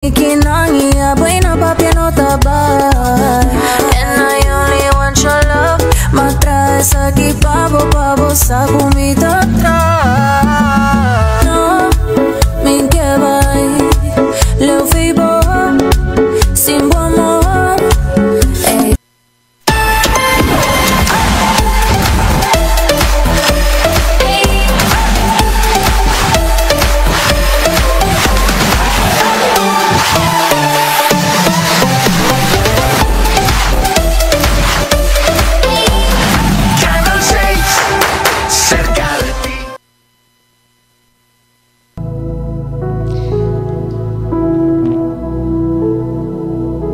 Kinangi apoy na papya no tabay. And I only want your love. Matras aquí pabo sa kumita tra. No, min que vai. Leo fibo, sin bu amor. Ey.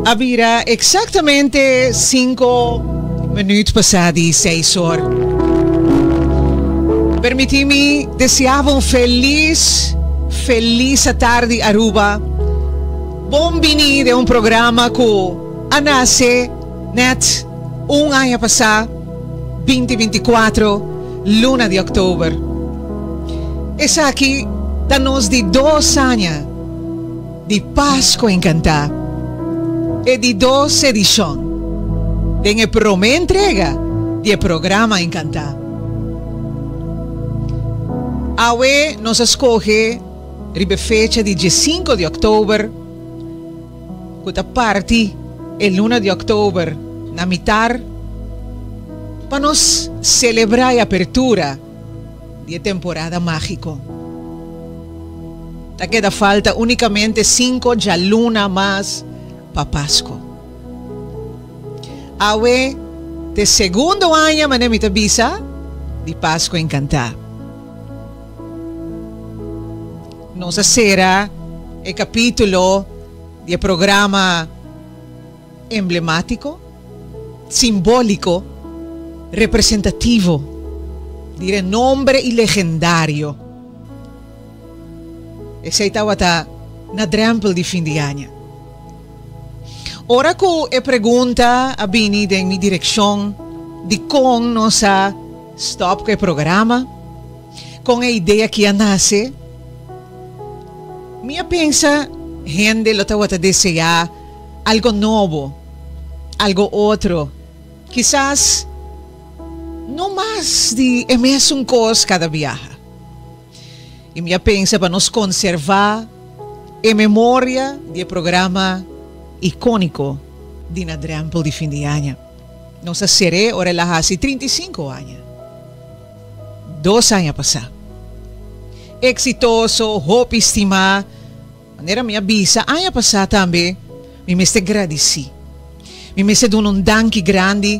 Avira exactamente 5 minutos passati 6 horas. Permitimi deseava feliz tarde Aruba. Bombini de programa que nasce net ano passado 2024 luna de outubro. Essa aqui dá-nos de 2 anos de Páscoa encantada. E de 2 edições de a primeira entrega do programa Encantado. Awe nos escolhe a fecha de 5 de outubro, que parte a luna de outubro, na mitad, para nos celebrar a apertura da temporada mágico. Te queda falta unicamente 5 de luna mais para Páscoa. Awe de segundo ano manamita bisa de Páscoa encantada. Nossa será o capítulo do programa emblemático, simbólico, representativo, de nombre e legendário. Esse estava na drempel de fim de ano. Ora que pergunta a Bini de minha direção de como nossa stop com o programa, com a ideia que nasce, minha pensa, gente lo estava a desejar algo novo, algo outro, quizás não mais de a mesma coisa cada viagem. E minha pensa para nos conservar a memória do programa icônico de Nadrample de fim de ano. Nossa série ora lá há 35 anos. 2 anos passados. Exitoso, hope estima. Maneira minha bisa, ano passado também, me se agradeci. Me se deu danke grande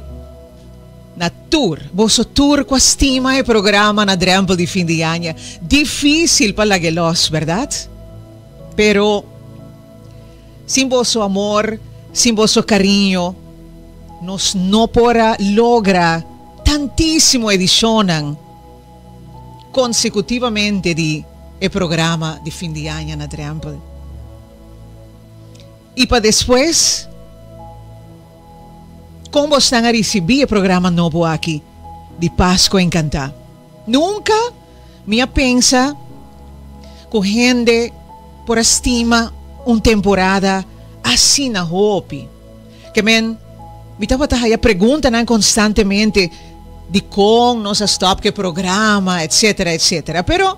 na tour. Vosso tour com a estima e programa Nadrample de fim de ano. Difícil para lagelos, verdade? Pero sin vosso amor, sin vosso carinho, nos não podrá lograr tantíssimo edicionan consecutivamente de o programa de fim de ano na Trample. E para depois, como estão a receber o programa novo aqui, de Páscoa Encantada? Nunca me pensa que gente por estima temporada assim na hope. Que me estava a pergunta constantemente de como nós stop que programa, etc, etc. Pero,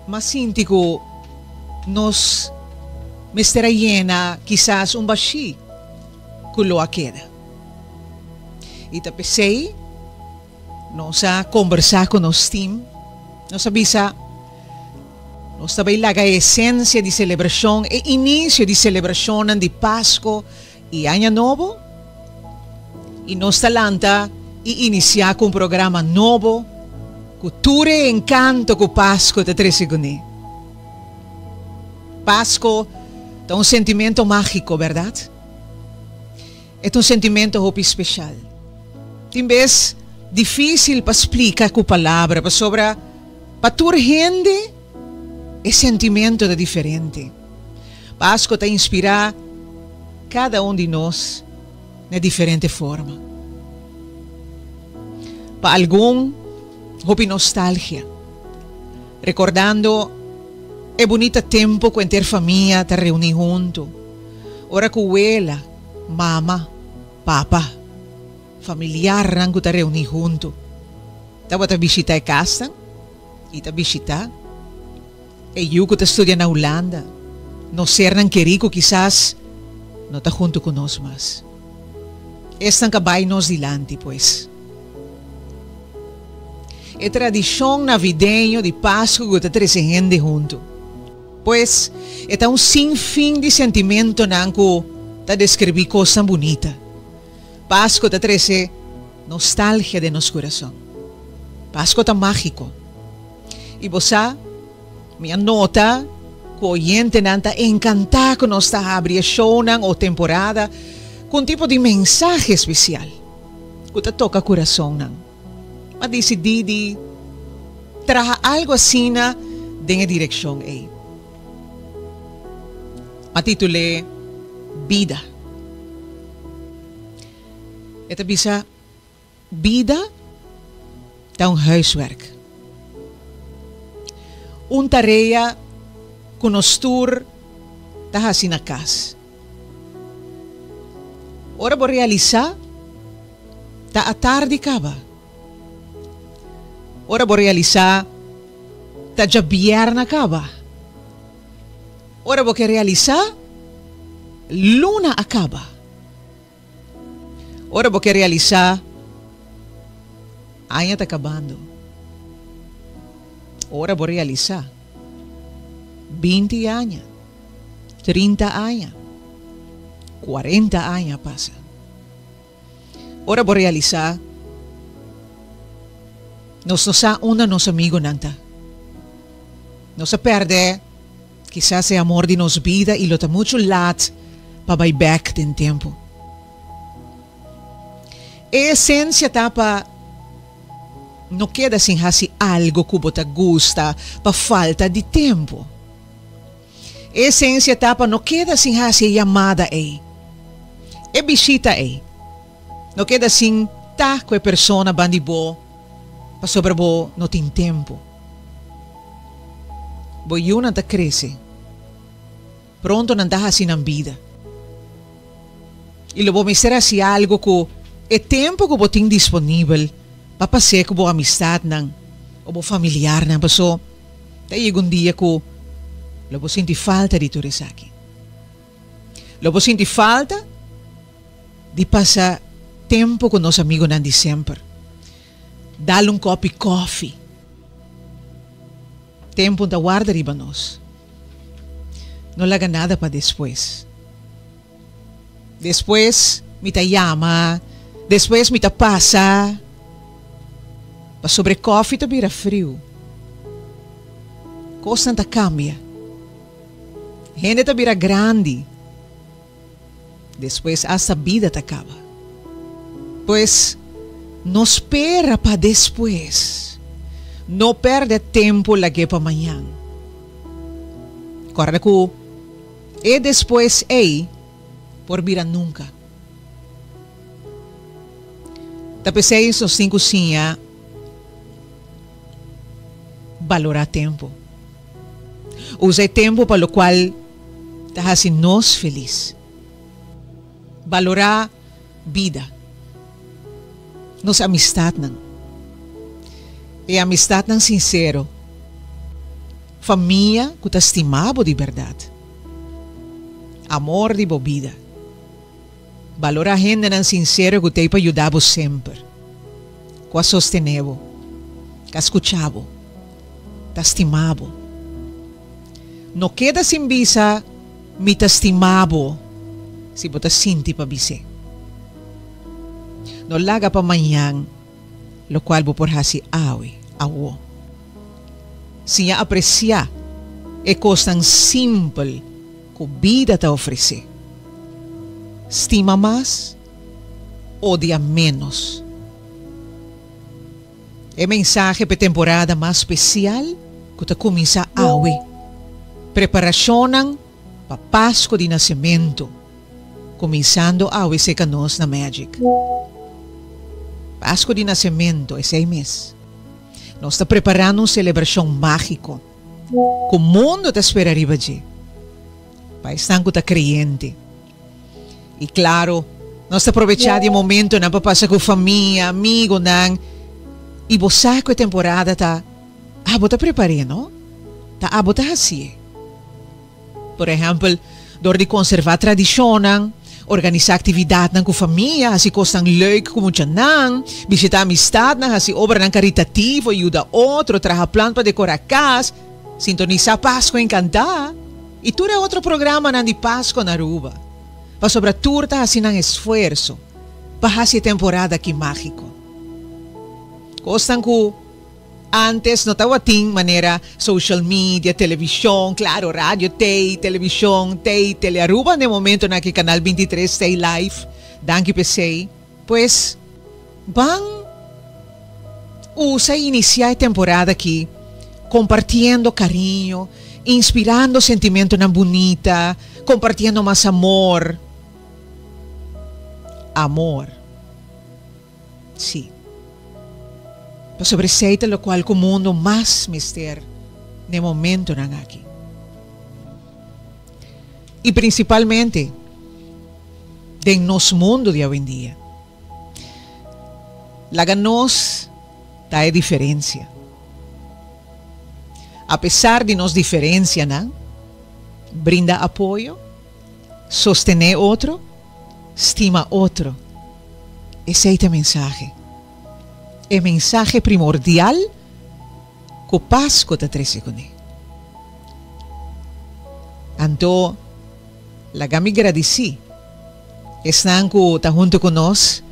mas sinto que nos me estará llena quizás baixi que lo queda. E te pensei, nós a conversar com nosso team, nós avisa nós também lá a essência de celebração e início de celebração de Páscoa e Ano Novo. E nós talanta e iniciar com um programa novo, cultura e encanto com Páscoa de 3 segundos. Páscoa é um sentimento mágico, verdade? É um sentimento hope especial. Tem vez difícil para explicar com palavras, para toda gente. É sentimento de diferente. Páscoa te inspira cada de nós de diferente forma. Para algum, houve nostalgia, recordando É bonita tempo com ter família tá reunir junto. Ora com ela, mama, papa, familiar rango tá reunir junto. Tava tá visitar a casa, e tá visitar. E eu que tá estudia na Holanda, no ser nang querido quizás não tá junto conosco mais. Estão cabay nos dilante, pues. É tradição navideño de Páscoa que tá trazendo junto. Pues, é um sinfim de sentimento nanco tá descrever coisa bonita. Páscoa tá trazendo nostalgia de nosso coração. Páscoa tá mágico. E você, minha nota, que o oyente nanta encantar com nós tá abrir show ou temporada com um tipo de mensagem especial que tá toca o coração nan. Mas decidi de trazer algo assim na direção aí. A título é Vida. Ito bisa, vida tá um huiswerk. Tarefa que nós tur tá assim na casa. Ora vou realizar, tá a tarde acaba. Ora vou realizar, tá já bierna acaba. Ora vou realizar, luna acaba. Ora vou realizar, año tá acabando. Ora vou realizar, 20 anos, 30 anos, 40 anos passa. Ora vou realizar, nós não sa una nos amigo nanta. Não se perde, quizás é amor de nos vida e lo tá muito lat para vai back tem tempo. A essência tá para não queda sem hasi algo que você gosta para falta de tempo. A essência tá para não queda sem hasi chamada aí. É visita aí. Não queda sem tá com a persona bandibo para sobrebo não tem tempo. Boiu não tá cresce. Pronto não tá assim na vida. E lo vou mostrar assim algo que é tempo que você tem disponível para passear com a amistade não, ou o familiar não. Passou, daí um dia que lo vou sentir falta de tudo isso aqui. Lo vou sentir falta de passar tempo com nossos amigos não de sempre. Dar copo de coffee. Tempo da guarda riba nós. Não larga nada para depois. Depois, me ta llama. Depois, me ta passa. Para sobre coffee, ta vira frio. Coisa ta cambia. Gente ta vira grande. Depois, hasta vida ta acaba. Pois, não espera para depois. Não perde tempo lagi para amanhã. Corre que e depois ei por vir nunca. Tapesei isso sem cozinha valorar tempo. Usei tempo para o qual tá assim nós feliz. Valorar vida. Nossa amistade não. E amistade não sincero. Família que te estimava de verdade. Amor de vida. Valor a gente não sincero que te para ajudar sempre. Que a sosteneva. Que a escuchava. Te estimava. Não queda sem visa me te estimava se você sente para você. Não laga para amanhã lo qual vou por hasi awo. Se apreciar é coisa tão simples que a vida te oferece. Estima mais, odia menos. É mensagem para a temporada mais especial que te começa a awe. Preparação para Páscoa de Nascimento, começando a awe se canos na Magic. Páscoa de Nascimento é 6 meses. Nós estamos preparando uma celebração mágica O mundo te esperaria de. Para estar com a creyente. E claro, nós aproveitar de momento para passar com família, amigo, não. E você com a temporada tá. Você preparando, não? Você assim. Por exemplo, door de conservar tradição, organizar atividade com a família, assim costan leuk como não, visitar amistade, assim obra caritativo, ajuda outro, trazer plano para decorar casa, sintonizar Páscoa em cantar. E tudo é outro programa de Páscoa na Aruba. Para sobretudo assim um esforço para essa temporada aqui mágico. Costan que antes não estava assim maneira social media, televisão, claro, rádio, televisão, tele Aruba no momento na que canal 23 tem live, danke PC. Pues van usa iniciar a temporada aqui compartindo carinho, inspirando sentimento na bonita, compartindo mais amor. Amor. Sim. Sobre aceita lo qual o mundo mais mister no momento na aqui. E principalmente em nosso mundo de hoje em dia. Laga nós tá diferença. Apesar de nos diferencia, ¿no? Brinda apoio, sostener outro, estima outro. Esse é o mensaje. É mensaje primordial que o Páscoa te trece com ele. Então, me agradeci. Estão que está junto com nós.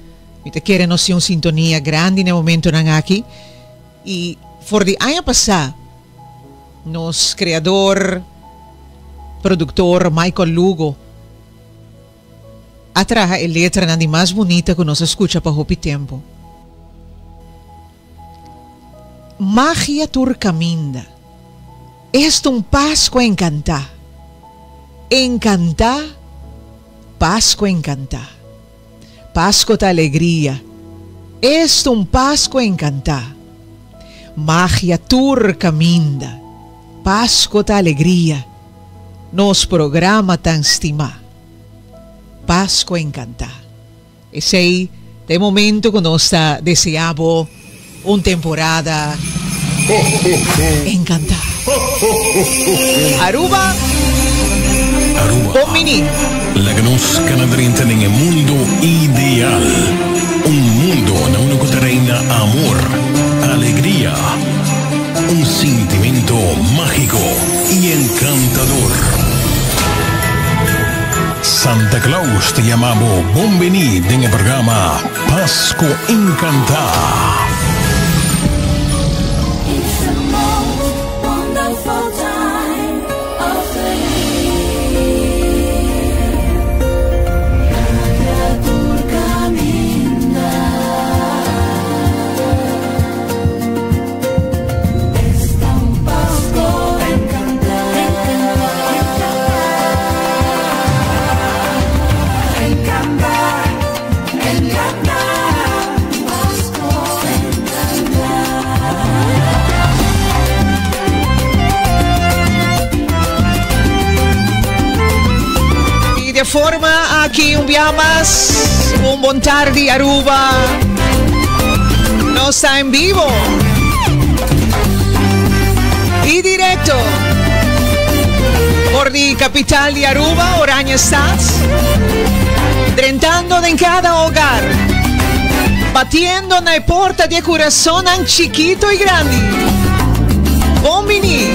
E te querem nos uma sintonia grande no momento na aqui. E, por de ano passado, nos criador, produtor Michael Lugo, atraja a letra na mais bonita que nos escuta para o tempo. Magia turcaminda. Esto un Páscoa encantada. Encantada, Páscoa encantada. Páscoa da alegria. Esto un Páscoa encantada. Magia turcaminda. Páscoa da alegria. Nos programa tan estima. Páscoa encantada. Esse aí é o momento que nós deseamos una temporada encantada. Aruba, Pomini. La que nos canadrienta en el mundo ideal. Un mundo en uno que reina amor, alegría, un sentimiento mágico y encantador. Santa Claus te llamamos Bonvenid en el programa Páscoa Encantada. De forma aqui dia más, bom tarde Aruba, no está en vivo y directo por la capital de Aruba, Oraña estás, entrando en cada hogar, batiendo en la puerta de corazón tan chiquito y grande. Bom venir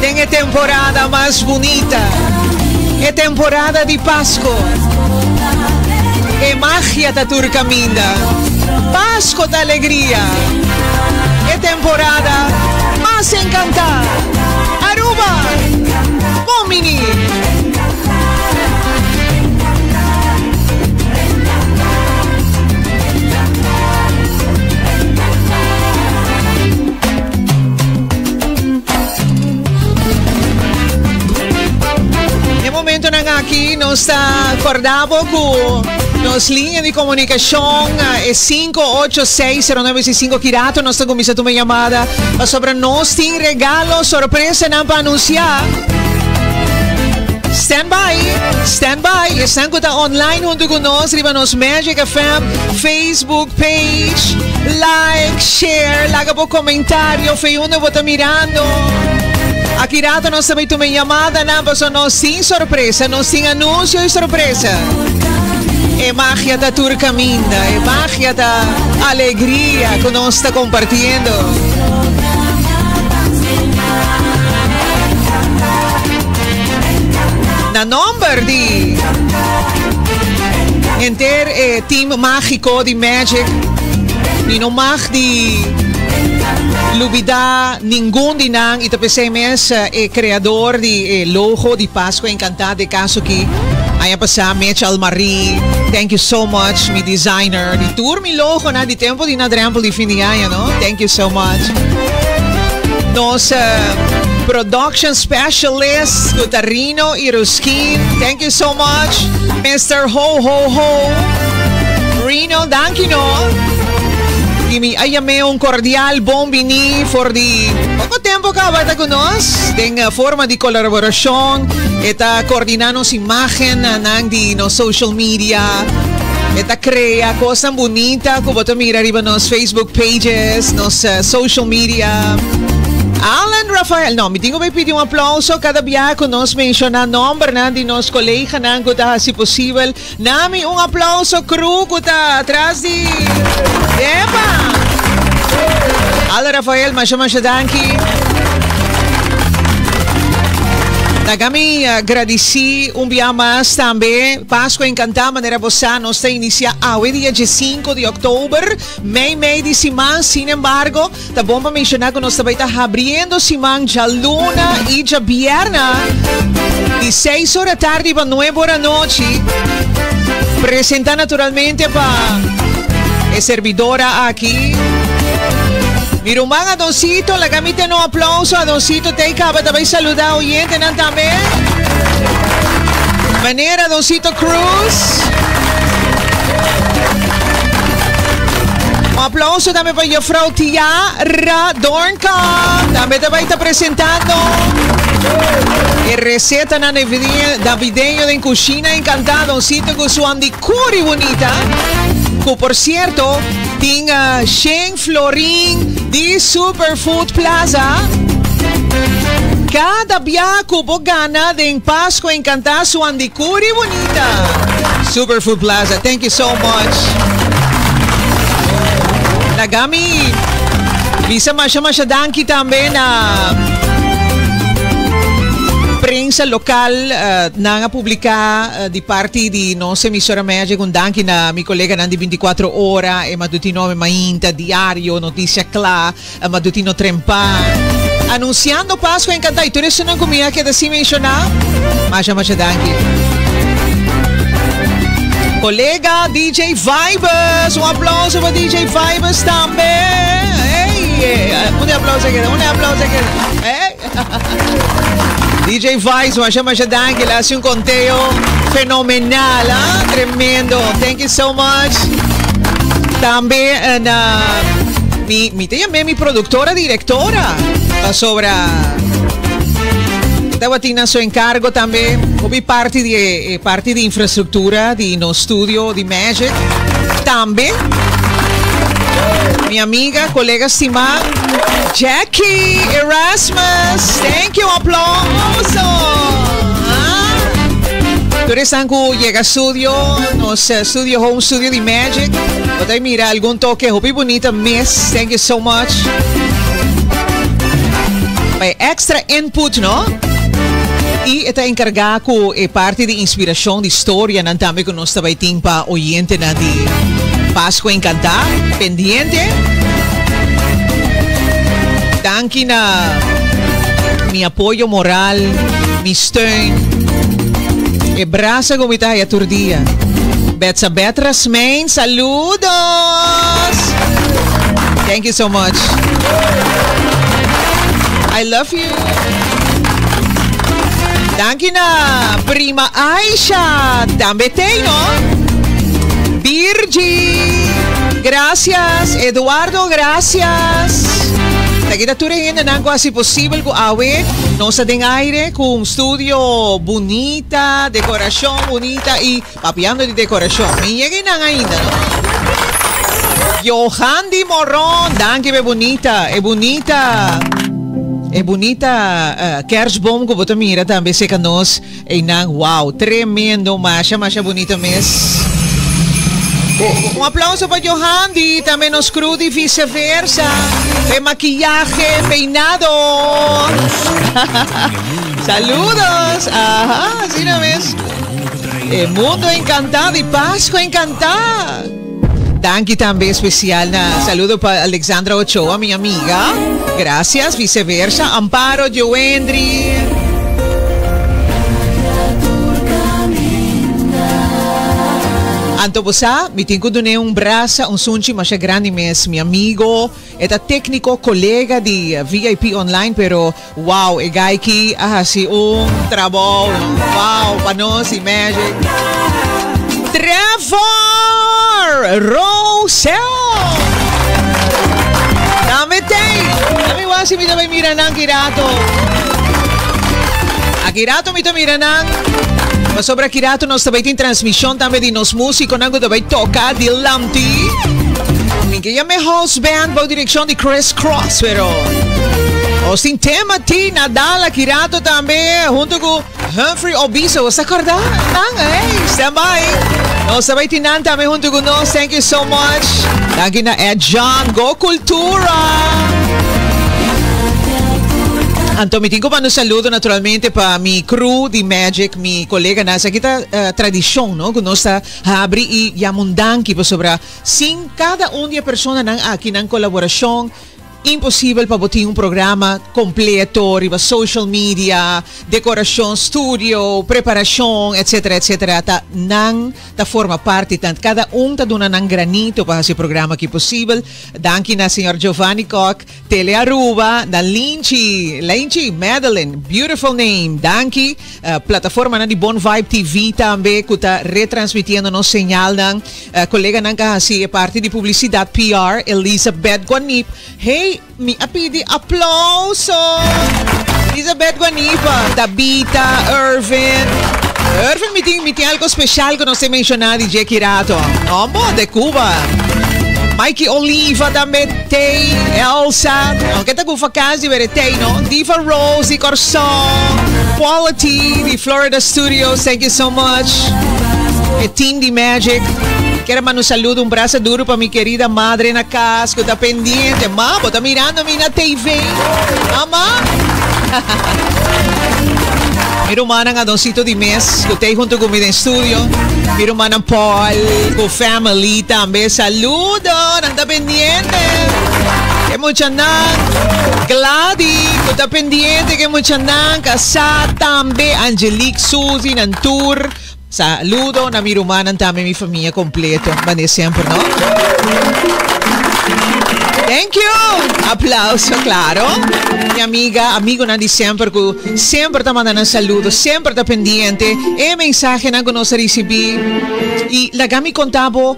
en la temporada más bonita. É temporada de Páscoa. É magia da turcaminda. Páscoa da alegria. É temporada mais encantada. Aruba. Bom menino. Momento na aqui nós está acordado com Nos linha de comunicação é 586-0965 Kirato. Nós estamos começando uma chamada sobre nós tem regalo surpresa não para anunciar. Stand by. Estão online junto conosco, riba nos Magic FM Facebook page, like, share, laga po comentário, feiuno vou estar mirando. Aqui rato nós também tomamos chamada, não, mas nós sem surpresa, nós sem anúncio e surpresa. É magia da Turcaminda, é magia da alegria que nós está compartilhando. Na number de team mágico de Magic, e não mag de lubida ninguém de nang ito PCMS criador de logo de Páscoa Encantada de caso que aí passa Mitch Almarie, thank you so much, mi designer de tour mi logo na de tempo de nadrampo de fim de ano, no? Thank you so much. Nos production specialist Gutarino e Ruskin, thank you so much. Mr. Ho Ho Ho Rino, thank you, no? Kimi ayame un cordial bom vini for the poco tempo ka bata con nos den forma de colaboración eta coordinamos imagen nang di no social media eta crea cosa bonita como boto mira arriba nos Facebook pages nos social media. Alan Rafael, no, me tengo que pedir un aplauso cada día que nos menciona nombre de nos colegas, si posible. Nami, un aplauso cru que está atrás de... ¡Epa! Alan Rafael, masha danki. Nagami agradeci dia mais também. Páscoa Encantada, maneira você nos está inicia hoje dia 5 de outubro, meio de semana, sin embargo, tá bom para mencionar que nós também está abrindo semana já luna e já vierna, de 6 horas da tarde para 9 horas da noite, apresentar naturalmente para a servidora aqui. Mirumang Adoncito, la gamitin no aplauso. Adoncito, te acaba também saludar oyente nan também. Manera Adoncito Cruz. Um aplauso também para a Frau Tiara Dornkamp. Também vai estar apresentando a receita na video de Cucina Encantada. Adoncito com sua andicuri bonita. Que, por cierto, tinha Sheng Florin de Superfood Plaza. Cada viaco bogana de Páscoa Encantada su andicuri bonita. Superfood Plaza, thank you so much. Nagami, bisa masya danki também na prensa local nang publicar di parte di nossa emissora Magic un danki na mi collega nandi 24 ora e matutino mainta diario notizia cla matutino trempa anunciando Páscoa Encantada. Tu eres una comida que assim mencionar masha danki. Colega DJ Vibes, un aplauso para DJ Vibes também. Un aplauso queda. DJ Vice, masha danke, ele hace un conteo fenomenal, tremendo. Thank you so much. También mi productora, directora, sobre Tawatina su encargo también. Como parte de infraestructura de no estudio de Magic. También mi amiga, colega estimada Jackie Erasmus, thank you, aplauso. Tú eres tanto llega estudio, nos estudio home studio de Magic. Podéis mirar algún toque, hopi bonita miss, thank you so much. By extra input, no? E está encargado com parte de inspiração de história, não também que nós também temos para oyente na de Páscoa Encantada, pendiente. Danke na mi apoio moral, mi steun, e braça como está a turdia. Betsa Betras main, saludos! Thank you so much. I love you. Danke na prima Aisha, também tem, no? Virgi. Gracias. Eduardo, gracias. Kita turin na quasi posible ko awit. No sa ding aire kung studio bonita, decoración bonita y papiando de decoración. Me llegué na ngayon, no? Johandi Moron, danke be bonita, bonita. Bonita kerstboom ko boto mira tambe se kanos nang wow, tremendo, masha bonita mes. Un aplauso para Johandi, también nos crudo y viceversa. De maquillaje, peinado. Saludos. Ajá, así no ves. El mundo encantado y Pascua encantada. Danke también especial. Saludo para Alexandra Ochoa, mi amiga. Gracias, viceversa. Amparo, Joendri. Antobosa, me tengo de un brazo, un sunchi más grande mes, mi amigo, eta técnico, colega de VIP online, pero wow, el gaiki así un trabajo, wow, panos y magic. Trevor Rosell. Dame wasi mi dame miranang kirato. Akirato mi to miranang. Sobre Kirato nos também tem transmissão também de nos músicos, não também toca de Lamti. Ninguém é house band por direção de Chris Cross, pero os tem tema ti Nadala Kirato também junto com Humphrey Obiso. Você acordar? Não, stand by. Nós também tem também junto com nós. Thank you so much. Daqui na Ed John Go Cultura. Anto, tengo para un saludo naturalmente para mi crew de Magic, mi colega nasa kita tradición, no? Que nos abre y yamundanki pues sobre sin cada una persona nang aquí nang colaboración. Impossível para botar um programa completo, riba social media, decoração, studio, preparação, etc, etc. Tá forma parte, tanto cada tá dando um granito para esse programa que possível. Danke na Sr. Giovanni Koch, Tele Aruba, na Lynchi, Madeline, beautiful name. Danke, plataforma na de Bon Vibe TV também, que está retransmitindo no señal ng colega nang kasi parte de publicidade PR, Elizabeth Guanip. Hey, mi apidi applauso. Elizabeth Guanipa, Tabita, Irvin, mi tem algo especial que não se mencionar de DJ Kirato. Omo, de Cuba. Mikey Oliva também tem, Elsa, aunque tá com facas de tem, no? Diva Rose e Corson, Quality de Florida Studios, thank you so much. E team de Magic. Quero mandar um saludo, um braço duro para minha querida madre na casa, que está pendiente. Mamo, está mirando-me na TV. Mama. Minha irmã, a Doncito de Mes, que tem junto comigo em estúdio. Minha irmã, Paul, com family também. Saludo, não está pendiente. Que mucha nan. Gladys, que está pendiente. Que mucha nan. Casa também. Angelique, Suzy, Nantur. Saludo na minha irmã também, minha família completa. Mas sempre, não? Thank you! Aplauso, claro. Minha amigo na de sempre, que sempre está mandando saludo, sempre está pendiente. E mensagem que nós recebemos. E lá me contava,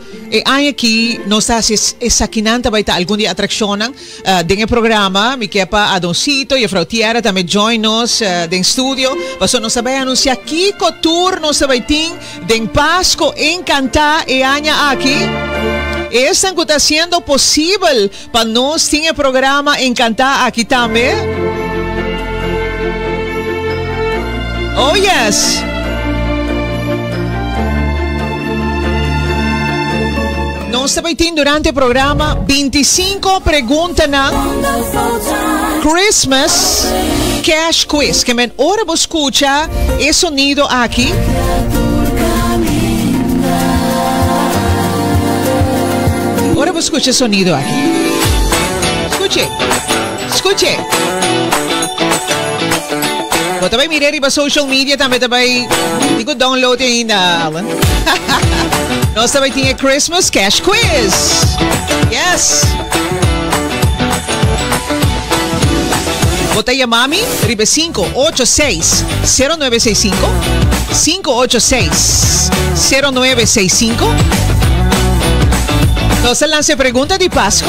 aqui, nós estamos aqui, vai estar algum dia atração dentro do programa. Me quepa a Doncito e a Frau Tiara também join nos dentro do estúdio. Mas nós vamos anunciar aqui que o tour nós vamos ter dentro Pasco Encantar e Anha aqui. Estão que está sendo possível para nós ter programa Encantar aqui também. Oh, yes! Nós também temos durante o programa 25 perguntas na Christmas Cash Quiz. Que men hora você escuta esse sonido aqui. Ahora vos escuche el sonido aquí. Escuche. Vos también mirar y para social media también digo download ainda. Nós também tem Christmas Cash Quiz. Yes. Bota a mami, ribe 586-0965. 586-0965. Nos lance pregunta de Pasco.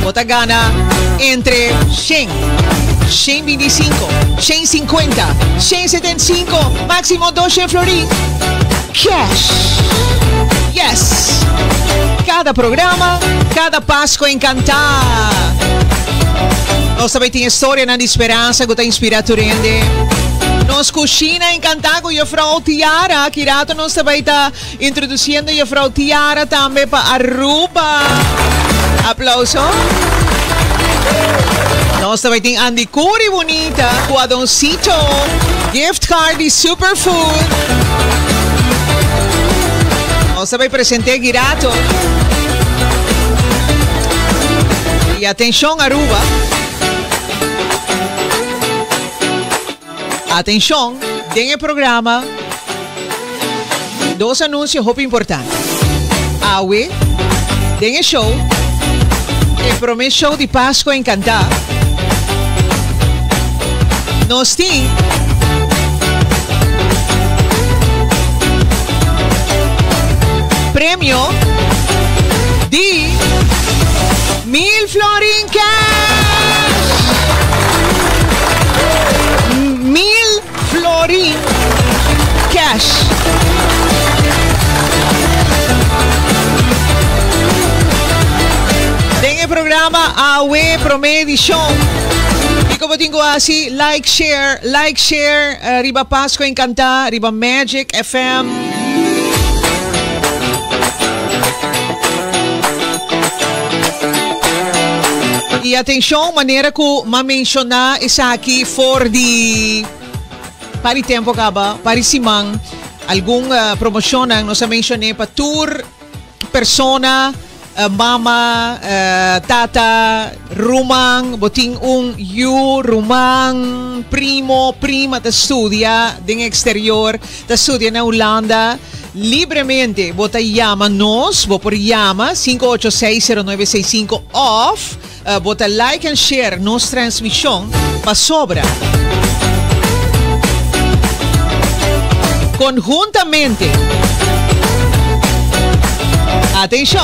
Bota gana entre 100, 125, 150, 175, máximo 200 florín. Cash. Yes. Cada programa, cada Pasco encantar. Nós também tem história na esperança que está inspiraturende. Nos cozinha encantar com a Frau Tiara. Kirato nós também está introduzindo a Frau Tiara também para Aruba. Aplauso. Nós também tem Andy Curi bonita com a Doncito. Gift card de Superfood. Nós também presentei Kirato. E atenção Aruba. Atenção, tem o programa. 2 anúncios muito importantes. Awe, tem o show. O primeiro show de Páscoa encantar. Nós temos prêmio de 1000 florin cash. 1000 florin cash. Tem o programa AWE Prome Edition. E como digo assim, like, share, riba Pasco Encantar, riba Magic FM. E atenção, maneira que eu mencionar isso aqui for de para tempo acaba, para simang, alguma promoção nós mencionei para tour, persona, mama, tata, rumang, boting you, rumang, primo, prima da studia, din exterior, da studia na Holanda, libremente, bota llama nos, bo por llama, 5860965 off, bota like and share nos transmissão, pa sobra. Conjuntamente, atenção,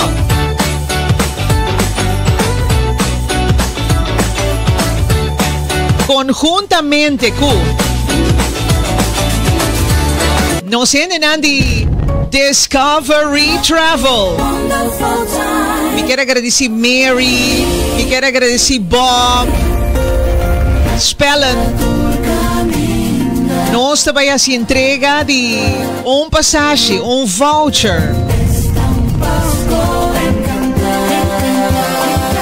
conjuntamente com nos enviam de Discovery Travel. Me quero agradecer Mary, me quero agradecer Bob, Spellen. Nós também se entrega de passagem, voucher.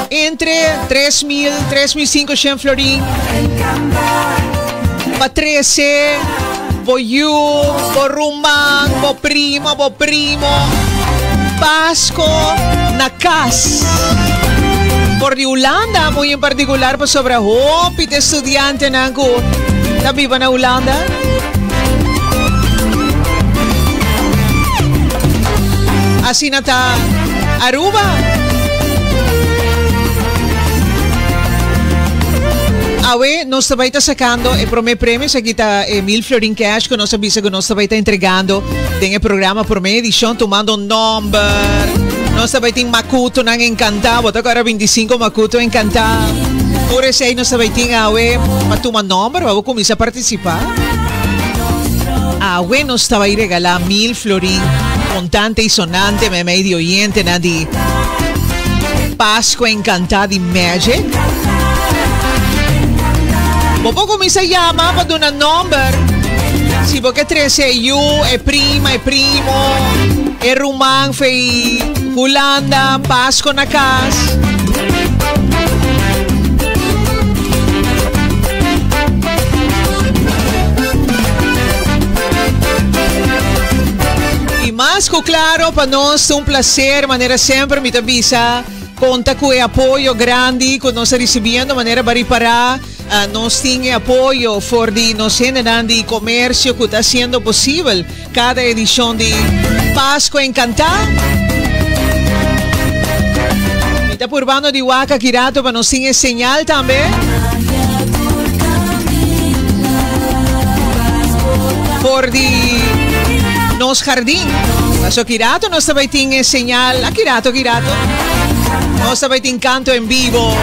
Entre 3.000, 3.500 florin. Para 13, por you, por rumang, por primo. Pasco na casa. Por de Holanda, muito em particular, para sobre a hope de estudiante na viva na Holanda. Assim na ta Aruba. Awe, nós também está sacando o primeiro prêmio, aqui está 1000 florin cash, que nós avisa que nós também está entregando tem o programa Prome Edition, tomando number. Nós também tem Makuto nang encantar, bota agora 25 Makuto encantar. Por isso aí nós também tem Awe, para tomar number, vamos começar a participar. Awe nós também regalar 1000 florin, contante e sonante, me meio oyente, na de Pascua encantar de Magic. Popo comincia a llamar para dar un number. Si porque 13 you, prima, primo, rumang, Holanda, Pasco na casa. Y más que claro, para nosotros un placer, manera siempre, me avisa. Conta com o apoio grande que nós recebendo, de maneira para reparar. Nós temos apoio for de nós de comércio que está sendo possível cada edição de Pascua Encantar. Está por bando de Waka Kirato para nós ter señal também. For de nos jardín. Paso Kirato, nos sabay ting señal. Kirato. Nos sabay ting canto en vivo.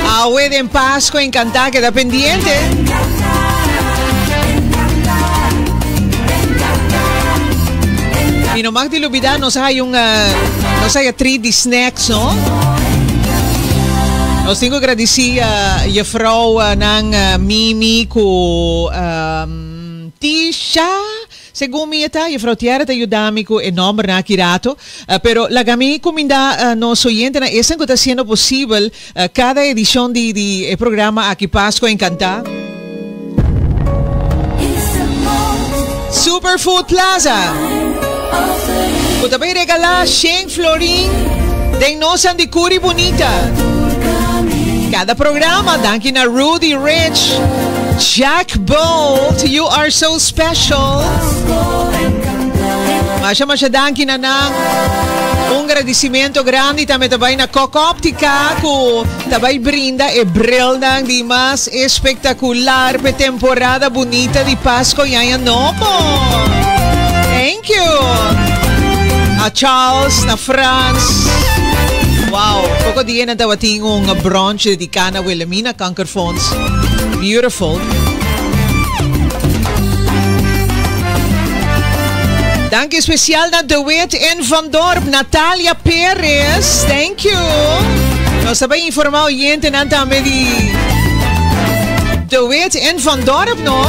Awe en Pasko en cantar, queda pendiente. Y no más de olvidar, nos hay treat de snacks, no? Nos tengo que agradecer a juffrouw ng Mimi ko Tisha. Según mi eta, juffrouw Tiara te ayudami ko enorme na Kirato. Pero la gami cominda nos oyente na esa que está haciendo posible cada edición de programa aquí Pasko en Cantar. Superfood Plaza. Kung may regala, Sheng Florin, den nosan di Curi Bonita. Cada programa, danke na Rudy Rich, Jack Bolt, you are so special. Masya danke na nang un agradecimiento grande também tabay na Coco Optica ku tabay brinda e bril nang di mas espectacular pe temporada bonita di Pasko Yaya Nopo. Thank you. A Charles, na France. Wow, poco dia na dawating ang brunch dedicada a Wilhelmina Kankerfonds. Beautiful. Dank speciaal na De Wit en Van Dorp, Natalia Perez. Thank you. Nos sabay informar oyente na tame di De Wit en Van Dorp, no?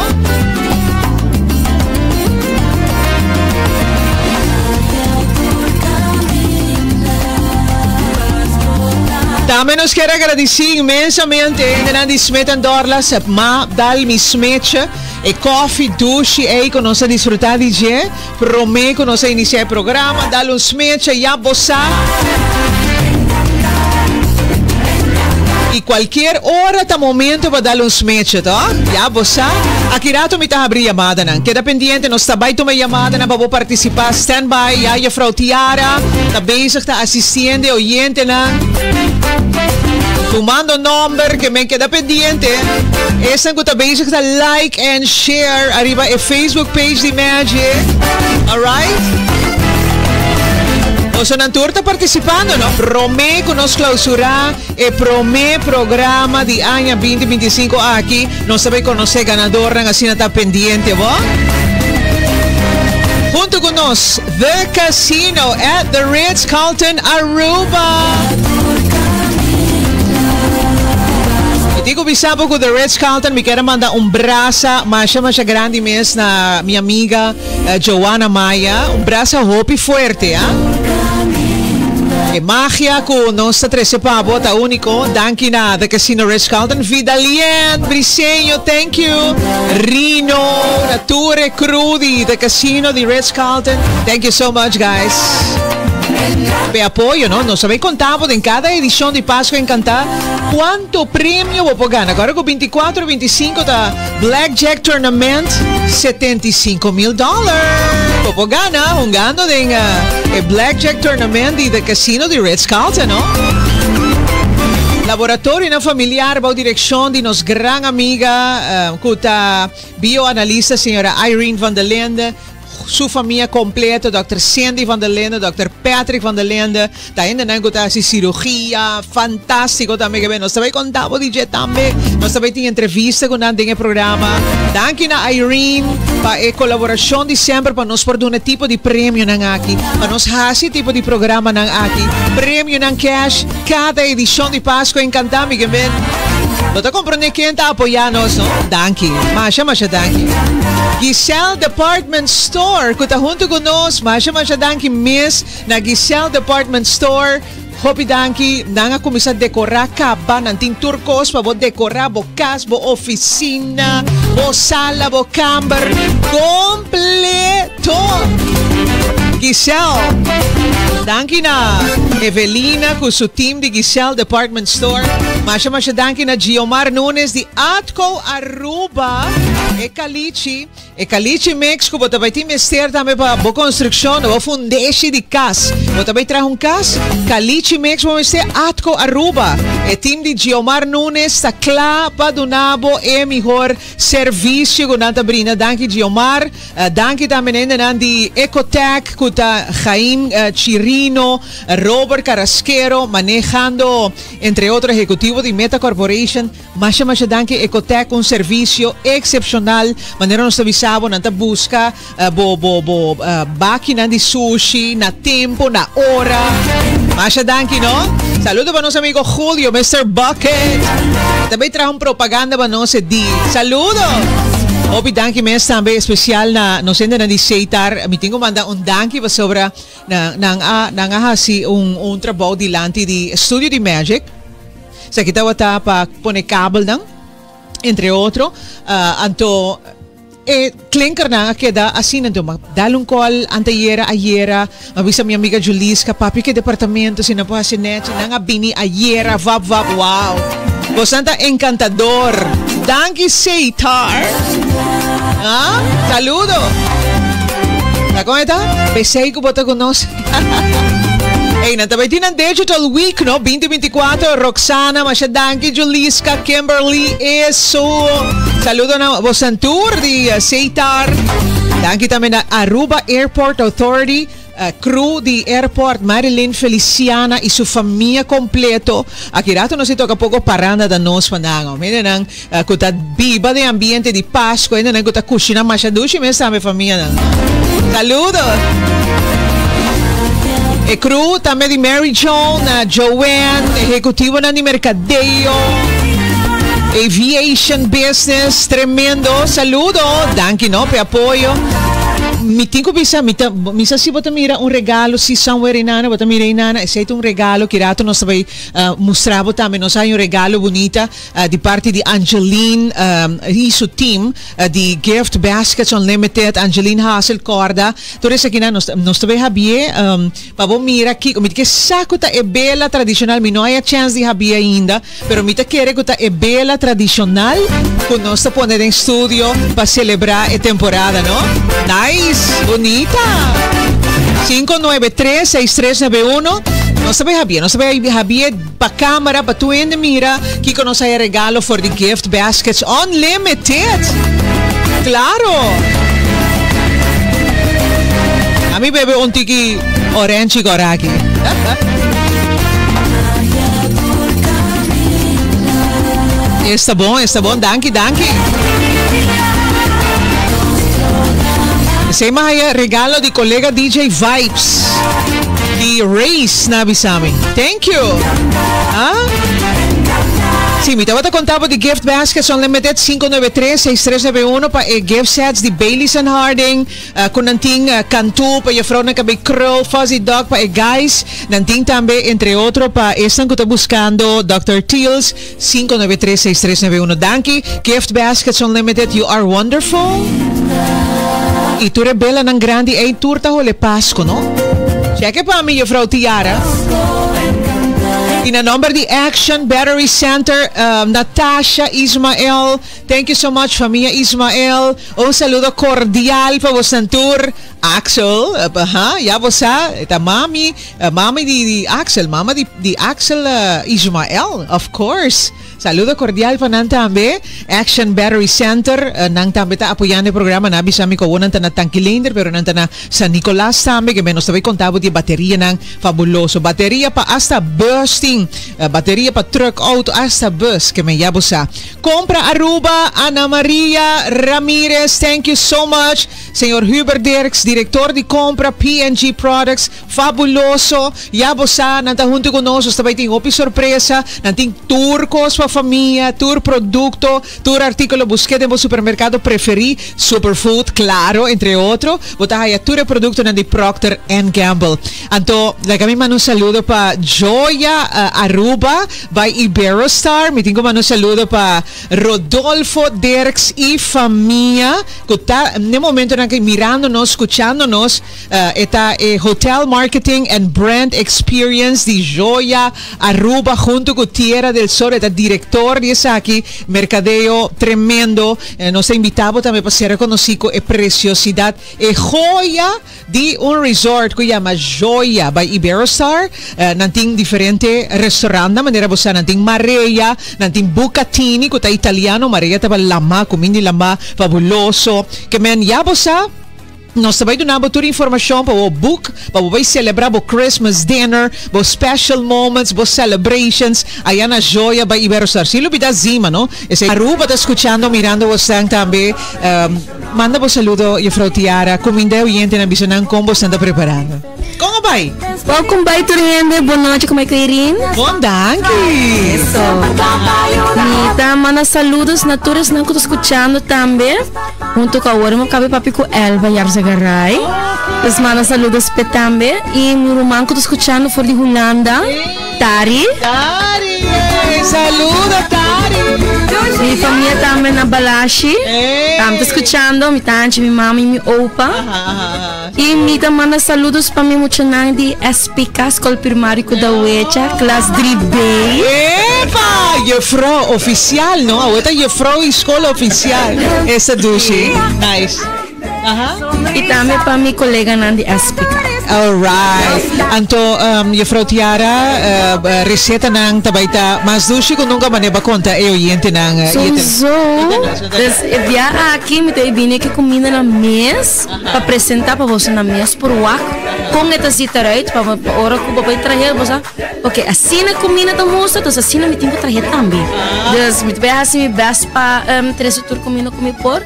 Também nos quero agradecer imensamente a Smith & Dorla, ma dal mi smecha e coffee douche e con nossa disfrutar de dia, promê con nossa iniciar o programa, dal un smecha ya bossa. E qualquer hora tá momento para dar um smecha, tá? Ya bossa. Aqui rato me tá abrir chamada, não. Queda pendiente, nós tá baito uma chamada, não para participar. Stand by, ya juffrouw Tiara, tá bezig, tá assistindo, oyente, não. Tomando number que me queda pendiente. Essa que tá bezig, tá like and share arriba e Facebook page de Magic. Alright? O sea, Nantur está participando, ¿no? Promé que nos clausura el promé programa de año 2025 aquí. No sabe conocer ganador, así no está pendiente, ¿va? Junto con nos, The Casino at the Ritz-Carlton Aruba. Digo bisabo ko the Ritz-Carlton, me quero mandar brasa, masha grande mes na minha amiga Joana Maya, brasa hopi fuerte, ah? E magia ko nossa trece pavo, ta único, danke na the Casino Ritz-Carlton, Vidalien, Briseño, thank you, Rino, Nature Crudi, the Casino di Ritz-Carlton, thank you so much guys. De apoio, não? Nós também contamos em cada edição de Pasko em Cantar quanto prêmio vou ganhar. Agora com 24 e 25 da Blackjack Tournament, $75 mil. Vou ganhar, ganhando de Blackjack Tournament de Casino de Ritz-Carlton, não? Laboratório na familiar, bajo direção de nossa grande amiga, cuta bioanalista, senhora Irene van der Lende. Sua família completa, Dr. Sandy van der Lende, Dr. Patrick van der Lende, ainda não acontece cirurgia, fantástico também que nós também contamos DJ também, nós também tem entrevista com nós no programa. Danke na Irene para a colaboração de sempre para nós por um tipo de prêmio nang aqui, para nós fazer tipo de programa nang aqui, prêmio nang cash, cada edição de Pasko em Cantar, me bem. Não está compreendendo quem está apoiando nós, não? Danke, masha danke. Giselle Department Store, que está junto com nós, masha danke miss na Giselle Department Store. Hopi danke, nanga começar a decorar caba, nantin turcos para decorar bo casa, bo oficina, bo sala, bo camber, completo. Giselle. Danke na Evelina com seu team de Giselle Department Store. Masha danke na Giomar Nunes de Atco Aruba. E Calici Mix ko bota vai ti mester também para boa construção, boa fundeshi de cas. Bota vai trazer cas. Calici Mix mo mester Atco Aruba. E team de Giomar Nunes sa clá pa donabo e melhor serviço com nanta brina. Danke Giomar. Danke também na de Ecotech com ta Jaim Chirino, Robert Carrasquero, manejando entre otros ejecutivos de Meta Corporation. Masha danke Ecotech, un servicio excepcional. Manera nos avisaba, nanta busca máquina de sushi, na tempo, na hora. Masha danke, no? Saludos para nuestro amigo Julio, Mr. Bucket. Também trajo un propaganda para nós di. Saludos! Obi danke mes também especial na nos enda na diseitar. Mi tingo manda un danke pa sobra nang ahasi un trabalho dilante di Studio di Magic. Sa kita wata pa pone kabel nang entre outro anto klinker na queda assim nanto dalun call antayera ayera mabisa minha amiga Julisca papi que departamento sina po hasinete nang bini ayera vap wow. Bastante encantador. Danke Seitar. Ah, saludo. ¿Cómo está? Besei que bota conosco. Hey, natabay din ang Digital Week, no? 2024, Roxana, Mashadanki, Julisca, Kimberly, Eso. Saludo na Bosantur di Seitar. Danke también na Aruba Airport Authority. Crew de Airport, Marilyn Feliciana y su familia completo. Aquí rato nos toca poco paranda da nos panango. Miren ang kuta biba de ambiente de Pascua, miren ang kuta kushina mashadushi me sa familia nang. Saludos. Crew también de Mary Joan, Joanne, ejecutivo na ni Mercadeo. Aviation Business, tremendo. Saludo. Danke no pe apoyo. Mi tinko misa si bota mira un regalo si somewhere inana bota mira inana e sei un regalo che rato nos vai mostravo também nos hai un regalo bonita di parte di Angeline e suo team di Gift Baskets Unlimited Angeline Hassel Corda torre aqui na nos vai habie pavo mira aqui mi che sacuta e bella tradicional mi non hai a chance di habie ainda pero mi te quere cuta e bella tradicional con nos poner in studio para celebrar a temporada no nice bonita 593-6391 no sabe Javier pa cámara pa tu en mira que nos hay regalo for the Gift Baskets Unlimited claro a mi bebe un tiki orange goraki está bom danke Sei mahaya regalo di colega DJ Vibes di Race na bisami. Thank you. Sì, mi tawata contavo di Gift Baskets Unlimited 593-6391 pa gift sets di Baileys and Harding con nanting Cantu pa juffrouw na kabay Curl, Fuzzy Dog pa guys nanting tambe entre otro pa están ko ta buscando Dr. Teals 593-6391. Danke Gift Baskets Unlimited, you are wonderful. E tu rebella ng grandi e turta ho le Pasco, no? Check pa mi juffrouw Tiara. In a number the Action Battery Center, Natasha Ismael. Thank you so much, familia Ismael. Un saludo cordial pa Bosantur. Axel, ya bosa, ita mami di Axel, mama di Axel Ismael, of course. Saludo cordial pa nan tambe Action Battery Center nang tambe ta apoyando el programa nabi sa mi ko wonan ta na Tangkilinder pero nan ta na San Nicolas tambe que menos tabi contabo di bateria nang fabuloso bateria pa hasta bursting bateria pa truck auto hasta bus que me yabo sa compra Aruba Ana Maria Ramirez, thank you so much señor Hubert Dirks, director de compra PNG Products, fabuloso yabo sa nan ta junto con nosotros tabay ting opi sorpresa nan ting turcos pa familia, tour producto, tour artículo, busqué de supermercado preferí, Superfood, claro, entre otros. Botahaya tour producto de Procter & Gamble. Anto, like a mí un saludo pa Joya Aruba by Iberostar. Me tengo un saludo pa Rodolfo Dirks y familia. Kuta, en momento están aquí mirándonos, escuchándonos. Está Hotel Marketing and Brand Experience de Joya Aruba junto con Tierra del Sol. Está director de aquí, mercadeo tremendo. Nos ha invitado también para ser reconocido en preciosidad. Joya de un resort que llama Joya by Iberostar. Nanting diferente restaurante, manera bosa nanting Maria, nanting Bucatini, que está italiano, Maria estaba lama, comindi lama, fabuloso. Que men ya bosa. Nós também donamos toda a informação para o book, para o celebrar o Christmas dinner, os special moments, os celebrations, aí na Joia, para Iberostar. Se lhe dá zima, não? Esse Aruba está escutando, mirando você também. Manda um saludo, Jefrau Tiara, comida oyente na Bisonan, como você está preparando. Como vai? Welcome by to the boa noite, como é que Irene? Bom, danke. Isso. Mita, manda saludos na todos que estão escutando também. Junto com a Ormo, cabe papi com Elba, Garay. Pues manda saludos para também. E meu irmão que está escutando for de Holanda, Tari. Tari, saluda Tari. Minha família também na Balashi. Estamos escutando, minha tante, minha mãe e minha opa. E minha manda saludos para mim muito de SPK, Escola Primária da Uecha, classe 3B. Epa, Jefrau oficial, não? A outra Jefrau escola oficial. Essa duche, nice. E também para minha colega na de SPK. Alright. Anto, Jefrau Tiara, reseta ng tabaita, mas dushi kung nunca maneba conta, oyente ng... So, via aqui, me tem bine que comida na mês, para apresentar para você na mês, por wak, com esta cita right, para hora que o papai trazer, você, ok, assim na comida da moça, então assim na me tenho que trazer também. Então, me tem assim, me best para três tour comida comigo por,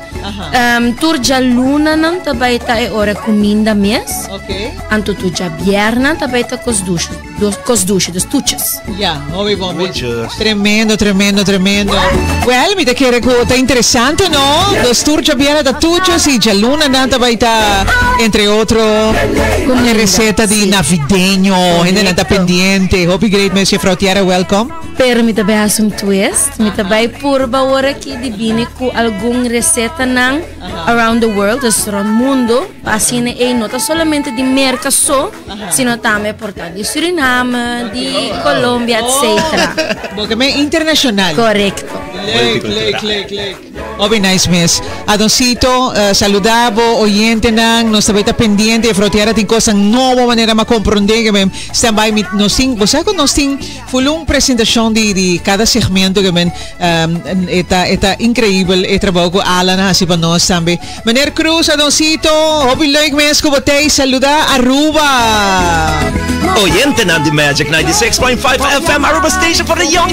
tour de luna não tabaita é hora comida mês. Ok. Anto tu já bierna tabaita cos duches, das tuchas. Yeah, muy bom. Tremendo, tremendo, tremendo. Well, mi te quiere que está interesante, ¿no? Dos tours ya bierna da tuchas y ya luna nanta baita, entre otro, una receta de navideño, gente nanta pendiente. Hope you great, Miss Jefrau Tiara, welcome. Pero mi tabai has twist, mi tabai purba ora aqui de bine com algum receta nang around the world, restaurant mundo, assim é nota solamente de merca só, sino também portar de Suriname, de Colômbia, etc. Porque é internacional. Correcto. Click. Obi nice, miss. Adoncito, saludabo, oyente nang, nos tabaita pendiente, Jefrau Tiara tem coisa nova maneira ma compreender que men standby nos ting, você que nos ting fulung apresentação de cada segmento que men eta incrível e trabalho com Alan assim para nós também. Maneira Cruz, Adoncito, obi like mes ko batay saluda Aruba. Oyente ng The Magic 96.5 FM Aruba Station for the young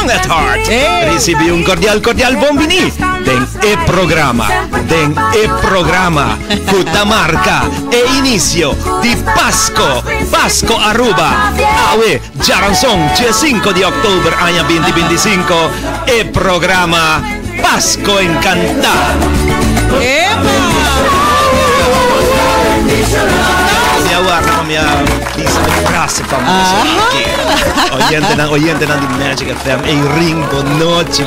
at heart. Recibe un cordial bombini den programa Cutamarca e inicio di Pasco Aruba. Awe, Jaranson, 5 di October, año 2025 e programa Pasco Encantado. Minha frase famosa oyente ng The Magic FM ring buon noche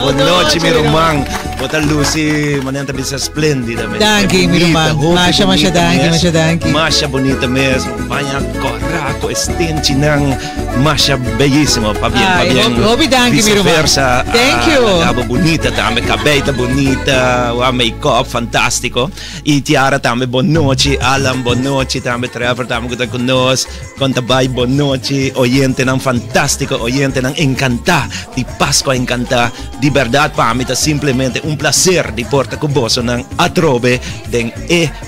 mi romang bota Lucy manenta bisa splendida danke mi romang masya danke masya bonita mesmo banyak coraco estinci ng masya bellissimo pa bien obi danke mi romang thank you cabo bonita tame cabeta bonita wa makeup fantastico e Tiara tame buon noche Alan buon noche tame Trevor tame con nos contabay buon noche oyente ng fantastico oyente ng Encanta di Pasco Encanta di verdad para mí es simplemente un placer di porta con vos ng atrobe den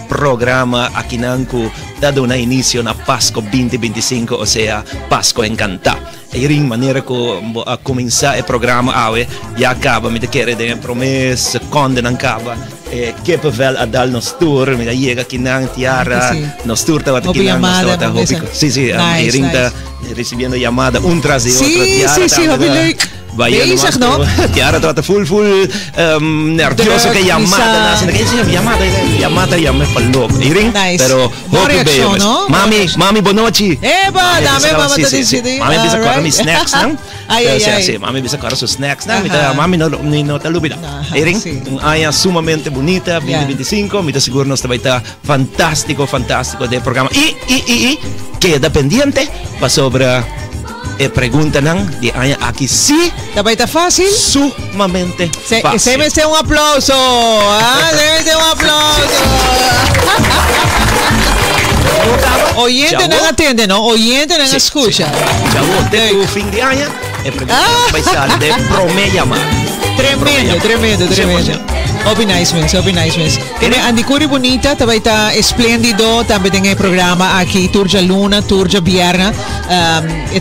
programa aquí nanku dado na inicio na Pasco 2025 o sea Pasco Encanta e ring manera ko comienza el programa awe ya acaba mi te quiere de promes conde ng cava che pavel a dal nos tour mi llega kinang Tiara nos tour tawat kinang nos sí ring recibiendo llamada un tras de otro Tiara sí Vaya Bezig, nomás, no? Tiara trata full nervioso que llamada na llamada me palok. Iring, Nice. pero Buona hope reaksyon, no? Mami bonochi. Eba, dami mama to din. Mami bisa kuha mi snacks nang. Ay. Mami bisa kuha sus snacks nang. Ajá. Mami no talubida. Ajá, Iring, sí. aya sumamente bonita 2025, mita seguro nos trabaita fantástico de programa. Y queda pendiente pa sobra pregunta nang di aya aquí sí. Tabay ta fácil? Sumamente fácil. Sémese un aplauso. Sémese un aplauso. Oyente Chavo. nang atende, no? Oyente nang escucha. Chavo, de tu fin de año, pregunta vai salir de promeyama. Tremendo. 100%. Opi nice mens. Kaya Andy Curi bonita, tabay ta esplendido, también tenga programa aquí, Turja Luna, Turja Bierna,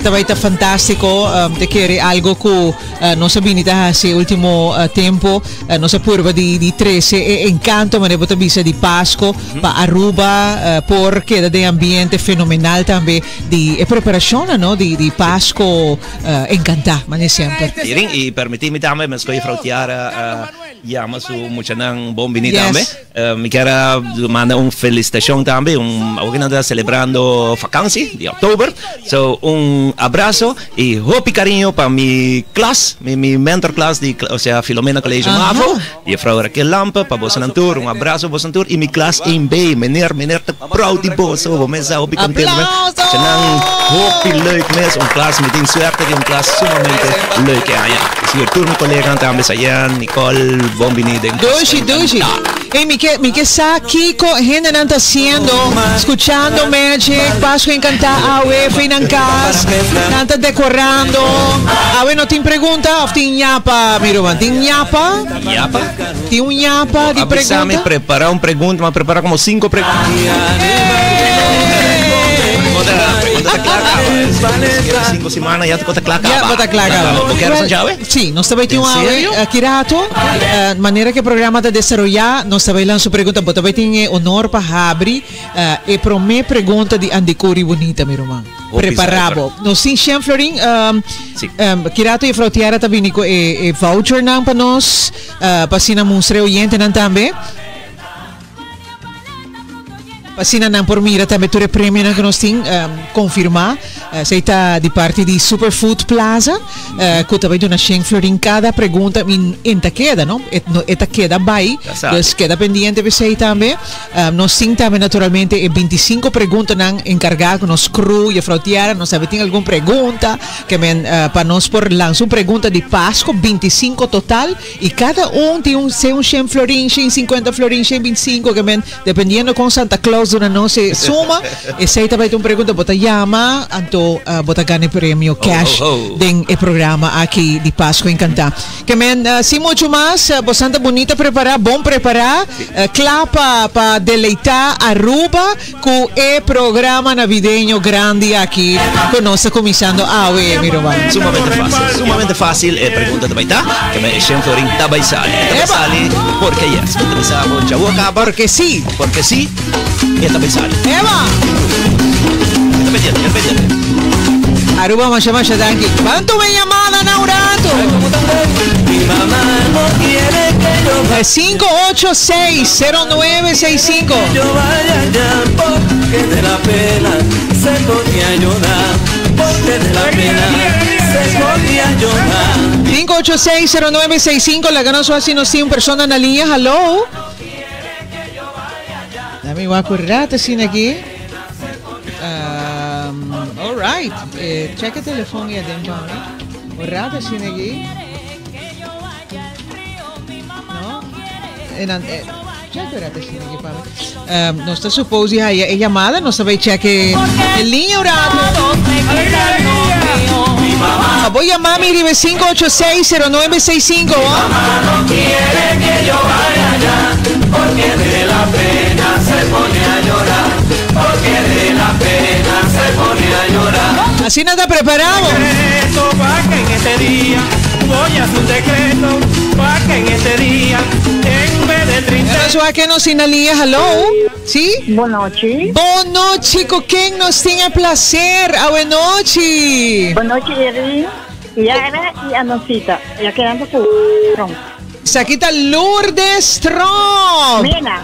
tabay ta fantastico, te quiere algo que no sa binita hace último tempo, no sa purba di 13, encanto, ma nebota bisa di Pasco, pa Aruba, por queda de ambiente fenomenal también, di preparazione, no? Di Pasco, encanta, man sempre. Iring, i permitimi tame, mas ko Frau Tiara, llama su mucha nang bombini Yes. tame. Mi quiera manda un felicitación también, hoy anda celebrando vacancia de octubre. So, un abrazo y hopi cariño para mi clase, mi mentor class, o sea, Filomena Colegio Mavo, y Frau Raquel Lampa, para Bosanantur, un abrazo Bosanantur, y mi clase in B, meneer, te proud die boss, mesa, hopi contento. Chanang, hopi leuk mes, un clase, met in suerte, un clase sumamente leuk, ja. Si el turno colega también Sayan, Nicole, bombini, den. Doji. Hey, mi que sa Kiko, gente não tá haciendo, escuchando Magic, Pasco encantar, awe, financas, não tá decorando. Awe, não tem pergunta, ou tem nhapa, Mirovan? Tem nhapa? Yapa. Tem un nhapa de Avisame, pergunta? prepara un pregunta, me prepara como 5 preguntas. Pregunta 5 semanas, ya te conta claca. Ja, wat ik klaar ¿Porque eres un llave? Sí, nós também temos ¿En serio? Kirato, maneira que o programa está desarrollar, nós também lançamos pergunta, mas também tem honor para abrir e para minha pergunta de Andicuri bonita, meu irmão. Preparado. Nós temos Shem Florin, Sim. Kirato e Frau Tiara também com voucher não para nós, para se mostrar oyente não também. Pasina nang por mira também tu prêmio na que nós tem confirmar se está de parte de Superfood Plaza que também dona Shen Florin cada pergunta em queda não eta queda vai dus queda pendiente de você também nós tem também naturalmente 25 perguntas nang encargado nos crew e Frau Tiara nós sabe tem alguma pergunta que men para nós por lançar uma pergunta de Pasco 25 total e cada tem um Shen Florin, Shen 50 Florin, Shen 25 que men dependendo com Santa Claus na não se suma e se também tem pergunta bota llama anto bota ganha prêmio cash den e programa aqui de Pasco Encantar que men se muito mais bastante bonita preparar bom preparar clapa para deleitar Aruba com e programa navideño grande aqui conosco começando a ver Mirovan Sumamente fácil, pregunta também tá? Que me Shen Florin tabay sali, porque yes, tabay sali, chavo acaba, porque sí e tabay sali. Eva Pendiente. Aruba masya danki ¿cuánto me llamada Naurato? 586-0965 Yo vaya ya porque de la pena se podía llorar, porque de la pena se podía llorar. 586-0965 la ganas así nos tiene una persona en la línea. Hello. Dame voy a acordar sin aquí. All right. Check el teléfono ya dentro. Acordar sin aquí. No. Check el sin aquí para. No está supuesto ya llamada, no sabe check el línea horario. Voy a llamar mi 586-0965. Mamá no quiere que yo vaya allá, porque de la pena se pone a llorar, porque de la pena se pone a llorar. Así nada preparado. Decreto pa' que en este día voy a hacer un decreto pa' que en este día en vez de 30. Eso a que nos sinalía. Hello. ¿Sí? Boa noite. Boa noite, com quem nos tem a prazer. Boa noite. Boa noite, Eri. Yara y Anoncita. Ya quedando su... Sakita Lourdes Strong. Mena.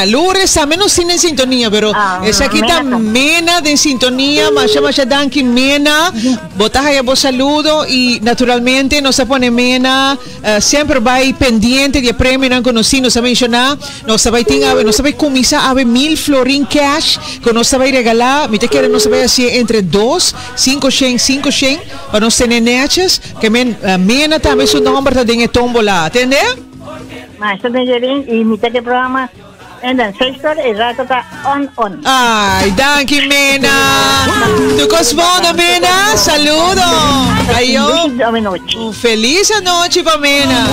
Lourdes también no tiene sintonía, pero Sakita Mena de sintonía. Masha Danki Mena. Botaja ya vos saludo y naturalmente no se pone Mena. Siempre va ahí pendiente de premio. No conocí, no sabe mencionar. No sabe comisa ave 1000 florín cash. Que no sabe regalar. Mi te quiere no sabe así entre 2, 5 shen. Para no tener nechas. Que Mena también su nombre está en tómbola, ¿entendés? Maestro de Yerin y mitad del programa en el sector el rato está on. Ay, danke Mena. Tu cosmono Mena, saludo. Un feliz noche para Mena.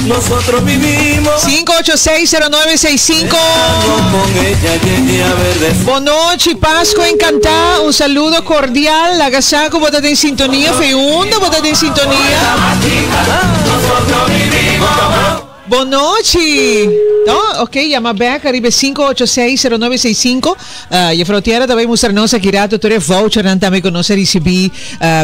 Nosotros vivimos 5860965. Bonochi, Pasco, encantada. Un saludo cordial. La Gasaco, botate en sintonía. Feundo, botate en sintonía. Nosotros vivimos. Bonochi. No, ok, llama back, arriba 5860965. Je frontiera também mostrar-nos aqui a doutora voucher, também conosco recebi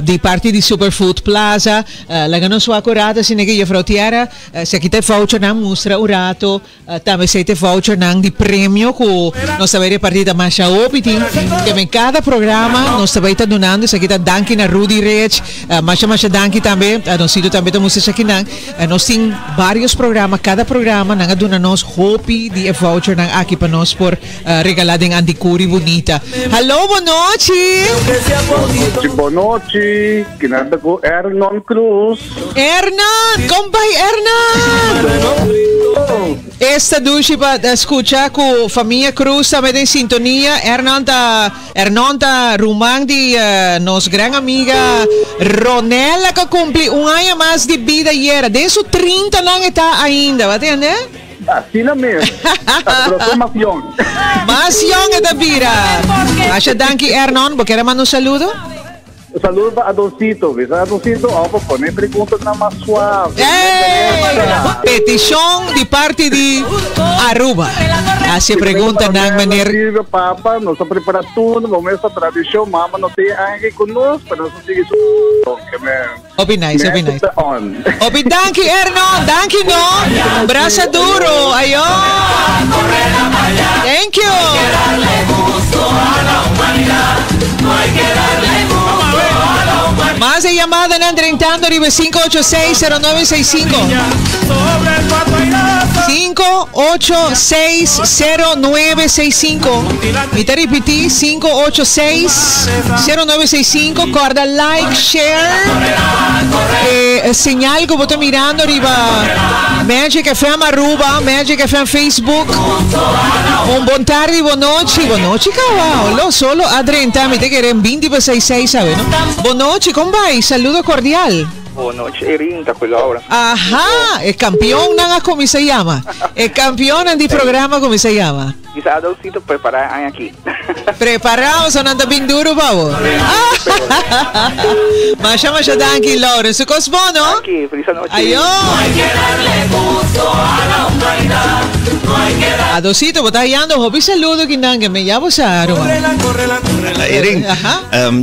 de parte de Superfood Plaza. La ganhou sua curada, assim que je frontiera, se aqui tem voucher, não mostra o rato, também se tem voucher, não de prêmio, que nós também repartimos mais a opiti, que em cada programa nós também está donando, isso aqui está danke na Rudy Rich, mais danke também, nós também estamos aqui, nós temos vários programas. Cada programa nang aduna nos hopi di voucher nang aki pa nos por regalading andikuri bonita. Hello, Bonochi! Bonochi! Kinanda ko Ernon Cruz. Ernan! Kumbay, Ernan! Esta dushi pa escucha ko familia Cruz sa en sintonía. Ernan ta rumang di nos gran amiga Ronela que cumpli un año más de vida ayer. De esos 30 lang está ainda, ¿va a entender? Así la mesmo. Pero soy más young. Más young esta vira. Asha danki Ernon, ¿vos querés mandar un saludo? Un saludo para Adoncito, ¿ves? Adoncito, vamos a poner preguntas nada más suave. Petición de parte de Aruba. Así pregunta nang manera. Papa, nos prepara tudo, vamos a esta tradición, mamá no tiene alguien con nosotros, pero eso sigue su... Opi nice. Opi danki Ernon, danki no. Braza duro, ayo. Thank you. Más de llamada en Drentando, arriba 5860965. 5860965. Y te repetí, 5860965. Corda like, share. Señal que vos estás mirando arriba. Magic FM Aruba, Magic FM Facebook. Un buen tarde, buonoci. Buonoci, cavolo. Lo solo a Drentando, te quieren 20 per 66, ¿sabes? No? Buonoci, come vai? Saludo cordial. Buenas noches, Erinta, quello ahora. Ajá, el campeón, ¿cómo se llama? El campeón en el programa, ¿cómo se llama? Quizás Adolcito preparado aquí. Preparado, sonando bien duro, pavo. Masha danki, Laura. ¿Su cosmono? Aquí, feliz noche. Ayo. No hay que darle gusto a la humanidad. Adolcito, vos estás hallando, hobby saludo, que me llamo Saro. Correla, Erin.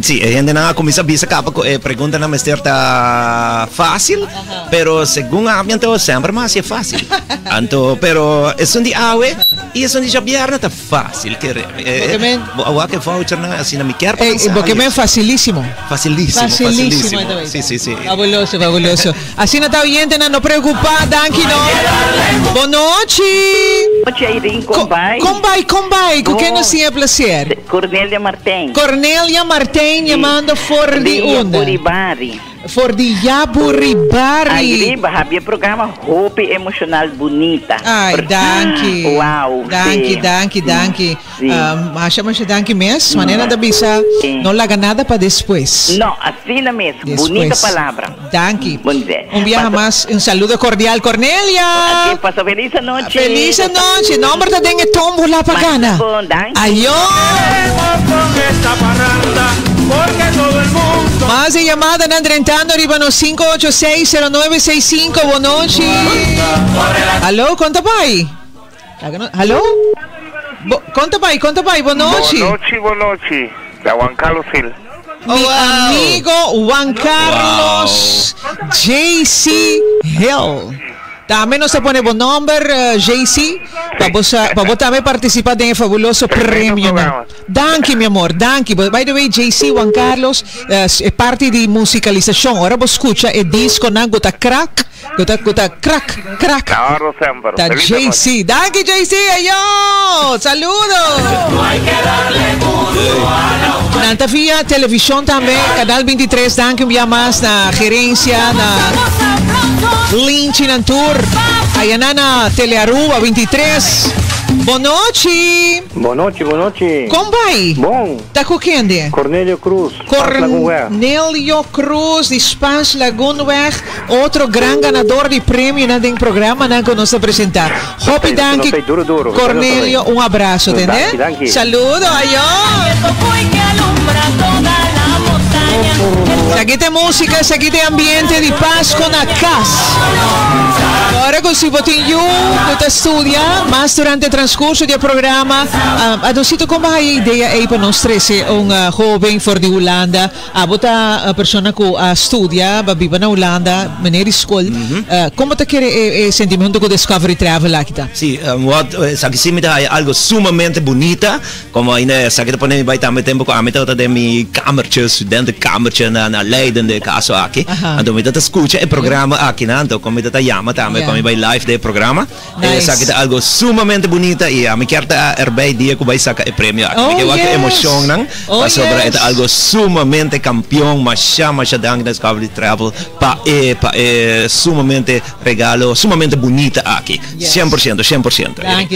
Sí, gente nada comienza a visa capa, pregunta na está fácil, pero según ambiente siempre más es fácil. Anto, pero es un día ave y es un día viernes está fácil que que voucher na así na mi quer. Porque me facilísimo. Facilísimo. Sí. Fabuloso. Así no está bien, no preocupa, danki no. Bonochi. Noche, Irin, combay. ¿Con qué nos tiene placer? Cornelia Martén. Cornelia Martén llamando for di onda. For di Yaburibari. Aí, havia programa Hope Emocional Bonita. Ai, danke. Uau. Danke. Achamos danke mesmo. Maneira da bisa. Não larga nada para depois. Não, assim mesmo. Bonita palavra. Danke. Bom dia. Día más, un saludo cordial, Cornelia. Aqui passa feliz noite. Feliz noche. Nombre de dengue tombo la pagana. Ayo. Porque todo el mundo. Más de llamada en Andrentando, arriba no 5860965. Bonochi. Aló, ¿cuánto pai? Aló. ¿Cuánto pai? Bonochi. Bonochi. Da Juan Carlos Gil. mi amigo Juan Carlos JC Hill. Também nós pone bom número, JC, para também participar de fabuloso prêmio. Danke, meu amor, danke. By the way, JC, Juan Carlos, é parte de musicalização. Agora você escuta o disco na gota crack, crack. Ahora sempre. Da JC, danke JC, ayo, saludos. Nanta via televisão também, canal 23, danke um mais na gerência, na Lynch na tour. Ayan na Telearuba 23. Boa noite. Boa noite. Como vai? Bom. Tá com quem? Cornélio Cruz. Cornélio Cruz de Spans Lagoonweg. Outro grande ganador de prêmio na den programa que nós apresentar. Hopi danke. Cornélio, um abraço, entendeu? Saludo, Aqui tem música, aqui tem ambiente de Páscoa na casa. Agora com si botinho, que estudia, mas durante o transcurso do programa, adocito como a ideia é para nós três, jovem for de Holanda, a pessoa que estudia, vive na Holanda, meneer escola, como te quer sentimento que Discovery Travel aqui? Sim, sabe que é algo sumamente bonita, como ainda sabe que depois vai também tempo com a metade de minha kamertje, estudante kamertje na Leiden de caso aqui, então me dá escuta o programa aqui, então como me dá chama também como vai live de programa, sabe que é algo sumamente bonita e a me quer erbij dia que vai sacar o prêmio aqui, me quer que emoção não, sobre é algo sumamente campeão, mas dank Discovery Travel pa sumamente regalo, sumamente bonita aqui, 100%.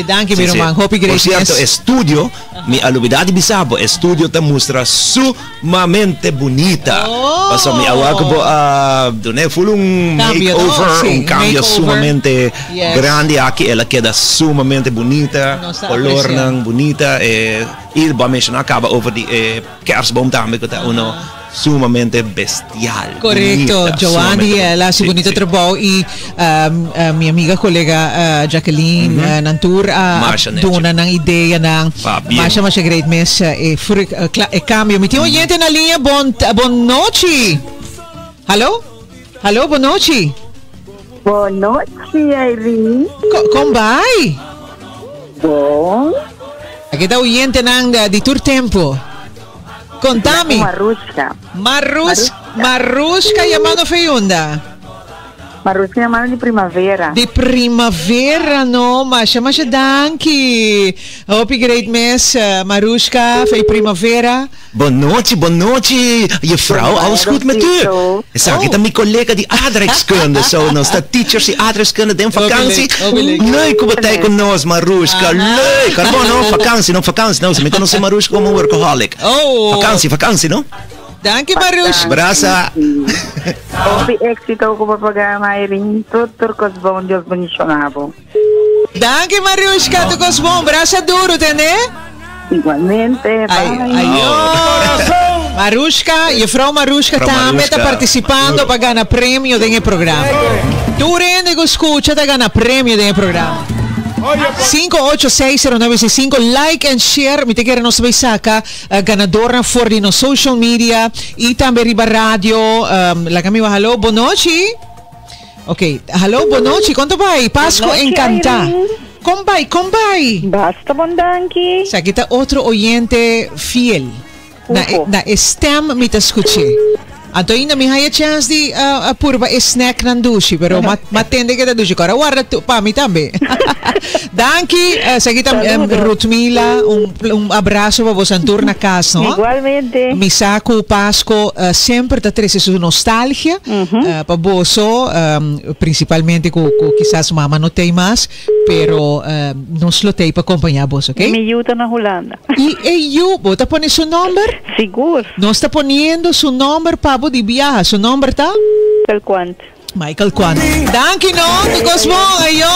Danke, meu irmão, hope great. Por cierto, estúdio, mi alubidade bisabo, estúdio te mostra sumamente bonita. Pasó mi agua que fue un makeover, un cambio sumamente grande aquí, ela queda sumamente bonita, color bonita, y vamos a mencionar acaba over de kerstboom también que uno sumamente bestial. Correcto, bonita, Giovanni, la si bonito trabajo y mi amiga colega Jacqueline Nantur dona ng ideia ng Masha great mess cambio. Mi oyente na linha, bon noche. Hello, bon noche. Boa noite, Irene. Como vai? Bom. Aqui está oyente ng di Tour Tempo. Contame. Marushka llamando Feyunda. Marushka llamando de primavera. De primavera, no, mas danke. Hope great mess, Marushka, fei primavera. Boa noite, juffrouw, alles goed met u? Zeg ik dan mijn collega die aardrijkskunde, zo, nou staat teachers die aardrijkskunde, den vakantie. Leuk hoe het con nos, Marushka, leuk. Carbono, vakantie, nou, ze me conoce Marushka como workaholic. Vakantie, no? Danke, Marushka. Abraça. Houve éxito com o programa, Irene. Tudo que bom, Deus bendicionava. Danke, Marushka, tu que bom, braça duro, entendeu? Igualmente, Marushka, juffrouw Marushka também está participando para ganhar prêmio desse programa. Tu rende que escuta para ganhar prêmio desse programa. 5860965, like and share. Me te quer nos saca ganadora for di no social media e também riba radio. La kami hello, boa noite. Ok, hello, boa noite. Quanto vai? Pasco encanta. Como vai? Basta, bom danke. Sa kita outro oyente fiel. Na stem me te escuche. Anto ainda me haya chance de purba snack ng dushi, pero matende kita dushi. Kora guarda tu pa mi tambe. Danke, sa kita Ruth Mila, un abraço para você tour na casa, no? Igualmente. Misaco Pasco sempre tá trazendo sua nostalgia para você, principalmente com quizás mama não tem mais, pero nos lo tem para acompanhar você, ok? Me ajuda na Holanda. E eu, você põe seu número? Seguro. Nós está ponendo seu número para de viaje, seu número tá? Michael Quant. Danke, no? Tu cosmon, ayo!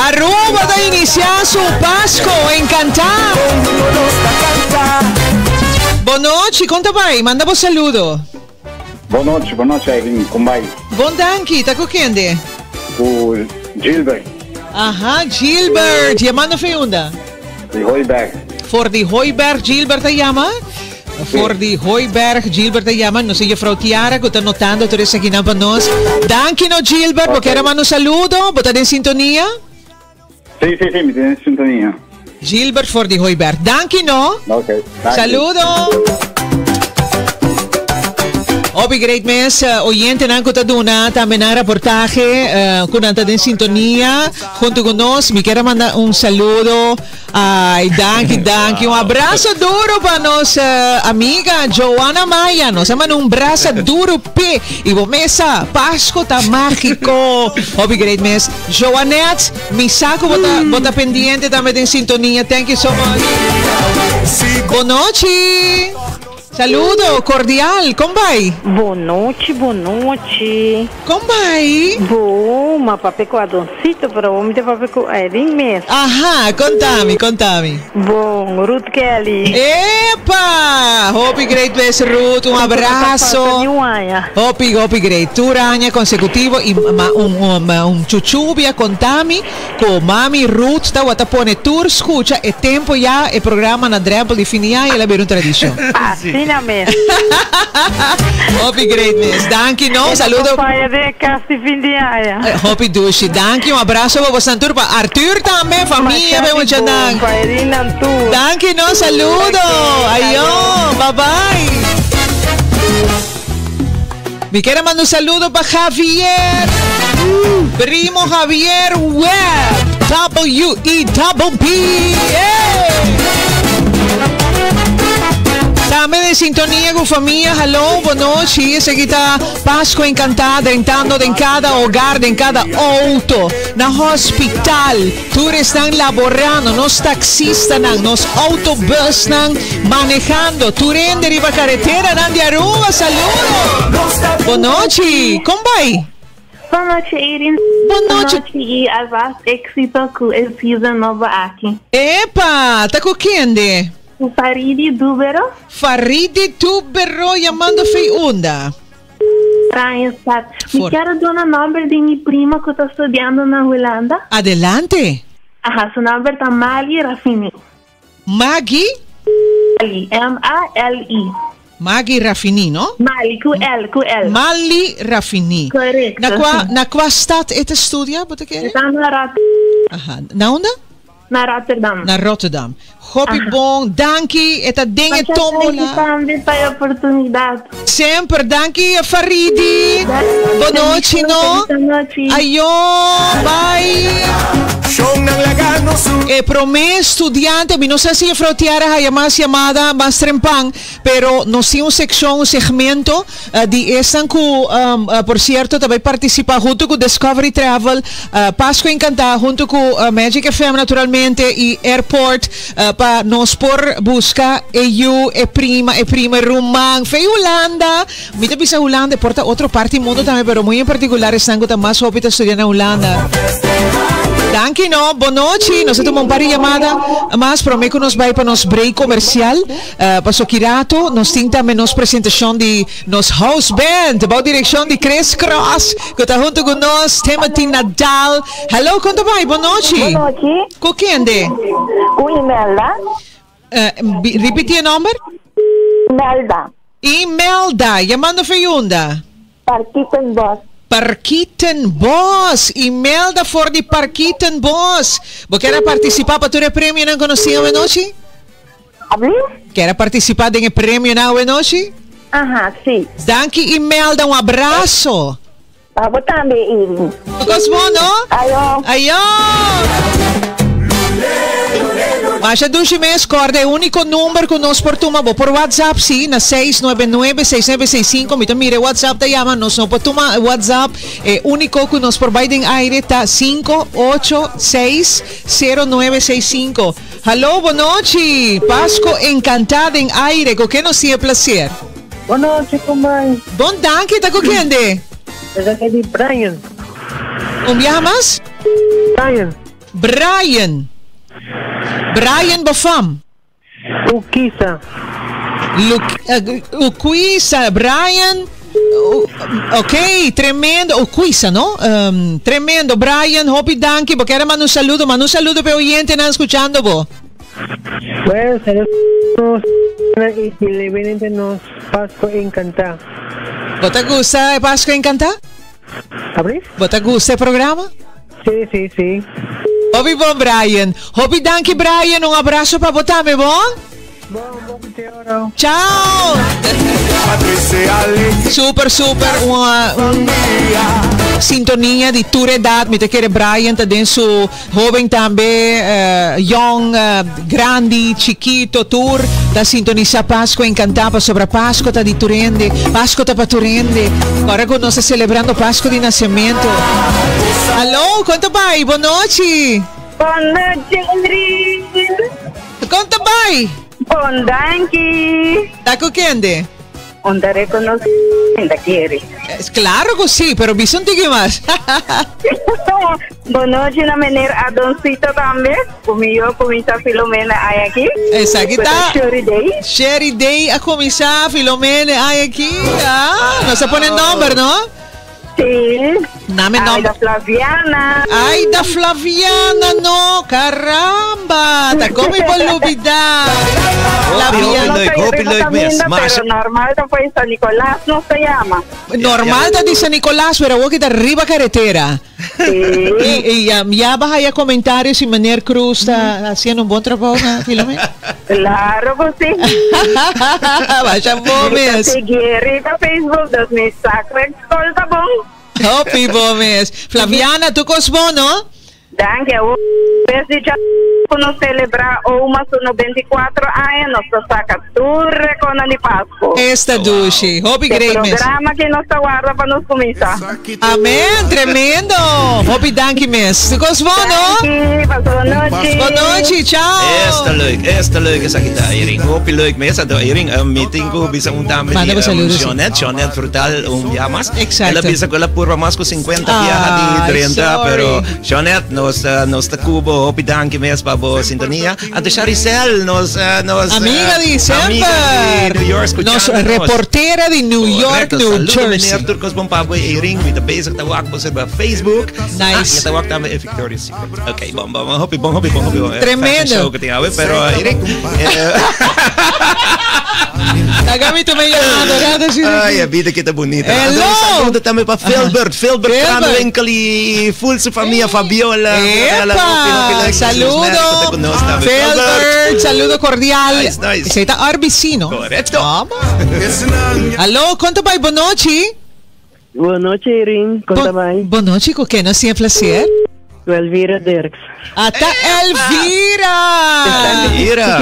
Aruba da iniciar su Pasco, encantar! Boa noite, conta vai, manda vos saludo. Boa noite, Irene, como vai? Bom danke, tá com quem? O Gilbert. Aha, Gilbert, chamando Feyunda. De Heuberg. For the Hoiberg, Gilbert te llama. For the Hoiberg, Gilbert te llama. No sé, yo Frau Tiara, que está notando, tú eres aquí para nos. Danke, no, Gilbert, porque era mano saludo. ¿Vos estás en sintonía? Sí, me tienes en sintonía. Gilbert for the Hoiberg. Danke, no. Ok. Saludo. Obi great mes, oyente ng Kutaduna, también ang reportaje, kung nanta din sintonía, junto con nos, me quiero mandar un saludo, ay, danke, un abrazo duro para nos, amiga Joanna Maya, nos aman un abrazo duro, pe, y mesa, Pasko ta mágico, Obi great mes, Joannette, mi saco, bota pendiente, también din sintonía, thank you so much. Buonanotte. Saludo cordial, come vai? Boa noite. Come vai? Bom, uma papel com Adoncito, para o homem de papel com Erin mesmo. Aha, contami. Bom, Ruth Kelly. Epa! Hopi great best Ruth, un abrazo. Hopi great. Turanya consecutivo e un chuchubia contami con mami Ruth, ta wata pone tour, escucha, e tempo ya e programa na Dremel di finia e la beru tradition. Hopi greatness, danke no, saludo. Hopi dushi, danke, un abrazo para Santur, para Arthur también, familia, vemos chandang. Danke no, saludo, ayo, bye bye. Me quiero mandar un saludo para Javier, primo Javier Webb, W-E-P-P, Estamos en sintonía con familia. Hello, buenas noches. Aquí está Pascua Encantada, entrando en cada hogar, en cada auto, en hospital. Tú están laborando, nos taxistas, nos autobus manejando. Tú en deriva carretera, de Aruba. Saludos. Buenas noches. ¿Cómo va? Boa noite, Irin. Boa noite. E avaz éxito com el season nova aqui. Epa, tá com quem? O Faridi Dubero. Faridi Dubero, chamando Feiunda. Me quero dar o nome de minha prima que está estudando na Holanda. Adelante. Ajá, seu nome é Mali Rafini. Maggie? M-A-L-I. Maggie Raffini, no? Mali, Q-L. Mali Raffini. Correcto. Na qual stad ete studia? Está na Rotterdam. Aha. Na onda? Na Rotterdam. Na Rotterdam. Hopi bom, danki, eta dinge tombola. Também para a oportunidade. Sempre, danki, Faridi. Boa noite, no? Ayo, bye. Promé estudiante, no sé si Frotiara hay más llamada, más trempan, pero no sé un sección, un segmento de esta que, por cierto, también participa junto con Discovery Travel, Pascua Encantada, junto con Magic FM naturalmente y Airport, para nos por buscar EU, prima, Rumán, fe Holanda, mira pisa Holanda, porta otra parte del mundo también, pero muy en particular están con más ópita estudiando en Holanda. Danke, no, boa noite. Nós temos um par de chamada, mas prometo que nós vai para nos break comercial. Passou Kirato, nós temos também nos apresentação de nos house band, boa direção de Chris Cross, que está junto com nós, Timothy Nadal. Hello, conta vai, boa noite. Boa noite. Com quem ande? Com Imelda. Repetir o nome? Imelda, chamando Feiunda. Parquitenbos, Imelda for the Parquitenbos. Você quer participar para o prêmio não conhecido hoje noite? Quer participar do prêmio não hoje noite? Aham, sim. Danke, Imelda, um abraço. Você também, Irin. Gostou, não? Ayo. Mas a dos meses, corda, é o único número que nós portamos por WhatsApp, sim, na 699-6965. Então, mire, WhatsApp da Yama, nós não portamos WhatsApp, é o único que nós providem aire, tá 5860965. Hello, boa noite. Pasco Encantada em aire, com quem nos tinha prazer? Boa noite, como vai? Bom, danke, tá com quem de? Eu aqui de Brian. Como chamas? Brian Bofam. Ukisa. Ukisa, Brian. Ok, tremendo. Ukisa, ¿no? Tremendo, Brian. Hopi danke, porque era mando un saludo para o oyente, ¿no? Escuchando, bo. Bueno, saludos y que le vienen nos Pasco Encantado. ¿Vos te gusta el Pasco Encantado? ¿Abrir? ¿Vos te gusta el programa? Sí. Hobby bom, Brian. Hobby, danke, Brian. Un abrazo para votarme, bom? Ciao! Super, uma sintonia di tua edad. Mi te chiede Brian, ten su jovem também, young, grandi, chiquito, tour, da sintonizza Pasqua incantata sopra Pasqua, ta di Turende, Pasqua ta pa Turende. Ora con noi sta celebrando Pasqua di nascimento. Allo, quanto vai? Buon noci! Buon noci, Quanto vai? Buon danki. Da coquiende? Onda reconoscendo quiere. Claro que sí, pero bisogna che más. Buon noci na mener Adoncito también. Comigo comisa Filomena hay aquí. Exacto. Sherry Day. Sherry Day a comisa Filomena hay aquí. Ah, no se pone el nombre, ¿no? Sí. Dame nombre. Aida Flaviana. Aida Flaviana, no, caramba. Te come por olvidar. Pero normal te fue San Nicolás, no se llama. Normal te dice Nicolás, pero vos que te arriba carretera. Sí. Y ya vas allá comentarios si Manier Cruz está haciendo un buen trabajo, Filomena. Claro que sí. Vaya bomes. Seguirita Facebook, 2000 sacre, escolta bom. Hopi bomes. Flaviana, tu cosmo, no? Danke, desde já quando celebrar uma no 24 anos, saca turre com a Páscoa. Esta duche, hopi great miss. Programa que nós guarda para nos começar. Amém, tremendo. Hopi danke miss. Tu cosmo, no? Boa noite, tchau. Esta leuk is kita Iring. Hopi leuk mes ato Iring meeting ko bisa untame di Jonet frutal llamas. Exacto. Ela bisa ko la purva mas ko 50 via di 30 pero Jonet nos cubo hopi danke mes pabo sintonia. Ante Charicel nos amiga di December. New York nos reportera di New York, New Jersey. Meneer Turcos bom pabo Iring mit bezig tawag po sa Facebook. Nice. Tawag tama Victoria's Secret. Okay, bom hopi. Tremendo. Pero Iring Agami tu me llamando, Ay, a vida kita bonita. Hello. Saludo também para Filbert Kranwinkel e full sua família Fabiola. Epa, saludo. Filbert, saludo cordial. Nice. Sei ta RBC, no? Corretto. Allo, quanto vai? Boa noite. Boa noite, Irin. Quanto vai? Boa noite, com quem nós temos prazer? Elvira Dirks. Ata Elvira!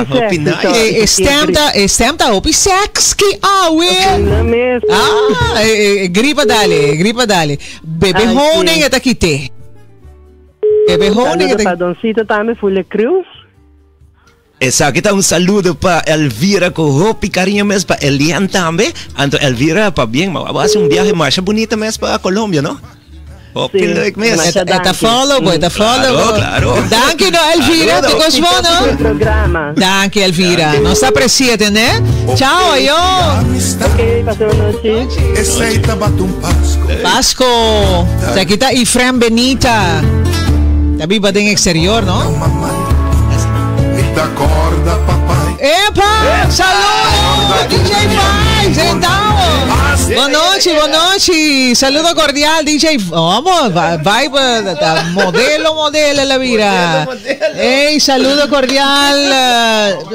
Hopi nice. Stemta hopi sexy. Gripa dale. Bebe honing at akite. Bebe honing at Adoncito também, Fulha Cruz. Exacto, un saludo para Elvira con hopi cariño mes para Elian también. Anto Elvira para bien, vamos a hacer un viaje más bonito mes para Colombia, ¿no? Hopi leuk mes. Eta follow. Claro. Danke no Elvira, tu cosmono. Danke Elvira. Nos appreciate, né? Ciao, ayo. Ok, passou a noite. Pasco. Sa kita Efrem Benita. Tabi ba ding exterior, no? Epa! Saludo! DJ Vibes, então! Boa noite! Saludo cordial, DJ. Vamos, Vibe, modelo la vida. Ei, saludo cordial.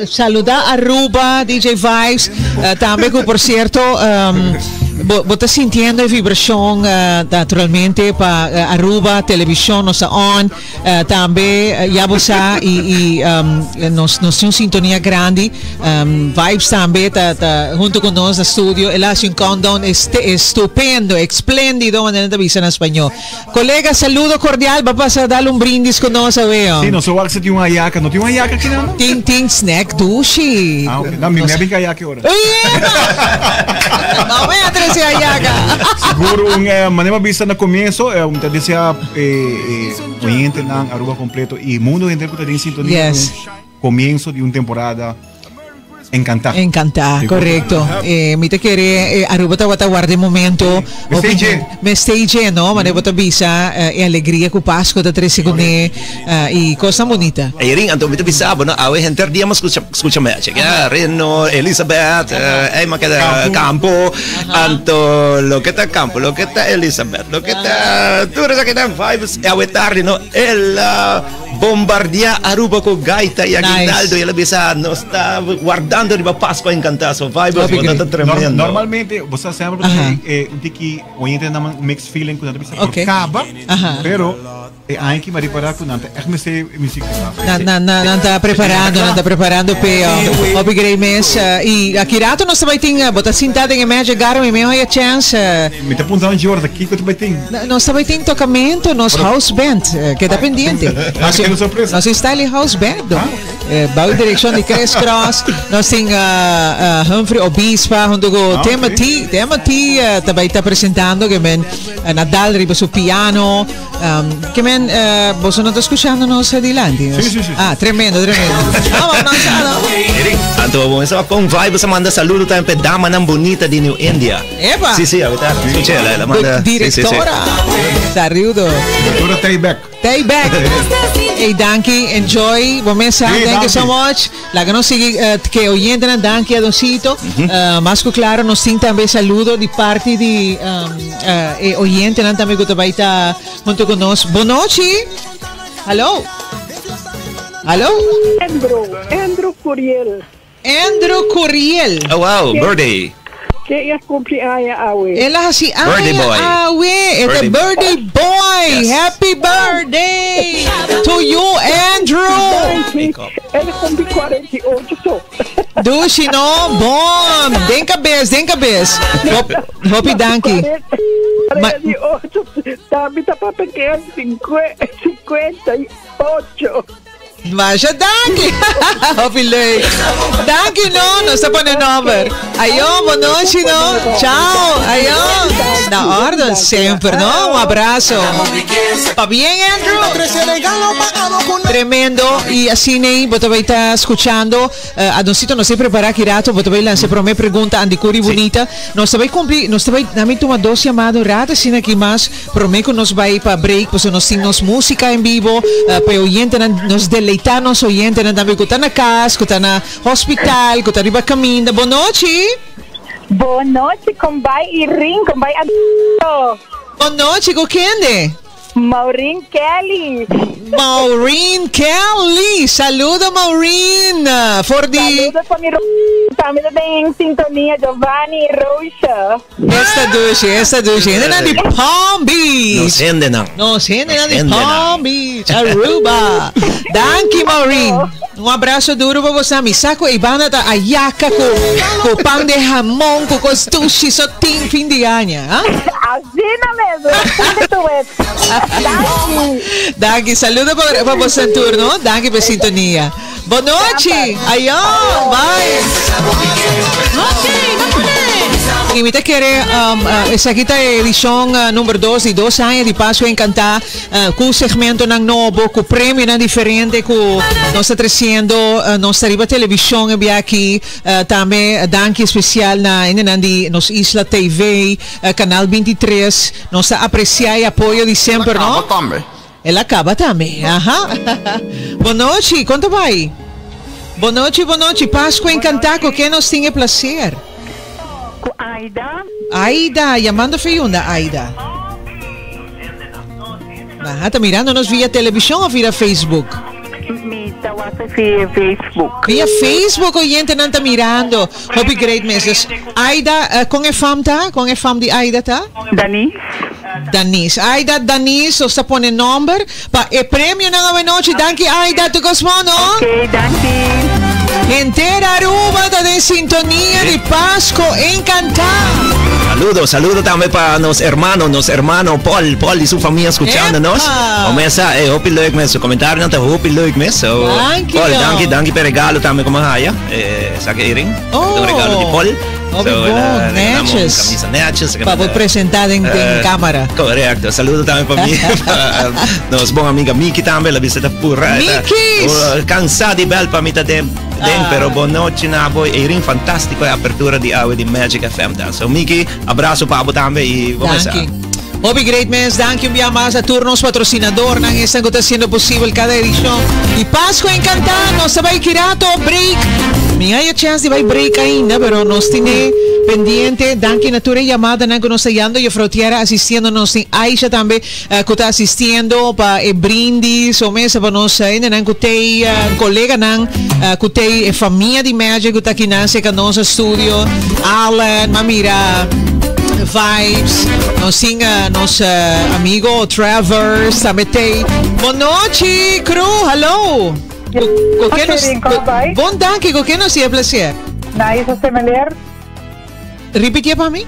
Saluda Aruba, DJ Vibes. Também, por cierto, vos estás sintiendo vibración naturalmente para Aruba, televisión nos on, también ya vos y nos tiene sintonía grande, Vibes también junto con nosotros en estudio, él hace un countdown estupendo, espléndido en la visa en español. Colega, saludo cordial, va a pasar a darle un brindis con nosotros, veo. Sí, no sé si tiene una yaca, ¿no tiene una yaca aquí nada? Ting snack, dushi. Ah, ok, no, me había que yaca ahora. No me atreves a yaca. Seguro, manera vista no comienzo, te decía, oyente en Aruba completo y mundo entero que está en sintonía. Yes. Comienzo de una temporada Encantar, correcto. Mi te quiere Aruba ta guarda momento. Me stage, no? Ma ne bota bisa e alegria com Páscoa da 3 segundos e coisa bonita. E ring anto mi te bisa, no? Awe henter dia mas escucha magic. Ya, Reno, Elizabeth, ma queda campo, anto lo que está campo, lo que está Elizabeth, lo que está tu resa que dan vibes e awe tarde, no? El bombardia Aruba con gaita e aguinaldo e la bisa no está guardando di Páscoa encantada, so vibes bonita tremendo. Normalmente, você sempre que oyente naman mixed feeling quando bisa acaba, pero hay que preparar con nanta. Echt me muziek. Não está preparando peo. Obrigado mes e aqui rato nós também tem bota sentado em média garo e meio a chance. Me tá apontando de hora daqui que também tem. Nós também tem tocamento nos house band que tá pendente. Nós está ali house band. Bau direção de Chris Cross. Nós tem Humphrey Obispa junto com tema T também está apresentando que men Nadal riba su piano que men vos não está escuchando nos adelante. Sí. Ah, tremendo. Anto bom, essa com vibes manda saludo também para dama nan bonita de New India. Epa. Sí, ahorita escuché la manda. Directora. Saludo. Directora Tayback. Hey, danke, enjoy. Bom mensagem, thank you so much. Lá que nos sigue que oyente na danke a Doncito. Mas claro, nos tem também saludo de parte de oyente na também que vai estar junto conosco. Boa noite. Hello. Andrew Curiel. Oh wow, birthday. Que é cumpleaños Awe. Ela assim, birthday boy. Awe, it's a birthday boy. Yes. Happy birthday to you, Andrew. Ele cumple 48 só. Dushi, no? Bom. Den cabeça. Hope danke. 48. Também tá para pequeno 58. Mas danke. Hope leuk. Danke, no. Nós estamos no number. Ayo, boa noite, no. Tchau. Ayo. Na ordem sempre, no? Abraço. Tá bem, Andrew? Tremendo. E assim, né? Você vai estar escutando. A Doncito não se prepara aqui rato. Você vai lançar para mim pergunta Andicuri bonita. Nós vai cumprir. Nós vai também tomar 2 chamadas rato. Assim, aqui mais. Para mim que nós vai para break. Porque nós temos música em vivo. Para oyente nos deleitar nos oyente também que está na casa, que está na hospital, que está arriba caminho. Boa noite. Boa noite, com vai e ring, com vai adulto. Boa noite, com quem? Maureen Kelly. Saludo, Maureen. Saludo para mi família em sintonia, Giovanni e Rocha. Esta duche. Ainda de Palm Beach. No sende na de Palm Beach. Aruba. Danke, Maureen. Abraço duro para você. Me saco e bana da ayaca com pão de jamão, com costuche, só tem fim de ano. Assim mesmo. Danke, saludo para você em turno. Danke pela sintonia. Boa noite. Ayo, bye. E me te querer essa aqui é a edição número 2 de 2 anos de Páscoa Encantada com o segmento ng novo, com o prêmio diferente que nós está trazendo, nós está riba televisão aqui também danke especial na nos Isla TV, Canal 23, nós está apreciar e apoio de sempre, não? Ela acaba também, Boa noite, quanto vai? Boa noite, Páscoa Encantada, com quem nós temos prazer? Aida, llamando Fiunda, Aida. Está mirando-nos via televisão ou via Facebook? Via Facebook. Via Facebook, oyente não está mirando. Hope great messages. Aida, com a fam tá? Com a fam de Aida tá? Danis. Aida, Danis, o está pondo number. Pa, e prêmio na noite. Danke, Aida, tu gostou, no? Ok, danke. Entera Aruba está en sintonía de Páscoa Encantada. Saludo también para los hermanos Paul y su familia escuchándonos. Comienza, hope leuk mes, su comentario no hope leuk mes. Paul, danke per regalo también como haya. Saque Iring, un regalo de Paul. Camisa Natchez. Para apresentar en cámara. Correcto. Saludo también para mí. Nos buena amiga Miki también, la visita pura. Miki! Cansati bel para mí también. Pero buona noche na voi. Erin fantastico apertura di Awe di Magic FM. So Miki, abrazo para vos también y vamos a Hobby Great Mens, danke un día más a turnos patrocinador nang están haciendo posible cada edición. Y Pascua encantado, sabay kirato, break. Me hay chance de vai break ainda, pero nos tiene pendiente. Danke natura llamada nang nos ayando y frotiera asistiéndonos. Aisha también que está asistiendo para brindis o mesa para nos ainda nang kutay colega nang kutay familia de Magic que está aquí nase con nos studio. Alan, mamira. Vibes, nos singa, nos amigo Travers, Sametei. Boa noite, Cru, hello. Bom danke, com quem nos é placer? Naisa Semelier. Repetia para mim?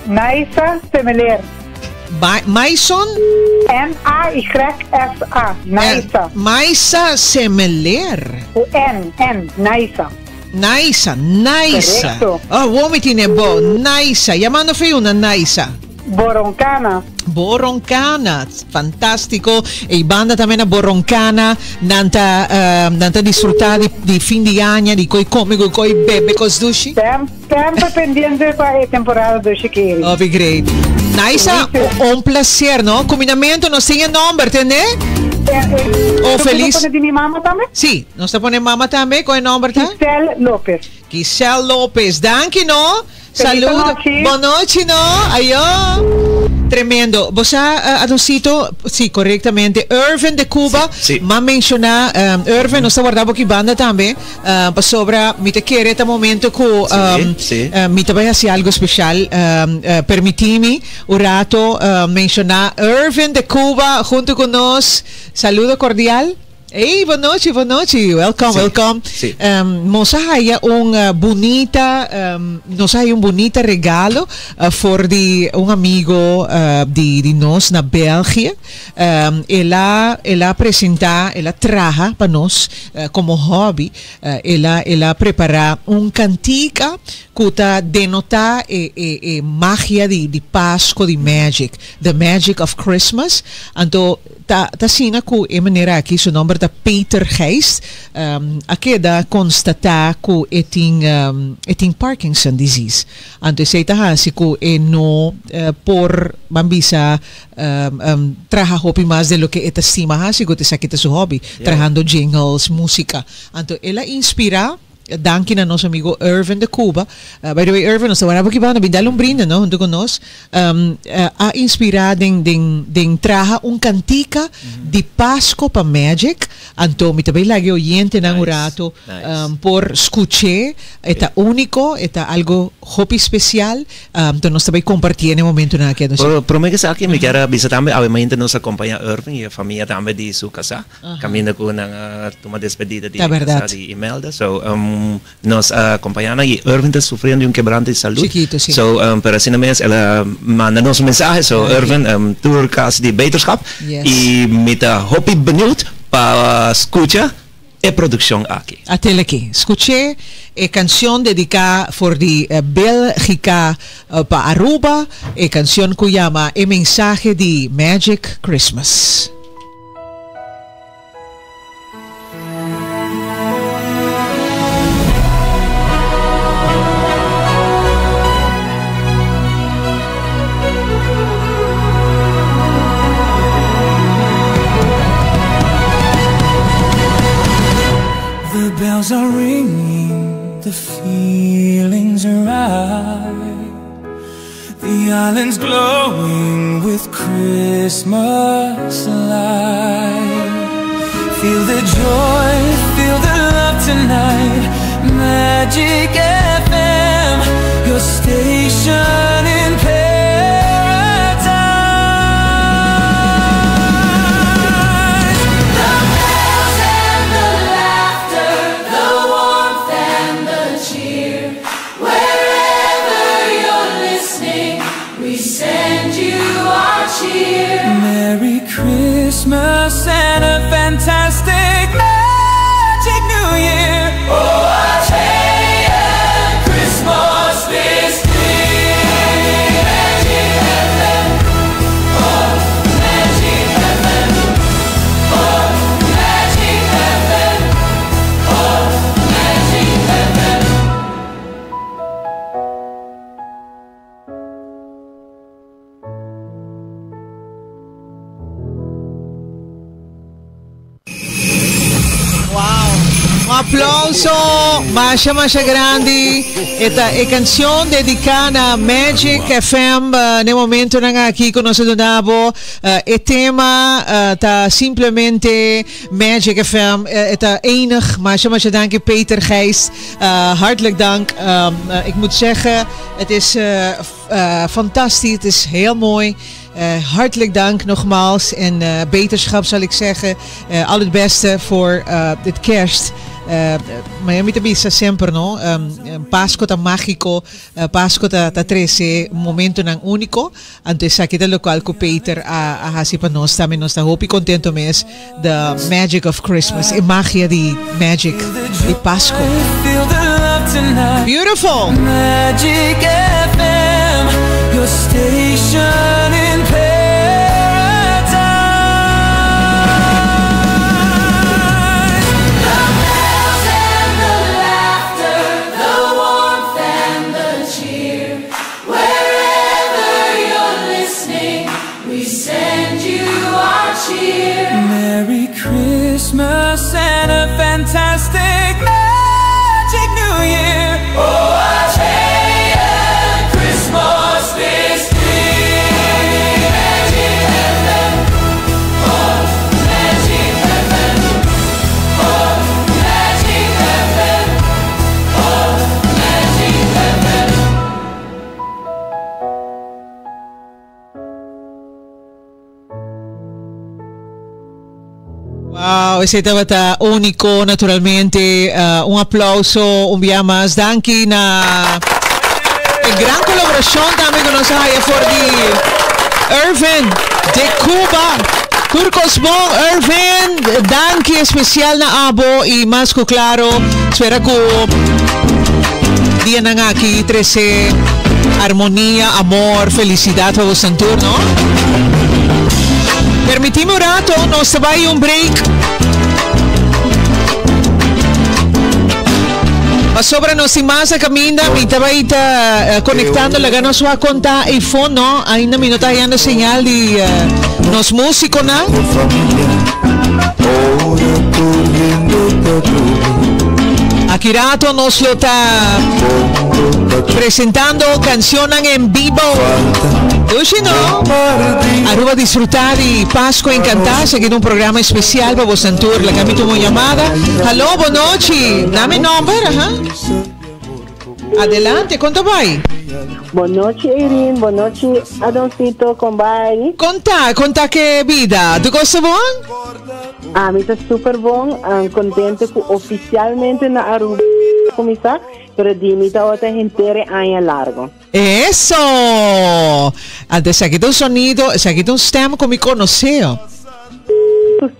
Naisa Semelier. Maison? N-A-Y-S-A. Naisa. Maisa Semelier. O N, Naisa. Naisa. Correcto. Oh, uomo tiene bo. Naisa. Llamando fue una Naisa. Boroncana, fantastico. E banda também a Boroncana, nanta disfrutar de fim de ano, de coi come, coi bebe, cos dushi. Sempre pendente para a temporada do Chiquiri. Oh, great. Naisa, um prazer, não? Combinamento, nós tem nome, entendeu? Feliz. ¿Você põe de mama também? Sim, nós está põe mama também, qual é o nome? Giselle Lopes, danke, não? Saludo. Boa noite, não? Ayó. Tremendo. Você adocito, sí, correctamente. Irvin de Cuba, me menciona, Irvin, nos guardamos aqui banda também, para sobra, me te querer este momento que me te vai fazer algo especial. Permitime, o rato, mencionar Irvin de Cuba, junto com nós. Saludo cordial. Hey, boa noite. Welcome. Sí. Nós hay un bonita regalo for un amigo de nós na Bélgica. Ela traja para nós como hobby. Ela prepara cantica que denota magia de Páscoa, de Magic, the Magic of Christmas. Então, tá sina que é maneira aqui seu nome da Peter Geist. Aqui da constatar que tem Parkinson disease. Então, sei tá assim que no por bambisa traja hobby mais de lo que é estima assim que te aqui seu hobby, trajando jingles, música. Então, ela inspira. Danke na nosso amigo Irvin de Cuba. By the way, Irvin, nós estamos aqui para bindar brinde, não? Junto com nós. A inspirar de traja cantica de Páscoa para Magic. Então, me também lagi oyente na rato por escuchar. Está único, está algo hobby especial. Então, nós também compartilhamos no momento na que nós. Por mim que sabe, me quero visitar também. Obviamente, nos acompanha Irvin e a família também de sua casa. Caminho com uma despedida de casa de Imelda. So, nos acompañan y Irvin está sufriendo un quebrante de salud. Chiquito, sí. So, pero así nomás, ela manda nos un mensaje. So, Irvin, turcas de beterschap. Y me está hobby benieuwd para escuchar e producción aquí. Até aqui. Escuché canción dedicada por de Bélgica para Aruba. Canción que llama El mensaje de Magic Christmas. Bells are ringing, the feelings are right. The island's glowing with Christmas light. Feel the joy, feel the love tonight. Magic FM, your station in paradise. Merry Christmas and a fantastic Magic New Year. Oh, I'll tell you, Christmas this aplauso Masha grande. Esta é canção dedicada a Magic FM. No momento nga aqui com nós do Nabo. O tema tá simplesmente Magic FM. Esta enig. Masha dank Peter Gijs. Hartelijk dank. Ik moet zeggen, het is fantastisch. Het is heel mooi. Hartelijk dank nogmaals en beterschap zal ik zeggen. Al het beste voor dit kerst. Miami tabisa sempre, no? Pasko ta magico, Pasko ta 13, momento ng único. Antes sa kita lokal ko Peter a hasipan nos tamin nos ta hopi contento mes the magic of Christmas, e magia di magic di Pasko. Beautiful. Magic FM, your station in Christmas and a fantastic magic new year. Oh, I say Christmas this year. Magic FM. Oh, Magic FM. Oh, Magic FM. Oh, Magic FM. Wow, ese estaba único, naturalmente. Un aplauso, un día más. Danke na gran colaboración también con nosotros por Irvin de Cuba. Turcos Bon, Irvin, danke especial na abo y más que claro, espera que día na aquí 13 armonía, amor, felicidad para vos en turno. Permitimos un rato, nos va a ir un break. Sobra nos más a caminda, mi tabaita conectando la gana su a contar el fono, ahí no me nota dando señal de nos músicos, ¿no? Aquí rato nos lo está presentando canciones en vivo. No, arriba a disfrutar de Pascua Encantada, seguir un programa especial para vos Santur, la que me llamada. Hello, buenas noches. Dame nombre, ajá. Adelante, ¿cuánto va? Buenas noches, Irene. Buenas noches, Adoncito, con Bay. Conta que vida. ¿Tu cosa bon? Me está súper bon. Contente que oficialmente na Aruba começar, pero dimita otra gente año largo. Eso. Antes se quita un sonido, se quita un stem como me conoceo.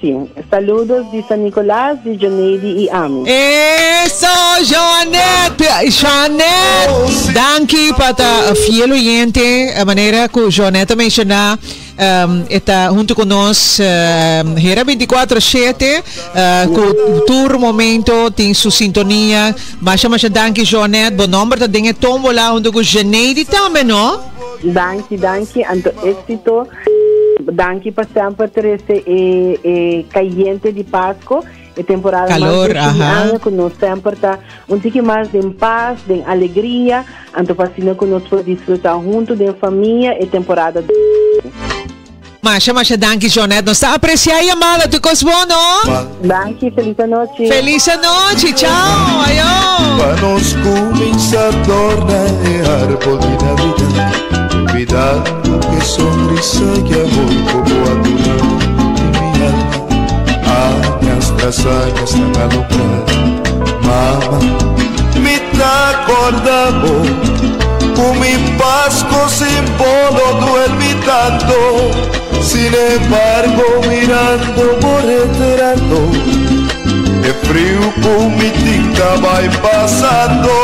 Sí. Saludos de San Nicolás, de Joneidi y Ami. Eso, Joanette. Danke para fiel oyente, a manera que Joanette menciona, está junto con nos, era 24/7, tour momento, tem su sintonia. Mas danke, Joanette. Bom nombre da dinge tombola junto com Joneidi também, não? Danke, anto éxito. Danke para sempre terese caliente de Pasco, temporada calor, mais que nós sempre tá pouquinho mais de paz, de alegria, anto fascina que nós podemos desfrutar junto de família e temporada. Masha, danke, Joanette. Nós está apreciando a chamada, tu cosmo, não? Danke, feliz noite. Feliz noite, tchau, ayo. Vamos começar a tornar árbol de Navidad. Cuidado que sonrisa y amor como a tu lado y mi alma años tras años tan alumbrada. Mamá, me te acordamos con mi Pasco símbolo duerme tanto. Sin embargo mirando por retrato de frío con mi tinta va pasando.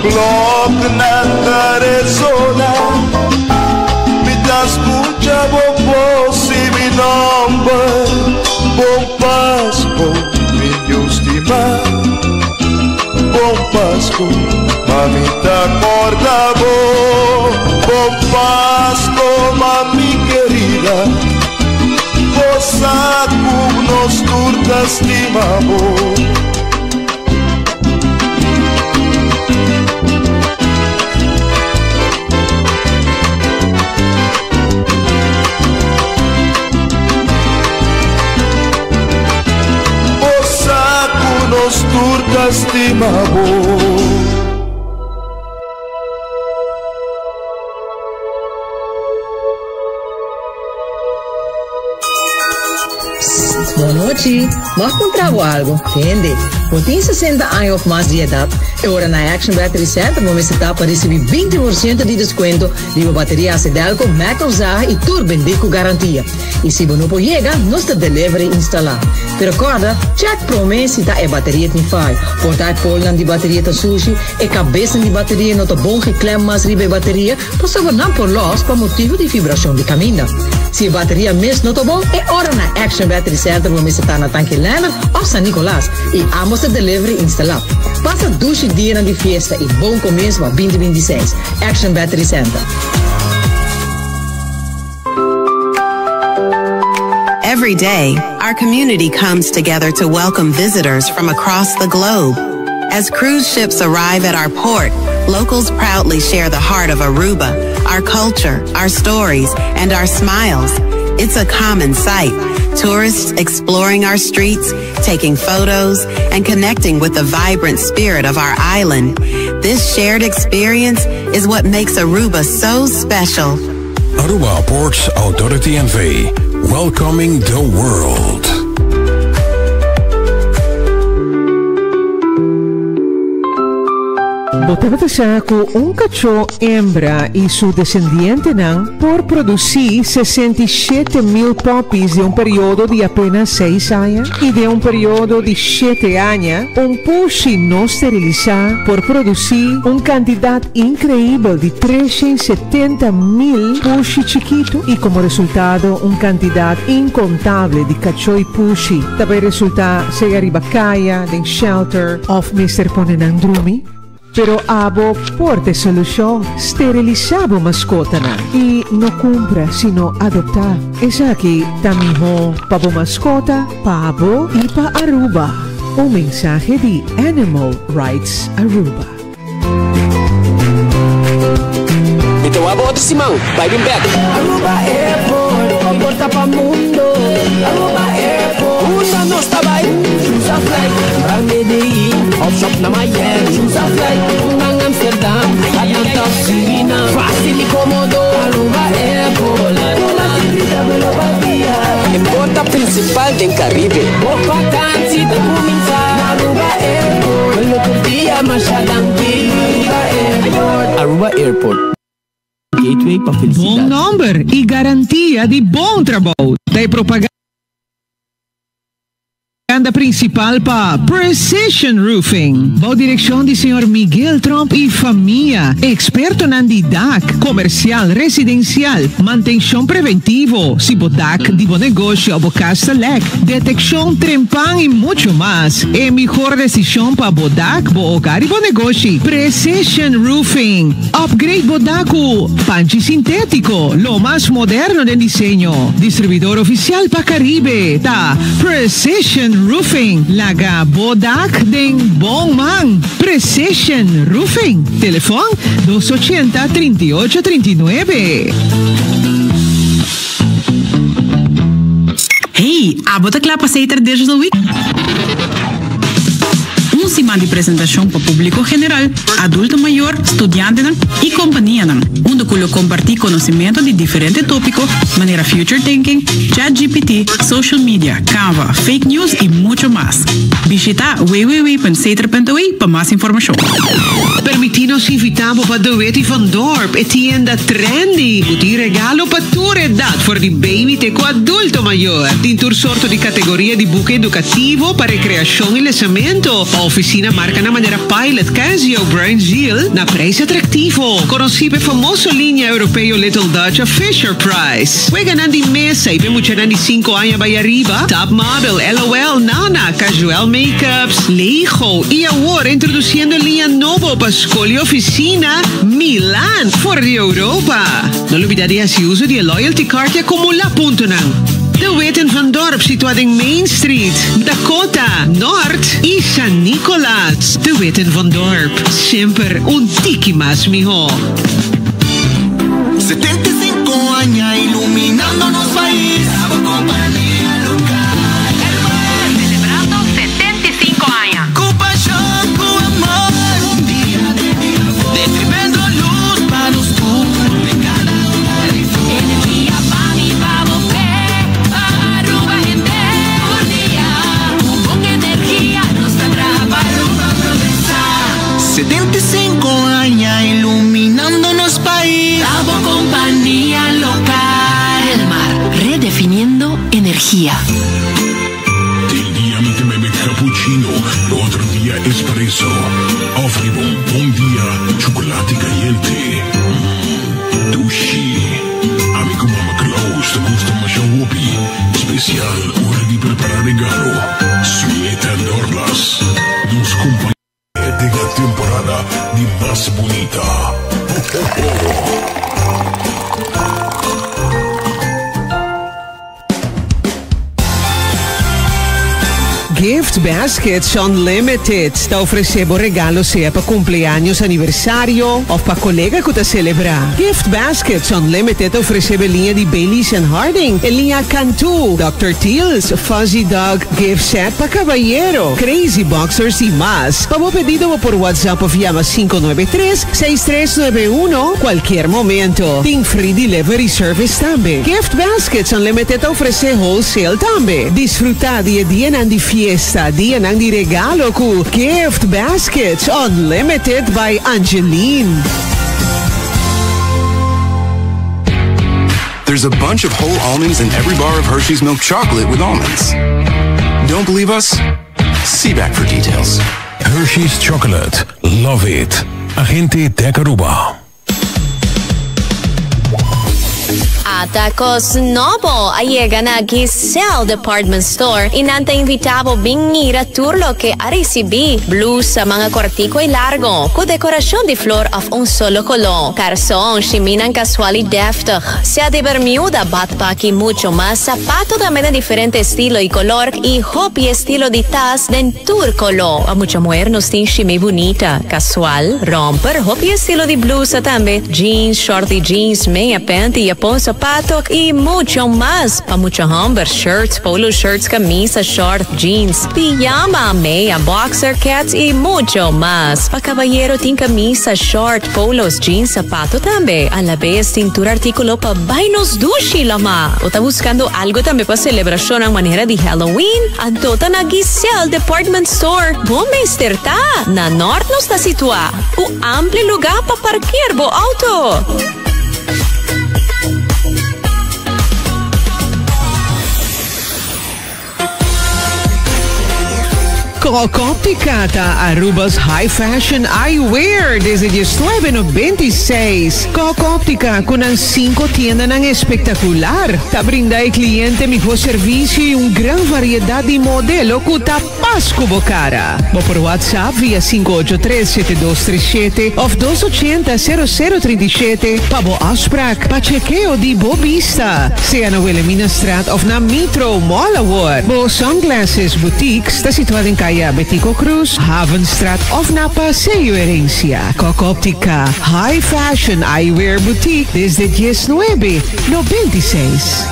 Clock na Arizona, me das mucha voz y mi nombre. Bom Pasco, mi estimado. Bom Pasco, mamita acordamos. Bom Pasco, mami querida. Vos nos turtas estimamos. lastimamos. Boa noite. Nós compramos algo, entende? Por tem 60 anos ou mais de idade, agora na Action Battery Center vamos estar para receber 20% de desconto de bateria Acedelco, Macrozar e Turbine com garantia. E se você não pode chegar, nós te delivery instalar. Pero recorda, check promessa se a bateria tem falha. Portar polna de bateria da sushi e cabeça de bateria não tá bom que klem mais riba bateria, para saber não por loss por motivo de vibração de caminho. Se a bateria mesmo não tá bom, é hora na Action Battery Center vamos estar na Tanque Leonard ou San Nicolás e ambos de delivery instalar. Passa 2 dias de festa e bom começo para 2026. Action Battery Center. Every day, our community comes together to welcome visitors from across the globe. As cruise ships arrive at our port, locals proudly share the heart of Aruba, our culture, our stories, and our smiles. It's a common sight. Tourists exploring our streets, taking photos, and connecting with the vibrant spirit of our island. This shared experience is what makes Aruba so special. Aruba Ports Authority NV, welcoming the world. Botava saco cachorro hembra e seu descendiente por produzir 67.000 puppies de período de apenas 6 anos e de período de 7 anos, pushi não esterilizado por produzir quantidade incrível de 370.000 pushi chiquito e como resultado quantidade incontável de cachorro e pushi. Também resulta ser ribacaia, de shelter, of Mr. Ponenandrumi. Pero abo porte solução esterilizado mascota e não compra sino adoptar. Essa aqui também para mascota, pabo e para Aruba. Mensagem de Animal Rights Aruba. Então a bota Simão, vai vir back. Aruba Airport, comporta para mundo. Aruba Airport, usa nos trabalho, usa flight, para Medellín, offshop na Miami, usa flight, nang Amsterdam, Atlanta, China, fácil e cômodo. Aruba Airport, uma cidade melodia, importa principal do Caribe. Por vacancy de começar, Aruba Airport, no outro dia Machadampi, Aruba Airport. Gateway para felicidade. Bom número e garantia de bom trabalho. Da propaganda principal para Precision Roofing. Boa direção de senhor Miguel Trump e família. Experto na DAC, comercial, residencial, manutenção preventivo, se DAC de bom negócio ou castelec, detecção trempan e muito mais. É melhor decisão para DAC, bom hogar e bom negócio. Precision Roofing. Upgrade Bodaco. Panchi sintético. Lo mais moderno de diseño. Distribuidor oficial para Caribe. Ta Precision Roofing, Laga Bodac den Bongman. Precision Roofing. Telefone 280-3839. Hey, abota clapa aceita Digital Week. Semana de apresentação para o público geral, adulto maior, estudante e companhia, onde eu compartilho conhecimento de diferentes tópicos, maneira future thinking, ChatGPT, social media, Canva, fake news e muito mais. Visita www.ceter.ui para mais informação. Permitindo-nos invitar para Duet Van Dorp, e tienda trendy, de regalo para tua idade, for de baby e com adulto maior. Tem tur sorto de categoria de book educativo para recreação e lesamento. Oficina marca na maneira Pilot, Casio, Brian Gill, na preço atrativo. Conhecido famoso linha europeu Little Dutch a Fisher Price. Juega na de mesa e vemos na de 5 anos para arriba. Top Model, LOL, Nana, Casual Makeups, Leijo e agora introduzindo linha nova para escola e oficina Milan, fora de Europa. Não olvidaria se uso de Loyalty Card que acumula ponto não. De Weten Van Dorp, situado em Main Street, Dakota, North e San Nicolás. De Weten Van Dorp, sempre tiki mais mijo. 75 años iluminando nos país. Compañía local. Celebrando 75 años. Con pasión. Kia. El día me te bebe cappuccino, otro día espresso. Offrivo un día chocolate caliente. Dushi. Amico Mama Claus, te gusta más whoopie. Especial, hora de preparar regalo. Sweet and Orlas. Nos compañeros de la temporada de más bonita. Gift Baskets Unlimited te ofrecemos regalos sea para cumpleaños, aniversario o para colega que te celebra. Gift Baskets Unlimited te ofrece línea de Baileys and Harding, en línea Cantu, Dr. Teal's, Fuzzy Dog, gift set para caballero, Crazy Boxers y más. Para pedido por WhatsApp o llama 593-6391 cualquier momento. Ting free delivery service también. Gift Baskets Unlimited te ofrece wholesale también. Disfruta día de fiesta. Día ng di regalo ku Gift Baskets Unlimited by Angeline. There's a bunch of whole almonds in every bar of Hershey's milk chocolate with almonds. Don't believe us? See back for details. Hershey's Chocolate. Love it. Agente Tecaruba. Atacos Novo llegan a Giselle Department Store inanta invitavo venir a turlo que a recibir blusa manga cortico y largo con decoración de flor of un solo color, calzón, chiminan casual y deftig, sea de bermuda, backpack y mucho más, zapato también de diferente estilo y color y hopi estilo de taz de tour color, a mucho modernos sin chimi bonita, casual, romper, hopi estilo de blusa también, jeans, shorty jeans, media panty, japón, zapato y mucho más. Para muchos hombres, shirts, polo shirts, camisa, short, jeans, pijama, media, boxer, cats y mucho más. Para caballero, tiene camisa, short, polos, jeans, zapato también. A la vez, cintura, artículo para bainos dushi lama. O está buscando algo también para celebración a manera de Halloween. Antota na Giselle Department Store. Bom está. Na norte no está situado. Un amplio lugar para parquear bo auto. Cocopticata, Aruba's High Fashion Eyewear desde 1996. Cocoptica con 5 tiendas espectacular. Te brinda al cliente mejor servicio y una gran variedad de modelos que te pasco cara. O por WhatsApp via 583-7237 of 280-0037 para bo afspraak, pa chequeo de bobista. Sea na Wilhelminastraat of na Metro Mall Award. Bo Sunglasses Boutique está situada en calle Betico Cruz, Havenstraat of na Paseo Herencia. Cocoptica High Fashion Eyewear Boutique desde 1996.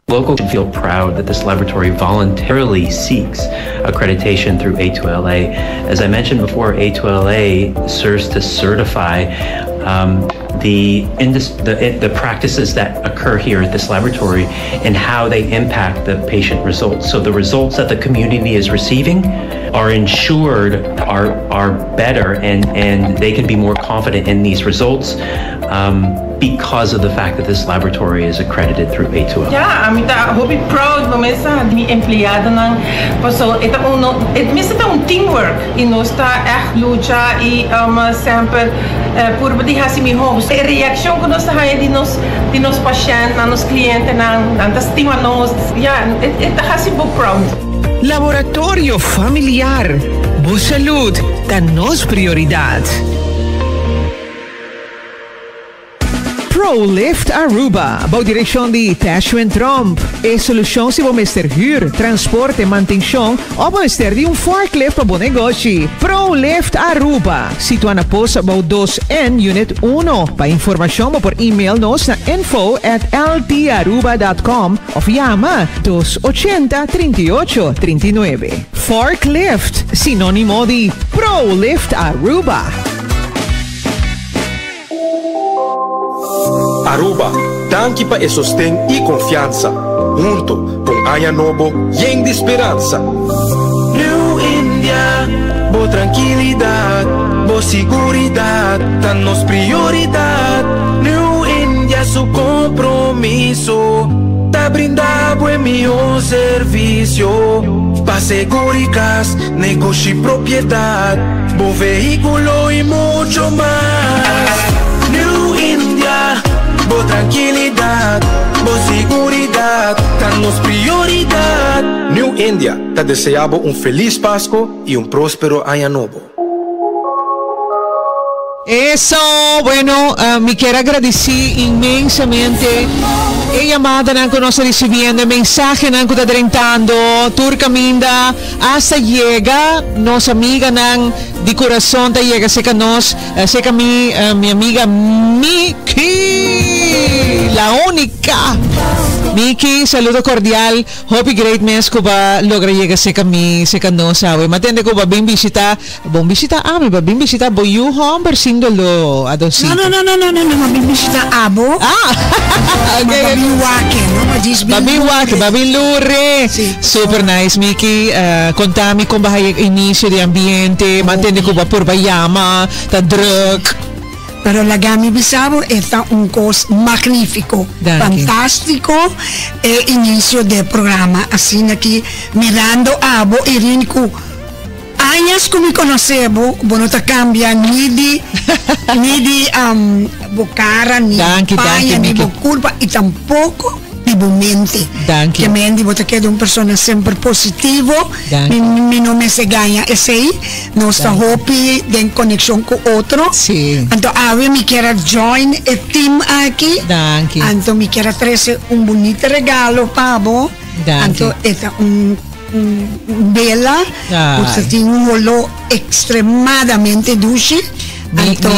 Local can feel proud that this laboratory voluntarily seeks accreditation through A2LA. As I mentioned before, A2LA serves to certify the practices that occur here at this laboratory and how they impact the patient results. So the results that the community is receiving are ensured are better and they can be more confident in these results because of the fact that this laboratory is accredited through A2L. Yeah, I'm very proud momesa de empleado ng paso ito uno misa ta un teamwork e nós está luta e sempre por de hasi mi homes a reação que nós está de nos pacientes nos clientes nan estima nós yeah it hasi bo proud. Laboratorio familiar. Boa salud, danos prioridad. ProLift Aruba, bouw direção de Tashwin Trump. É solução se você huur, transporte, manutenção ou você de forklift para bom negócio. ProLift Aruba, situado na posta bouw 2N Unit 1. Para informação por e-mail nos na info@ltaruba.com ou llama 280-3839. Forklift, sinônimo de ProLift Aruba. Aruba, tanque para sostém e confiança. Junto com Aya Novo, yen de esperança. New India, boa tranquilidade. Bo seguridad, danos prioridad. New India su compromiso. Ta brinda buen mío servicio. Pa seguridad, negocio y propiedad. Bo vehículo y mucho más. New India, bo tranquilidad, bo seguridad, danos prioridad. New India, te deseamos un feliz Pascua y un próspero año nuevo. Eso, bueno, me quiero agradecer inmensamente a llamada que nos recibiendo, el mensaje que está drentando, Turca Minda, hasta llega, nos amiga de corazón, te llega, seca nos, seca mi amiga Miki, la única. Miki, saludo cordial. Hope great mes ko ba logra llegar seca no sabe. Matende ko ba bem visita bem visita boyu home versindo lo adosito. No, bem visita abo. Okay. Babi wake, babi lure. Sí. Super nice, Miki. Contami kung bahaya inicio de ambiente. Matende ko ba por bayama, ta druk. Pero la Gami Bisabo está un cos magnífico, fantástico inicio del programa. Así que mirando a Abo y Rinco, años que me conocemos, bueno, te cambia ni de bocara, ni España, ni de culpa y tampoco de mente. Que me andi, te queda una persona siempre positivo, mi nombre se gana ese ahí, no está hopi de conexión con otro. Sí. Entonces, a ver, me quiera join el team aquí. Entonces, me quiera traer un bonito regalo, pavo. Entonces, esta un vela, usted tiene un olor extremadamente dulce.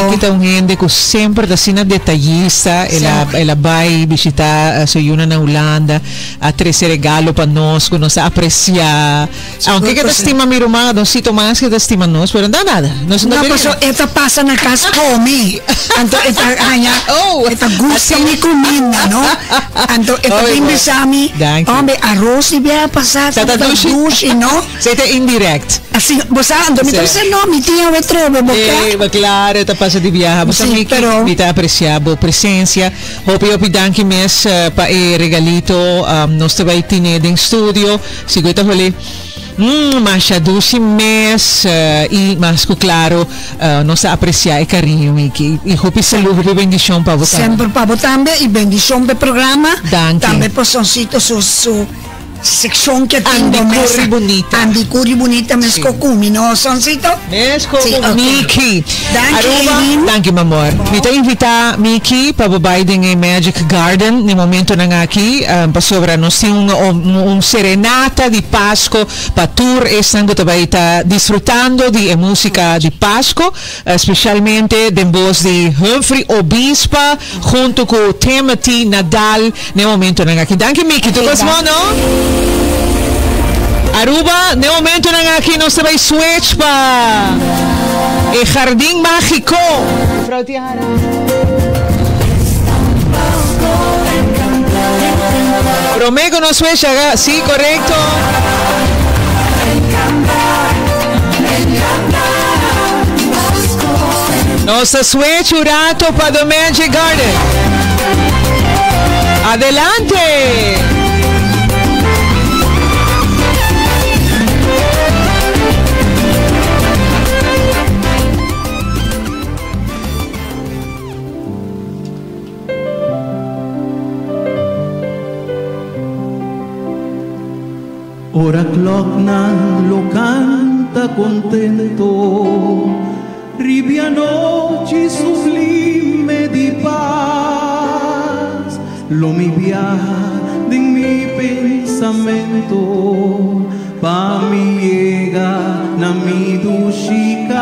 Kita un gente que sempre da sina detallista, ela vai visitar Soyuna na Holanda, a trazer regalo para nós, que nós apreciar. Aunque que estima mi rumah, não sito mais que estima nós, pero não dá nada. Não, mas esta passa na casa come. Então esta gusta mi comida, não? Então esta bem besami, homem arroz e bem passar, tá duche, não? Você é indirect. Assim, você anda, me trouxe nome, tinha o trove, claro, esta passa de viajar, mas também que está apreciando a presença. Hope danke mes para o regalito, nós também temos em estúdio, segundo ali. Mas a doce mês e mais claro nós apreciar o carinho e hope saúde e bendição para você. Sempre para você também e bendição do programa. Também para soncito su sección que tengo Curry bonita. Andy Curry bonita mesco kumi, no soncito? Mesco Miki. Danke, mi amor. Kita invita Miki para babaiding em Magic Garden no momento na aqui para sobra nós temos serenata de Páscoa para tour estando também está desfrutando de música de Páscoa, especialmente de voz de Humphrey Obispa junto com Timothy Nadal no momento na aqui. Danke Miki, tu gostou, não? Aruba, no momento na aqui nós também switch para o Jardim Mágico. Promego no switch, sí, correcto. Nossa switch un rato para the Magic Garden. Adelante. Ora clock nan lo canta contento, ribia noche sublime di paz, lo mi viaja de mi pensamento, pa mi llega na mi duchicas,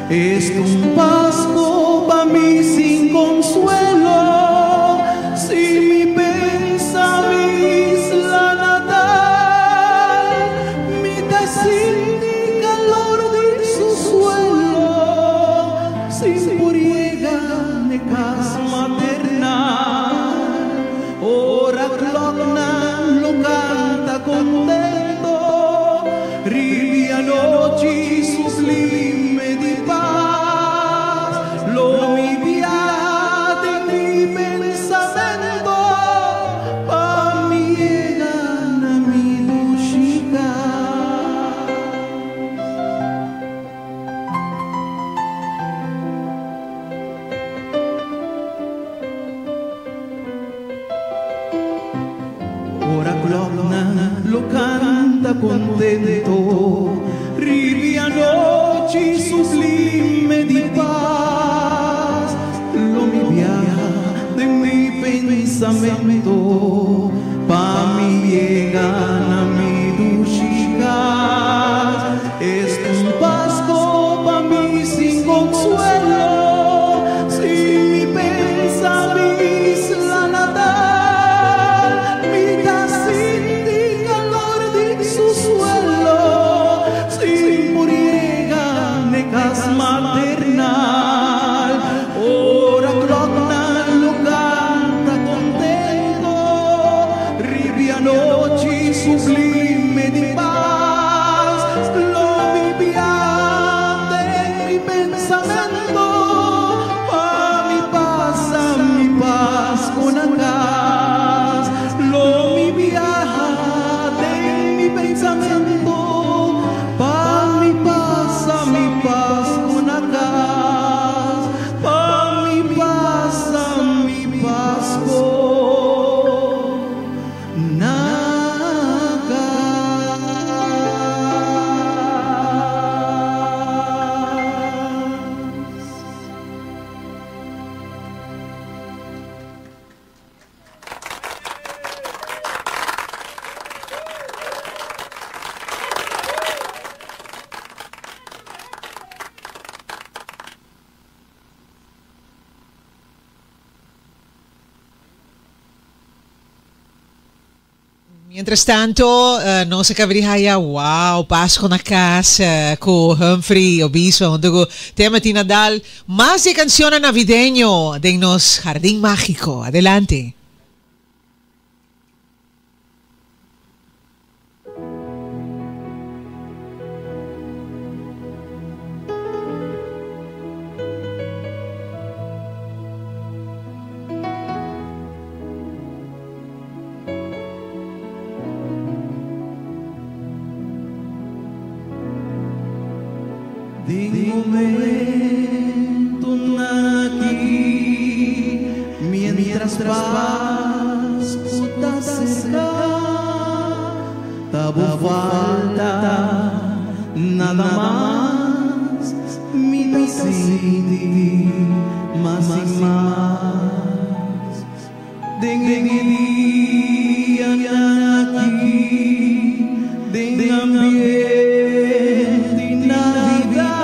es un pasco pa mi sin consuelo, si mi pensamiento contento, ribia noche sublime ora clona lo canta contento, rivia noci sublime di paz, lo mi viaja de mi pensamiento, pa mi llegan a mi duchica, es un pasco pa mí sin consuelo, si mi pensa mi isla natal, mi taciti calor de su suelo, sin muriega necas maternal, ora clocna lo canta contento, rivia noci sublime di paz, lo vivía de mi pensamiento, a mi paz con acá, lo mi viaja de mi pensamiento, pa mi paz con acá, pa mi paz con Mientras tanto, no se cabrihaya, wow, Pasko na casa, con Humphrey Obispo, onde tema tinadal, más de canción navideño de nos Jardín Mágico. Adelante. De momento aquí, mientras vas puta cerca, tabo falta nada más, mi senti más y más. De día aquí, de ambiente Navidad,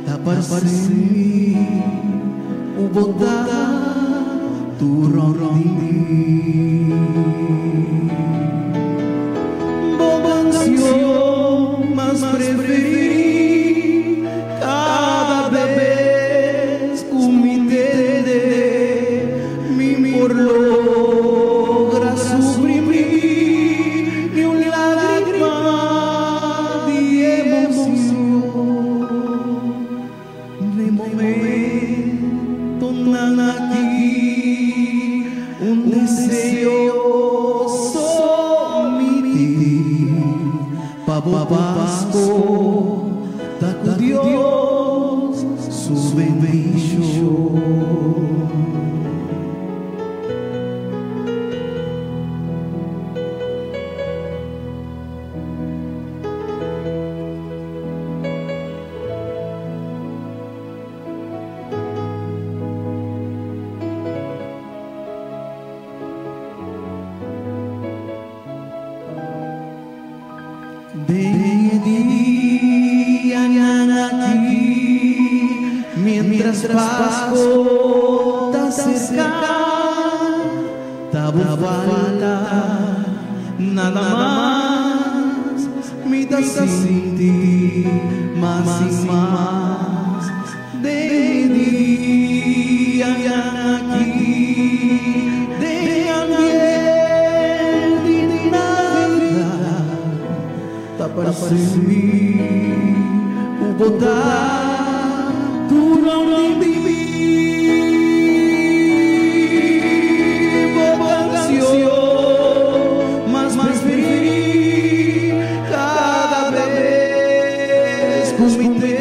taparse o botar tu canción más preferí cada vez comité mi por logra suprimir ni una lágrima de emoción de momento aquí un deseo Papasko, taco Dios, su bendición. De día aquí, mientras Pasko te cerca, tabo falta nada más, mi taciti más y más. De día aquí, de ambiente Navidad, taparse o botar tu nome de canción más preferí cada vez comité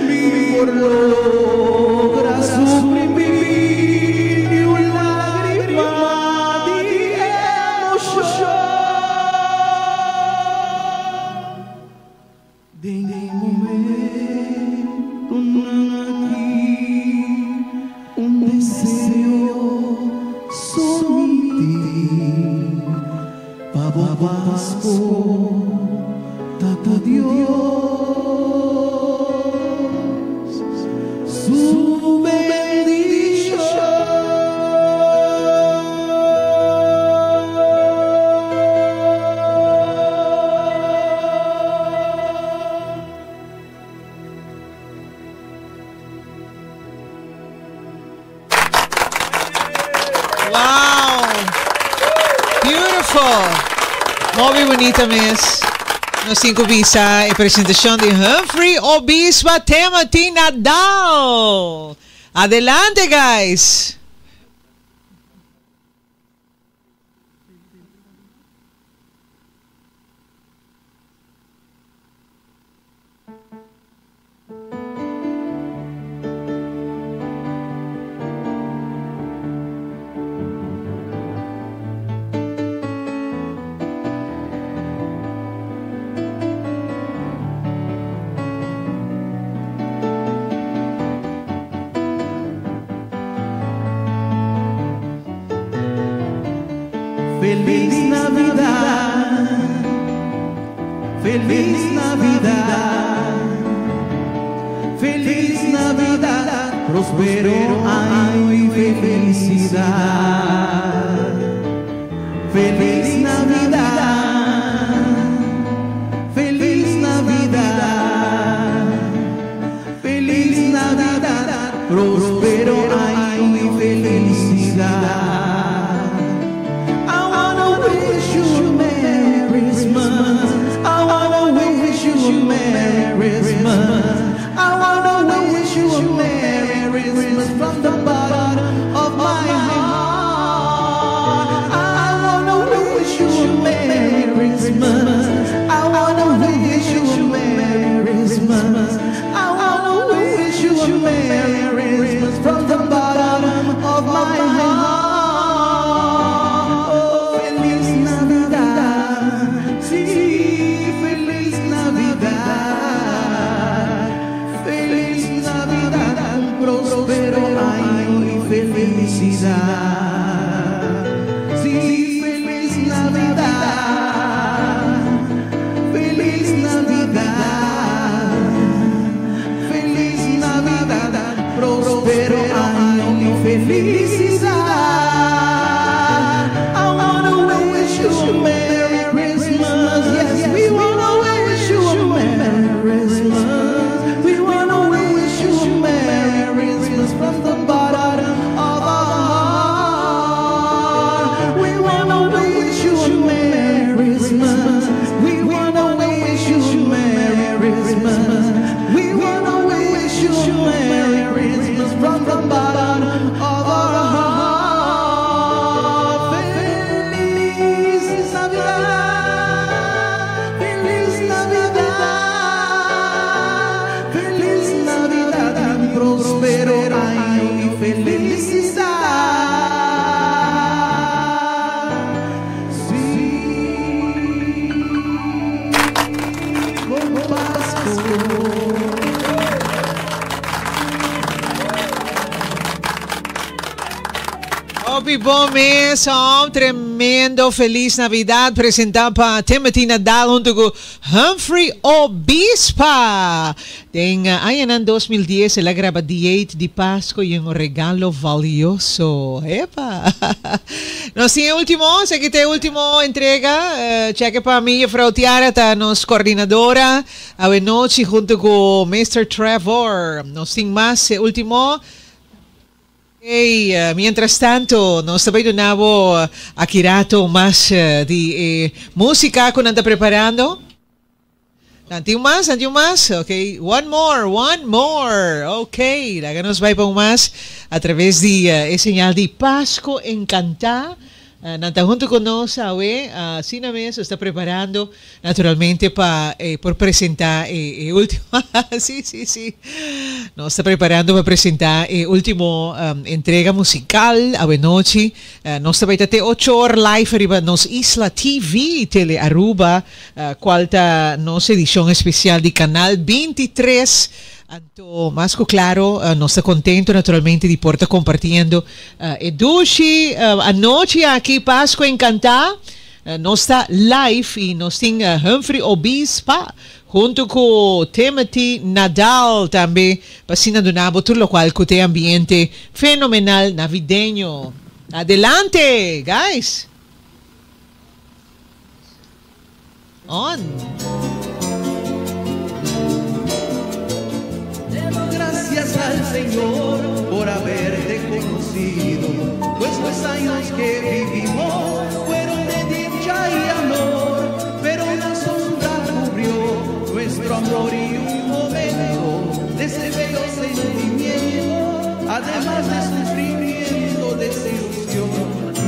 mi por logra suprimir ni una lágrima Pasko, Tata Dios, su bendición. Muy bonita mes. Nos incubisa a presentación de Humphrey Obispa Timothy Nadal. Adelante, guys. Feliz Navidad, feliz Navidad, feliz Navidad, próspero año y felicidad. Feliz Navidad, feliz Navidad, feliz Navidad, próspero año y felicidad. From the bottom of my heart, I wanna wish you a Merry Christmas. I wanna wish you a Merry Christmas. I wanna wish you a Merry Christmas from the bottom of my heart. Oh, Feliz Navidad, sí, Feliz Navidad, Feliz Navidad, próspero año y felicidad. Sí, feliz Navidad, feliz Navidad, feliz Navidad, próspero año y felicidad. I wanna wish you a Merry Christmas. Yes, we wanna wish you a Merry Christmas. We wanna wish you a Merry Christmas from the bottom of our heart. We wanna wish you a Merry Christmas. We wanna wish you a Merry Christmas. We wanna wish you a Merry Christmas from the bottom of our heart. Feliz Navidad, Feliz Navidad, Feliz Navidad, próspero año y felicidad. Sí, con Pasco. Happy Bomes, tremendo Feliz Navidad presentado para Timothy Nadal junto con Humphrey Obispa. Ayan ang 2010 la grabadiate di Pasko yung regalo valioso. Epa! No, sí, último, sa kita último entrega. Cheque para mí, Frau Tiara, nos coordinadora. Awe noche junto con Mr. Trevor. No, sin más, último. Hey, mientras tanto, nos sabay do nabo akirato mas di música kung anda preparando. Nantiyo mas. Okay, one more. Okay, laganos vai pa mas a través de señal de Pasko Encanta. Nanta junto con nos, Sina Mes está preparando naturalmente por presentar último. sí. Nos está preparando para presentar último entrega musical a noche. Nos está 8 horas live arriba nos Isla TV Tele Aruba, cualta nos edición especial de Canal 23. Anto Masco claro, nos está contento naturalmente de porta compartiendo Edushi anoche aquí Pasko Encanta. Nos está live y nos tiene Humphrey Obispa junto con Timothy Nadal también, pasina de nabo, todo lo cual que ambiente fenomenal navideño. Adelante, guys. On. Gracias al Señor por haberte conocido, pues los años que vivimos fueron de dicha y amor, pero una sombra cubrió nuestro amor y un momento de ese bello sentimiento, además de sufrimiento, desilusión,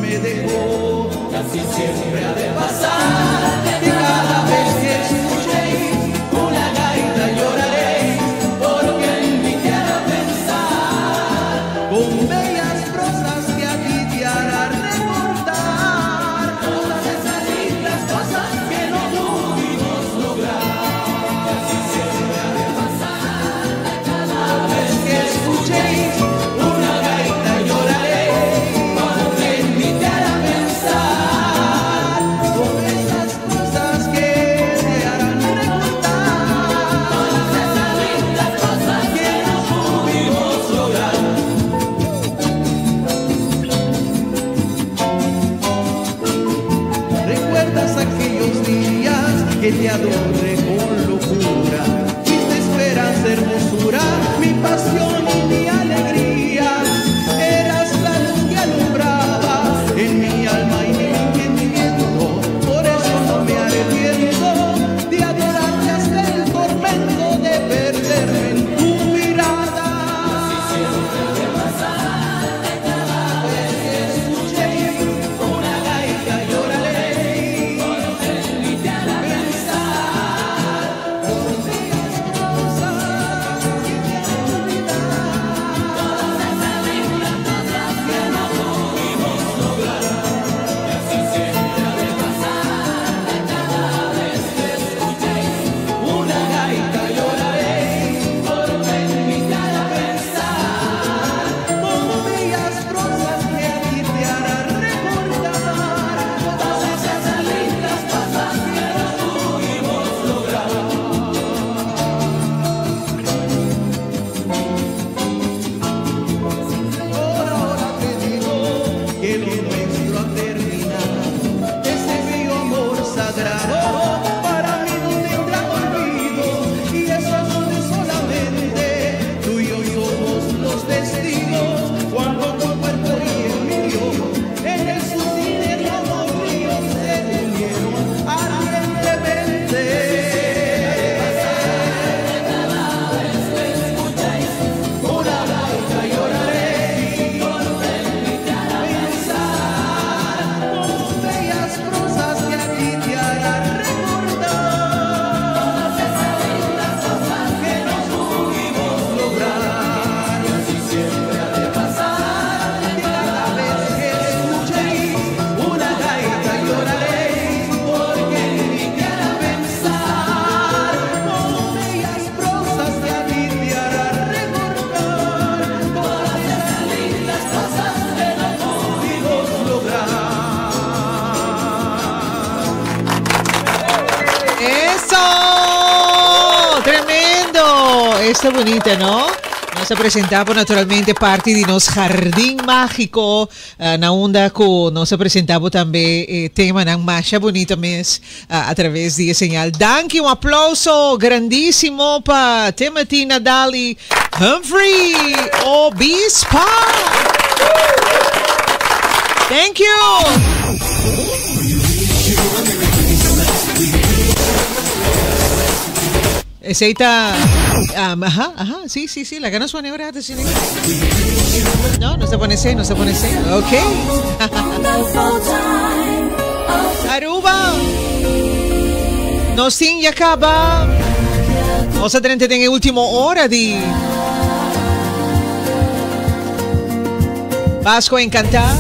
me dejó. Casi siempre ha de pasar, que cada vez que escuchéis una gaita lloraréis, porque en mí te hará pensar con bellas prosas que a ti te harán recordar todas esas lindas cosas que no pudimos lograr. Casi siempre ha de pasar, cada vez que escuchéis una gaita lloraréis, porque en mí te hará pensar con esas cosas que te harán recordar todas esas lindas cosas que no pudimos lograr. ¿Recuerdas aquellos días que te adoré con locura? Fuiste esperanza, hermosura, mi pasión y mi alegría. Eras la luz que alumbraba en mi alma y mi entendimiento. Por eso no me arrepiento de adorarte hasta el tormento de perderme en tu mirada. Así siempre ha de pasar, cada vez que escuchéis una gaita lloraré, porque en mí te hará pensar con bellas cosas que te harán olvidar todas esas lindas cosas que no pudimos lograr. Y así siempre ha de pasar, cada vez que escuchéis una gaita lloraré, porque en mí te hará pensar con bellas prosas que a ti te harán recordar todas esas lindas cosas que no pudimos lograr. Ahora te digo que lo nuestro ha terminado, ese bello amor sagrado para mí no tendrá olvido, y eso es donde solamente tú y yo somos los testigos, cuando tu cuerpo y el mío en el sutil eterno río se unieron ardientemente. Cada vez que escuchéis una gaita lloraré, porque en mí te hará pensar con bellas prosas que a ti te harán recordar todas esas lindas cosas que no pudimos lograr. Y así siempre ha de pasar, que cada vez que escuchéis una gaita lloraréis, porque en mí te hará pensar con bellas prosas que a ti te harán recordar todas esas lindas cosas que no pudimos lograr. ¡Eso! ¡Tremendo! Está bonita, ¿no? Nos presentamos naturalmente parte de nos Jardín Mágico na onda ko nos presentamos também tema ng Masha Bonita Mes a través de señal. Danke, un aplauso grandísimo para Timothy Nadal y Humphrey Obispa. Thank you. Aceita. Sí, la gana suena ahora. No se pone C. Ok. Aruba. No sin ya acaba. Vamos a tener en el último hora de Pascua Encantada.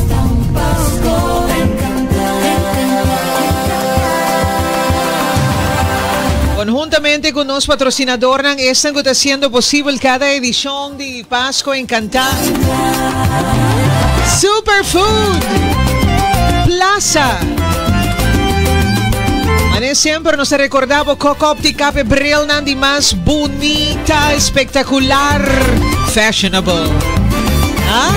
Conjuntamente con los patrocinadores están haciendo posible cada edición de Pascua Encantada. Superfood, Plaza, Mané siempre nos recordaba Coco Optica Pebril Nandi más bonita, espectacular, fashionable. ¿Ah?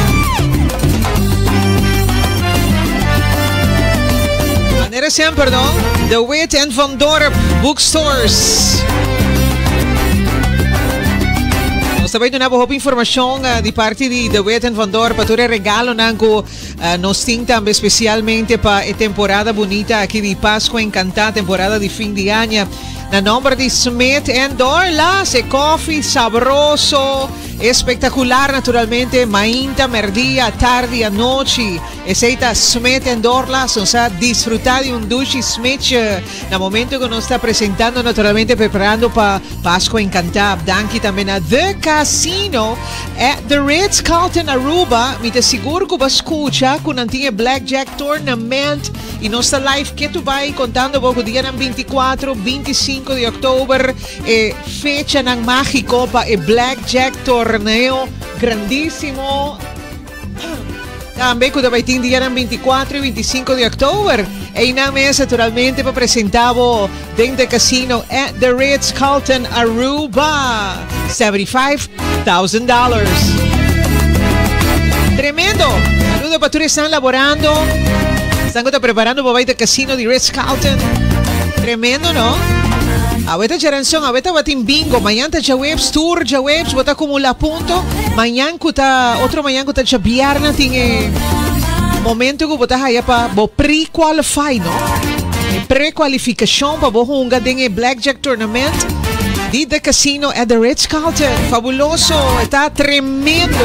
Manera siempre, ¿no? The Wit and Van Dorp Bookstores. Sabay na po informasyon di parte di The Wit and Van Dorp. Pature regalo na ko nos ting tambe especialmente pa temporada bonita aqui di Pasko Encantada, temporada di fin de año. Na nombre di Smith and Dorla, se coffee sabroso, espectacular naturalmente, mainta, merdia, tarde, a noche. Esa Smith and Dorla, son sa disfrutar de un douche Smith na momento que nos está presentando naturalmente preparando pa Pasko Encantada. Danke também na The Casino at the Ritz-Carlton Aruba. Mi te seguro que vas escuchar kung nanti Blackjack Tournament e nossa live que tu vai contando pouco dia ng 24, 25 de October fecha ng mágico pa Blackjack Torneo grandísimo. Também quando vai ter dia ng 24 e 25 de October e na mesa naturalmente pa presentavo dentro del casino at the Ritz-Carlton Aruba $75,000. Tremendo. Saludos para todos que están laborando. Están preparando para ir al casino de Ritz-Carlton. Tremendo, ¿no? Ahorita Jaranson, ahorita batin bingo. Mañana ya webs, tour ya webs, bota acumula punto. Mañana otro mañana kuta ya biyarna tinge momento ko bota haya pa bo pre-qualify, no? Pre-qualificación pa bo hunga dinge Blackjack Tournament di the casino at the Ritz-Carlton. Fabuloso, está tremendo.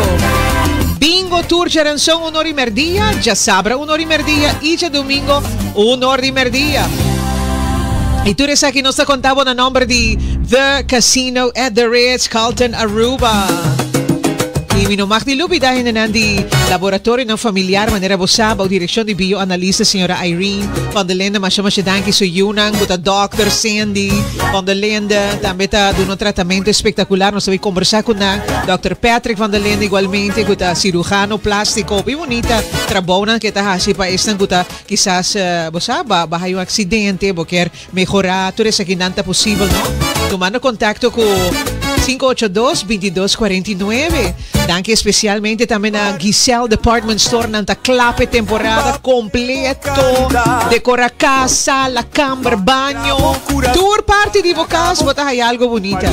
Bingo Tour Jaranson 1 hora y media, ya Sabra 1 hora y media y ya domingo 1 hora y media. Y tú eres aquí, nos contaba el nombre de The Casino at the Ritz-Carlton Aruba. Y mi nombre es Lupi dahil na nandi laboratorio ng familiar manera bosaba o direksyon di bioanalista señora Irene Vandelenda masyadanki so yunang buta Dr. Sandy Vandelenda también ta doon un tratamento espectacular nos sabi conversar con na Dr. Patrick Vandelenda igualmente buta cirujano plástico muy bonita trabaho na kita hasi pa isang buta quizás bosaba bahay yung aksidente boker mejorar todo esa kinanta posible no tomando contacto con 582-2249. Danke especialmente também na Giselle Department Store nanta clape temporada completo. Decora casa, la cama, baño. Tour party de vocas, bota aí algo bonita.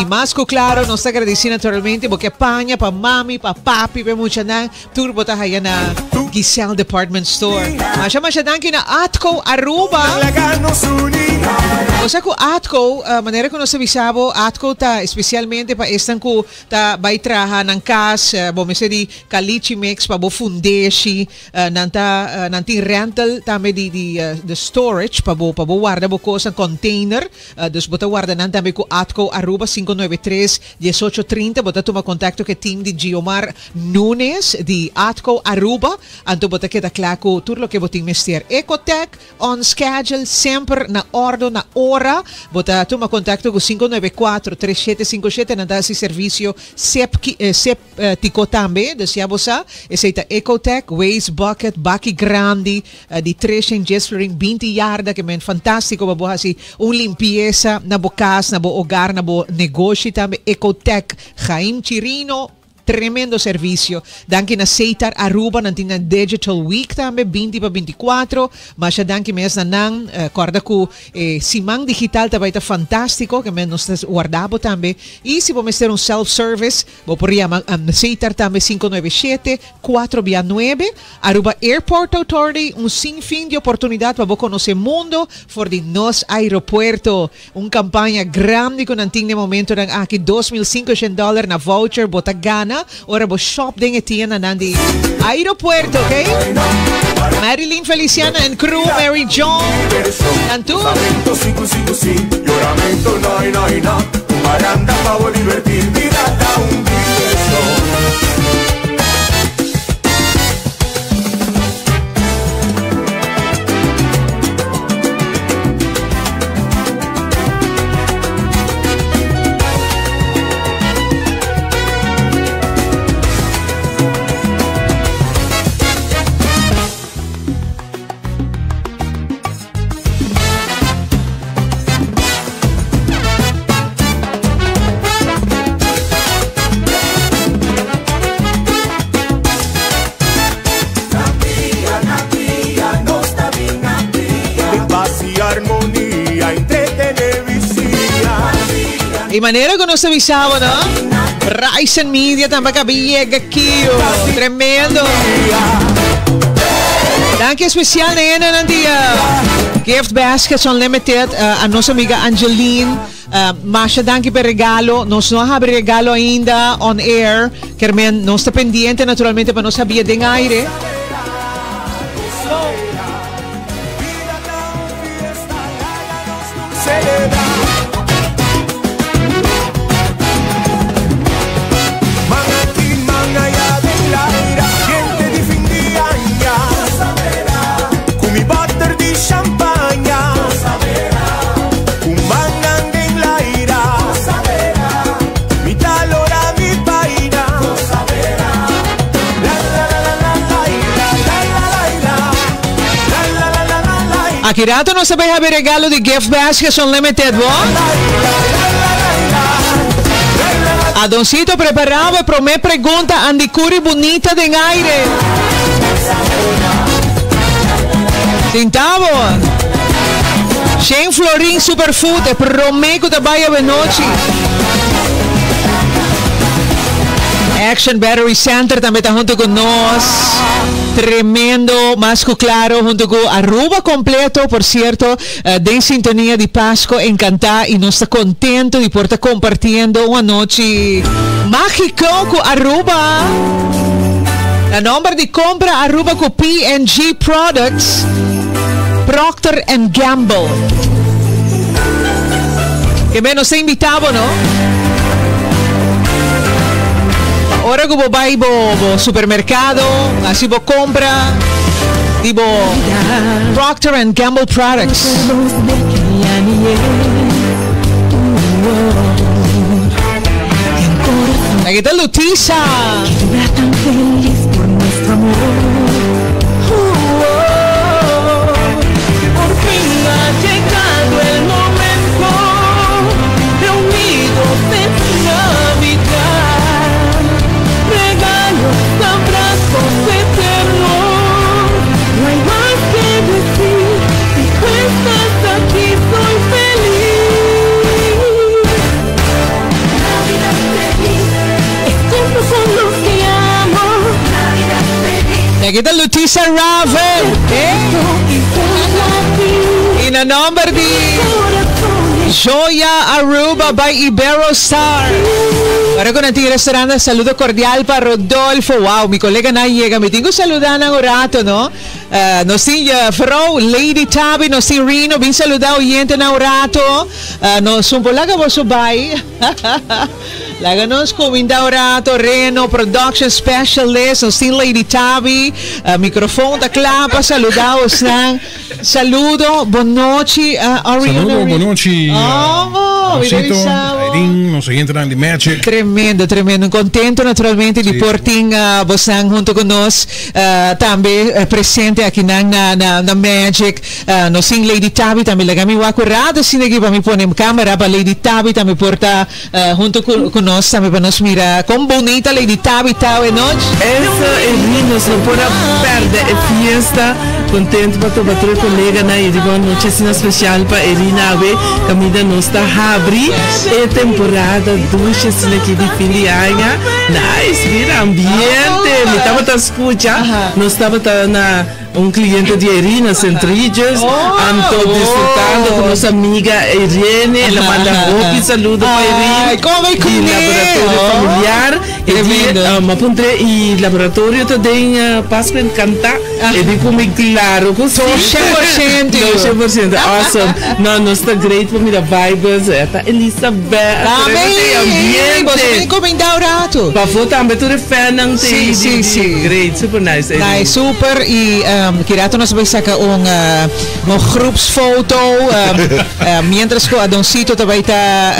E mais que claro, nos agradecemos naturalmente porque paña pa mami, pa papi, pa mucha na. Tour bota aí na Giselle Department Store. Masya danke na Atco Aruba. O sea que Atco, manera que nos avisabo, Atco ta especialmente pa estan ko ta bay traha ng kas, bomese di kalichi mix pa bo fundeshi, nanti rental tame di the storage pa bo guarda bo ko sa container, dus bota guarda nantame ko Atco Aruba 593-1830, bota tuma contacto ke team di Giomar Nunes di Atco Aruba, anto bota kita klako tur lo ke boting mestier Ecotech on schedule sempre na ordo na ora, bota tuma contacto ko 594-3757 nanda si servicio septico tambe de siabosa eseita Ecotech Waste Bucket Baki Grandi di 3 en Jesflering 20 yarda que men fantástico babuha si un limpieza na bokas na bo hogar na bo negosyo tambe Ecotech Jaime Chirino. Tremendo servicio. Danke na Seitar Aruba nanti na Digital Week tambe 20 pa 24. Masya danke mes na nang korda ko simang digital tabay ta fantástico que men nos guardabo tambe. E si po mester un self-service, bo poria na Seitar tambe 597-429 Aruba Airport Authority, un sinfín de oportunidad para bo conocer mundo for di nos aeropuerto. Un campaña grande con anting momento ng aki $2,500 na voucher bota gana. Ora bo shop din itiyan na nandi aeropuerto, okay? Marilyn Feliciana and crew, Mary John, Nantu. Lloramento, no, Maranda, pavo, divertir, mirada, un beso. Y manera que nos avisaba, ¿no? Ryzen Media também cabia aqui, tremendo. Dank especial na dia. Gift Baskets Unlimited, a nossa amiga Angeline. Masha, dank per regalo. Nós não abrimos regalo ainda on air. Carmen, nós está pendiente naturalmente para não saber de aire. Aqui rato não sabia abrir regalo de Gift Baskets Unlimited, bom? A Doncito preparava para minha pergunta andicuri bonita de aire. Tintavo. Shane Florin Superfood, prometo da Baia Benochi. Action Battery Center também está junto com nós. Tremendo, mais que claro, junto com Aruba completo, por certo, de sintonia de Páscoa, encantar e nós está contento de por estar compartilhando uma noite mágica com Aruba. A número de compra Aruba com P&G Products, Procter & Gamble. Que menos se invitava, não? Ora que vou vai ao supermercado, assim vou compra, tipo Procter & Gamble Products. Aqui está Lutisa. Tan feliz por nuestro amor. Por fin ha llegado el momento, reunidos en Navidad. Regalos, abrazos eternos. No hay más que decir. Si tú estás aquí, soy feliz. Navidad feliz. Estoy con los que amo. Navidad feliz. Y aquí está Lutisa Raven. Y el nombre de Joya Aruba by Iberostar. Ahora con el restaurante, saludo cordial para Rodolfo. Wow, mi colega na llega. Me tengo que saludar en un rato, ¿no? Nos tiene Frau, Lady Tabby, nos tiene Rino. Bien saludado oyente en un rato. Nos un polaga por su bay. Laganos cominda un rato. Reno, Production Specialist. Nos tiene Lady Tabby. Micrófono da clapa. Saludados. Saludo, buon noche. Saludo, buon noche. Irene, nos entra en Magic. Tremendo, tremendo. Contento naturalmente de porting Bosan junto con nós. Também presente aqui na Magic. Nos sim Lady Tabby também legami wakurada assim aqui para me pôr câmera para Lady Tabby também porta junto com nós também para nos mirar como bonita Lady Tabby tal e nós. Essa Irene não pode perder a fiesta. Contento para toda a colega na Irene. Boa noite assim especial para Irene Abe. Camida nossa abre a temporada ducha assim aqui de fim de ano. Nice, mira ambiente. Me estava a escutar. Nós estava na cliente de Irene Centriges. Estou desfrutando com nossa amiga Irene. Ela manda um saludo para Irene. Como vai com laboratório familiar. Me apontei e laboratório também Páscoa Encantar. E digo me claro com 100%. 100%. Awesome. Não, nós está great para me dar vibes. Tá Elizabeth. Amém. Você tem que encomendar o rato. Para foto também tudo fan não tem. Sim. Great, super nice. Nice, super. E Kirato nós vamos sacar uma groepsfoto. Mientras que a Doncito também está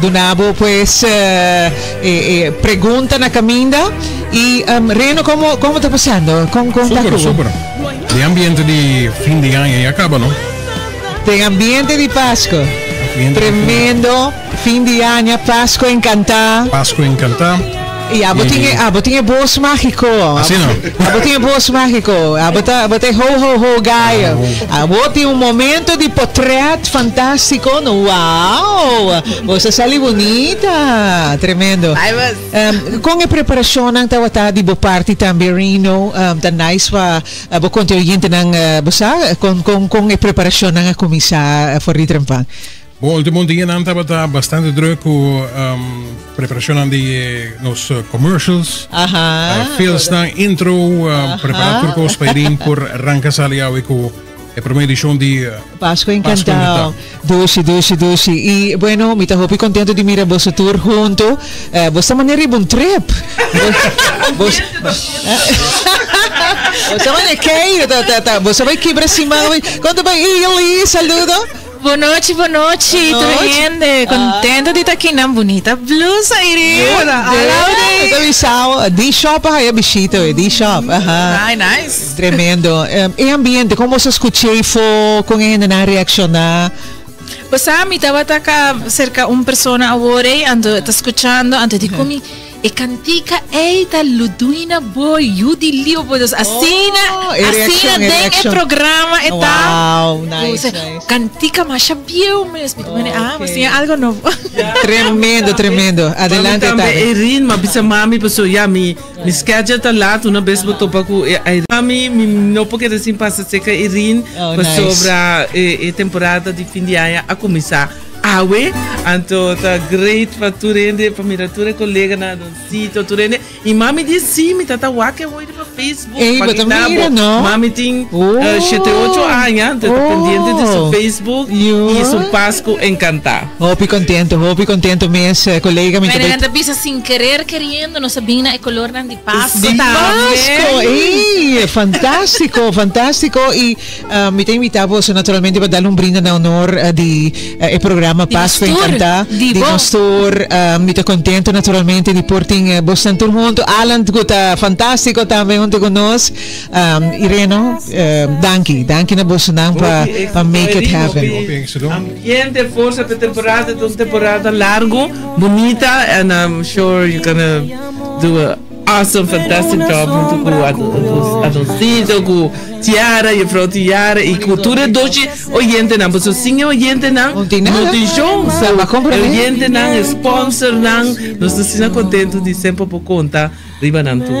do nabo, pues pergunta na caminda. E Reno, como está passando? Super. De ambiente de fim de ano já acaba, não? De ambiente de Páscoa. Tremendo. Fim de ano, Páscoa encantar. Páscoa encantar. E abo tinha voz mágico. Assim não. Abo tinha voz mágico. Abo tem ho guy. Abo tinha momento de portrait fantástico. Uau! Você sali bonita. Tremendo. Com a preparação ng tawata di bo party também Rino, ta nice pa bo conteúdo ng bosa com a preparação ng komisa for Ritrenpan. Bom, último dia não estava bastante druk com preparação de nos commercials. Films na intro, preparar tudo para ir por arrancar saliao com a primeira edição de Pasco Encantado. Doce. E bueno, me estou muito contente de mirar você tour junto. Você maneira de trip. Você vai que você vai quebrar cima. Quando vai ir, saludo. Boa noite, tudo gente. Contento de estar aqui na bonita blusa, Irina. D-Shop, aí bichito, D-Shop. Nice. Tremendo. E ambiente, como você escutou com a na reaccionar? Pues a mí estaba acá cerca una persona ahora ando está escuchando ando di come e cantica eita luduina boy yudi lio pues así den el programa está wow nice cantica más bien pues tiene algo nuevo tremendo adelante Erin ma bisa mami pues ya mi schedule está lá una vez botou para mami não porque assim passa seca Erin pues sobre a temporada de fim de ano a começar awe anto tá great para turende para mirar tua colega na sítio turende e mami disse sim me tá wake hoje para Facebook mami tem 7-8 anos tá pendiente de seu Facebook e seu Pasco encantar hopi contento mes colega me tá bisa sin querer queriendo no sabina e color de Pasco fantástico e me tem invitado naturalmente para dar brinde na honor de programa Pasco Encantar di nostro muito contento naturalmente de porting bastante junto Alan guta fantástico também junto conosco Ireno danke na Bolsonaro para make it happen ambiente força para temporada largo bonita and I'm sure you're gonna do a awesome, fantastic job junto com a Doncito, com Tiara e a Tiara e cultura doce oyente não, você sim oyente não, nutrição, oyente não, sponsor não, nós estamos contentos de sempre por conta riba não tudo.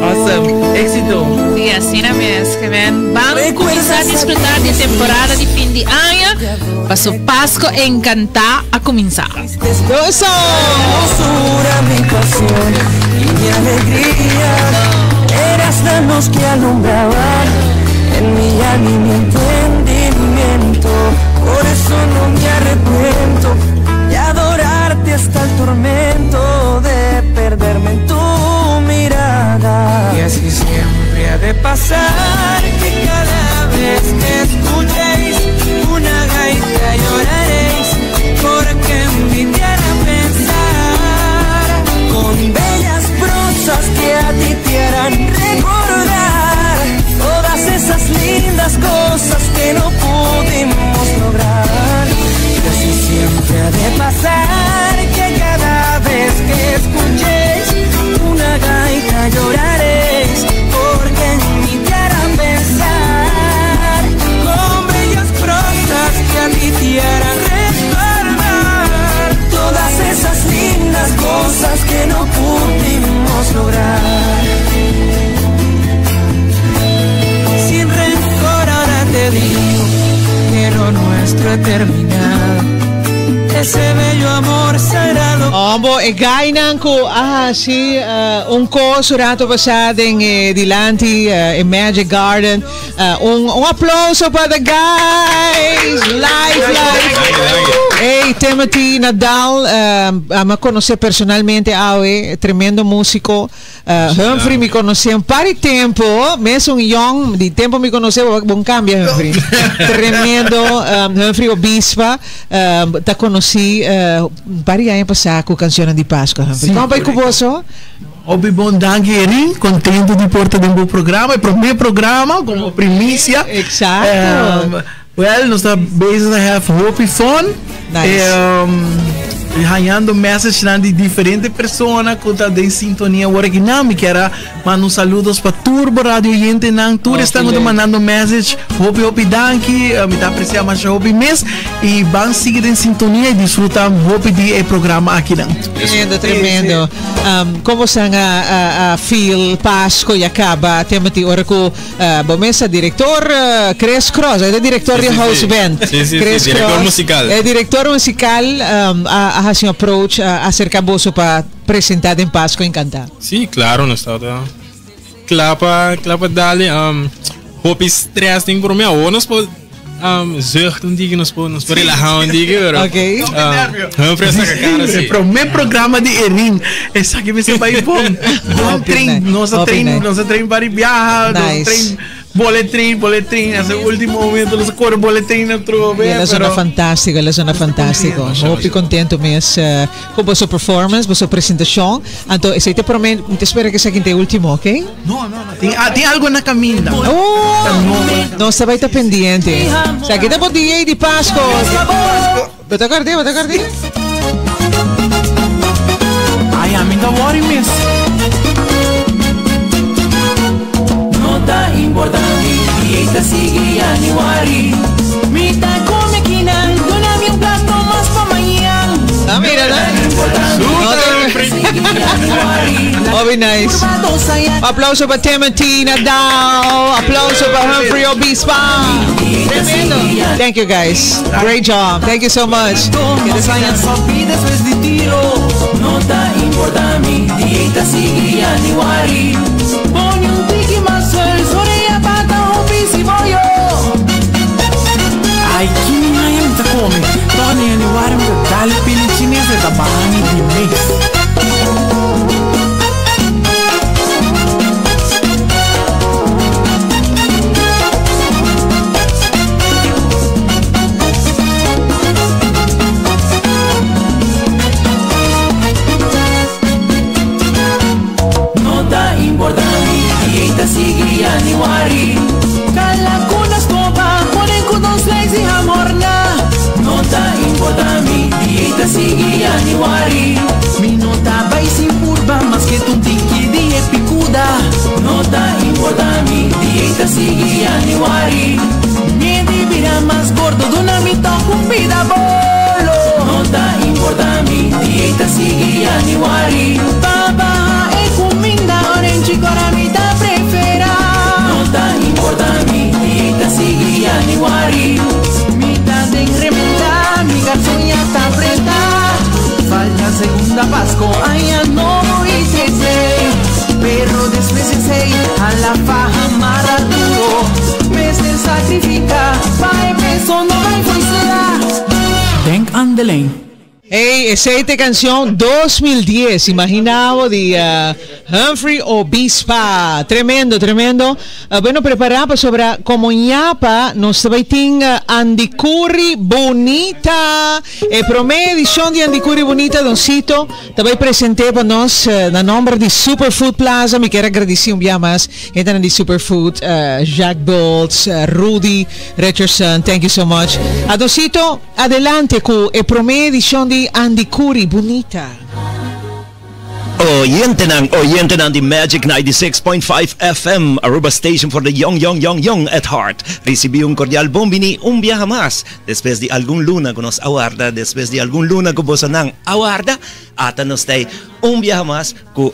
Awesome, éxito. E assim mesmo, que vem, vamos começar a desfrutar de temporada de fim de ano, para o Pasco Encantar a começar. Gozo! Mi pasión y mi alegría, eras la luz que alumbraba en mi alma y mi entendimiento. Por eso no me arrepiento de adorarte hasta el tormento, de perderme en tu mirada. Y así siempre ha de pasar, que cada vez que escuchéis una gaita lloraréis, porque en mi tierra con bellas prosas que a ti te harán recordar todas esas lindas cosas que no pudimos lograr. Y así siempre ha de pasar, que cada vez que escuchéis una gaita lloraréis, porque en mí te harán pensar con bellas prosas que a ti te harán recordar todas esas lindas cosas que no pudimos lograr. Sin rencor ahora te digo que lo nuestro ha terminado. Ese bello amor sagrado. Ombo e gainan ko sì un corso rato passato in Dilanti in Magic Garden. Un applauso per the guys live. Hey Timothy Nadal me conocí personalmente tremendo músico. Humphrey me conocí un par de tiempo, me es un young de tiempo me conocí buen cambio Humphrey. Tremendo Humphrey Obispa te conocí un par de años pasado con canciones de Pascua. Como vai com você? Obi bom danke Erin, contento de portar de um bom programa, é o primeiro programa como primícia. Exato. Well, nós estamos bezig a have hope fun. Nice. ganhando message na de diferentes pessoas que estão em sintonia original. Me quero mandar saludos para Turbo Radio Oyente Nang. Todos estão mandando message. Hope danke. Me está apreciando mais hope mês. E vão seguir em sintonia e desfrutar hope de programa aqui não. Tremendo. Como são a feel Pasco e acaba tema de oraco bomesa diretor Chris Cross, é diretor de house band. Chris diretor musical. É diretor musical a assim approach acerca boso para apresentar em Pasco Encantado. Sim, claro, no estado. Clapa dali hope stress tem por mim ou nós zucht um dia, nós podemos relaxar um dia. Ok. Vamos prestar a cara assim. Para o meu programa de Erin, essa aqui vai ser bem bom. Nossa trem para viajar, trem boletim, esse último momento, nós corremos boletim na trova. Ela zona fantástica. Muito contento mesmo com a sua performance, a sua apresentação. Então, esse te prometo, te espero que seja o último, ok? Não. Tem algo na caminho. Não, você vai estar pendente. Se aqui tem DJ de Pasco. Bota cardi. Ai, a mim não worry, miss. Nota importante, dieta sigue aniwari. Mita come quina, dona-me plato mais para amanhã. Ah, mira, oh, be nice. Aplauso para Timothy Nadal. Aplauso para Humphrey Obispa. Tremendo. Thank you guys. Great job. Thank you so much. Nota importante, dieta sigue aniwari. Pone un tiki más suel, soreia pata o pisiboyo. Ai, que minha tá come. Tony aniwari, me dá-lhe pili chinesa da bahani de mês. Sigue aniwari kala kunas toba ponen kudos legs y amorna nota importante dieta sigue aniwari mi nota vai sin curva más que tu tiki de picuda nota importante dieta sigue aniwari ni vira más gordo de una mitad cumpida bolo nota importante dieta sigue aniwari baba e cuminda orange coramita importante, dieta sigue aniwari. Mitad de remontar, mi garzón ya está preta. Falta segunda Pasco, allá no y 13. Pero después a la faja mara duro. Mes de sacrifica, pa' peso no hay fuerza. Denk aan de lijn. Hey, esta canción 2010, imaginaba de Humphrey Obispa. Tremendo. Bueno, preparado sobre como ñapa, nos va a Andicurri Bonita. Primeira edição de Andicurri Bonita, Doncito, também presentei para nós na nombre de Superfood Plaza. Me quero agradecer dia mais. Então, de Superfood, Jack Bolts, Rudy Richardson, thank you so much. Doncito, adelante com a primeira edição de Andicurri Bonita. Oyente ng the Magic 96.5 FM, Aruba station for the young at heart. Recibí un cordial bombini, un viaje más. Después de algún luna que nos aguarda, después de algún luna que vos nan aguarda, hasta nos day un viaje más con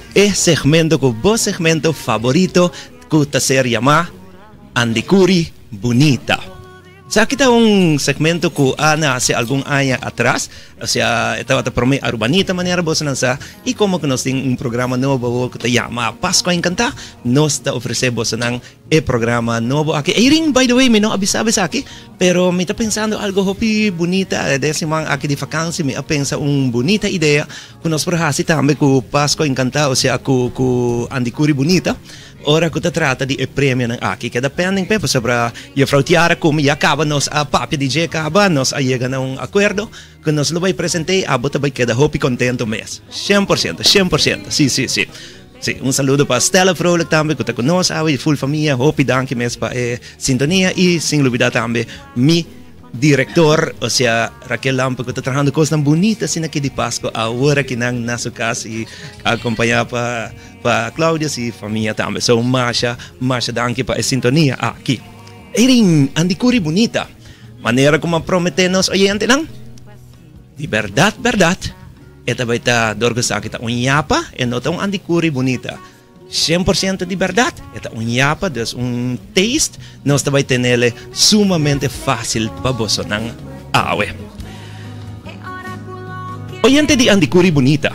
vos segmento favorito, que ta ser llamado Andicurri Bonita. Sa kita un segmento ko ana hace algún año atrás, o sea, estaba por mí Arubanita manera vos nansa, y como que nos tiene un programa nuevo que se llama Pasco Encanta, nos te ofrece vos nan programa nuevo aquí. Iring, by the way, me no avisabes aquí, pero me está pensando algo hopi bonita, decimos aquí de vacancia, me pensa un bonita idea, que nos perhasi también con Pasco Encanta, o sea, con Andicurri Bonita. Ora que trata de prêmio aqui, que depende sobre a Frau Tiara, como já acaba nos a papia DJ acaba, nos a chega a acordo, que nos lo vai apresentar, a bota vai quedar hopi contento mesmo. 100%, sim. Sim, um saludo para Stella Vrolijk também, que está conosco, a full família, hopi danke mesmo para sintonia e sem dúvida também, director, o sea, Raquel Lampa, que está trabajando cosas bonitas en aquí de Pasco, ahora que nang nasa casa y acompañar para Claudia y familia también. So, Masha, danke para sintonía aquí. Erin, andikuri bonita. Manera como prometernos, oyente lang. De verdad, esta va a estar dorgosa kita un yapa, y no está un andikuri bonita. 100% de verdad, esta un yapa, es un taste, nos va a tener sumamente fácil para vos nang awe. Oyente de andikuri bonita.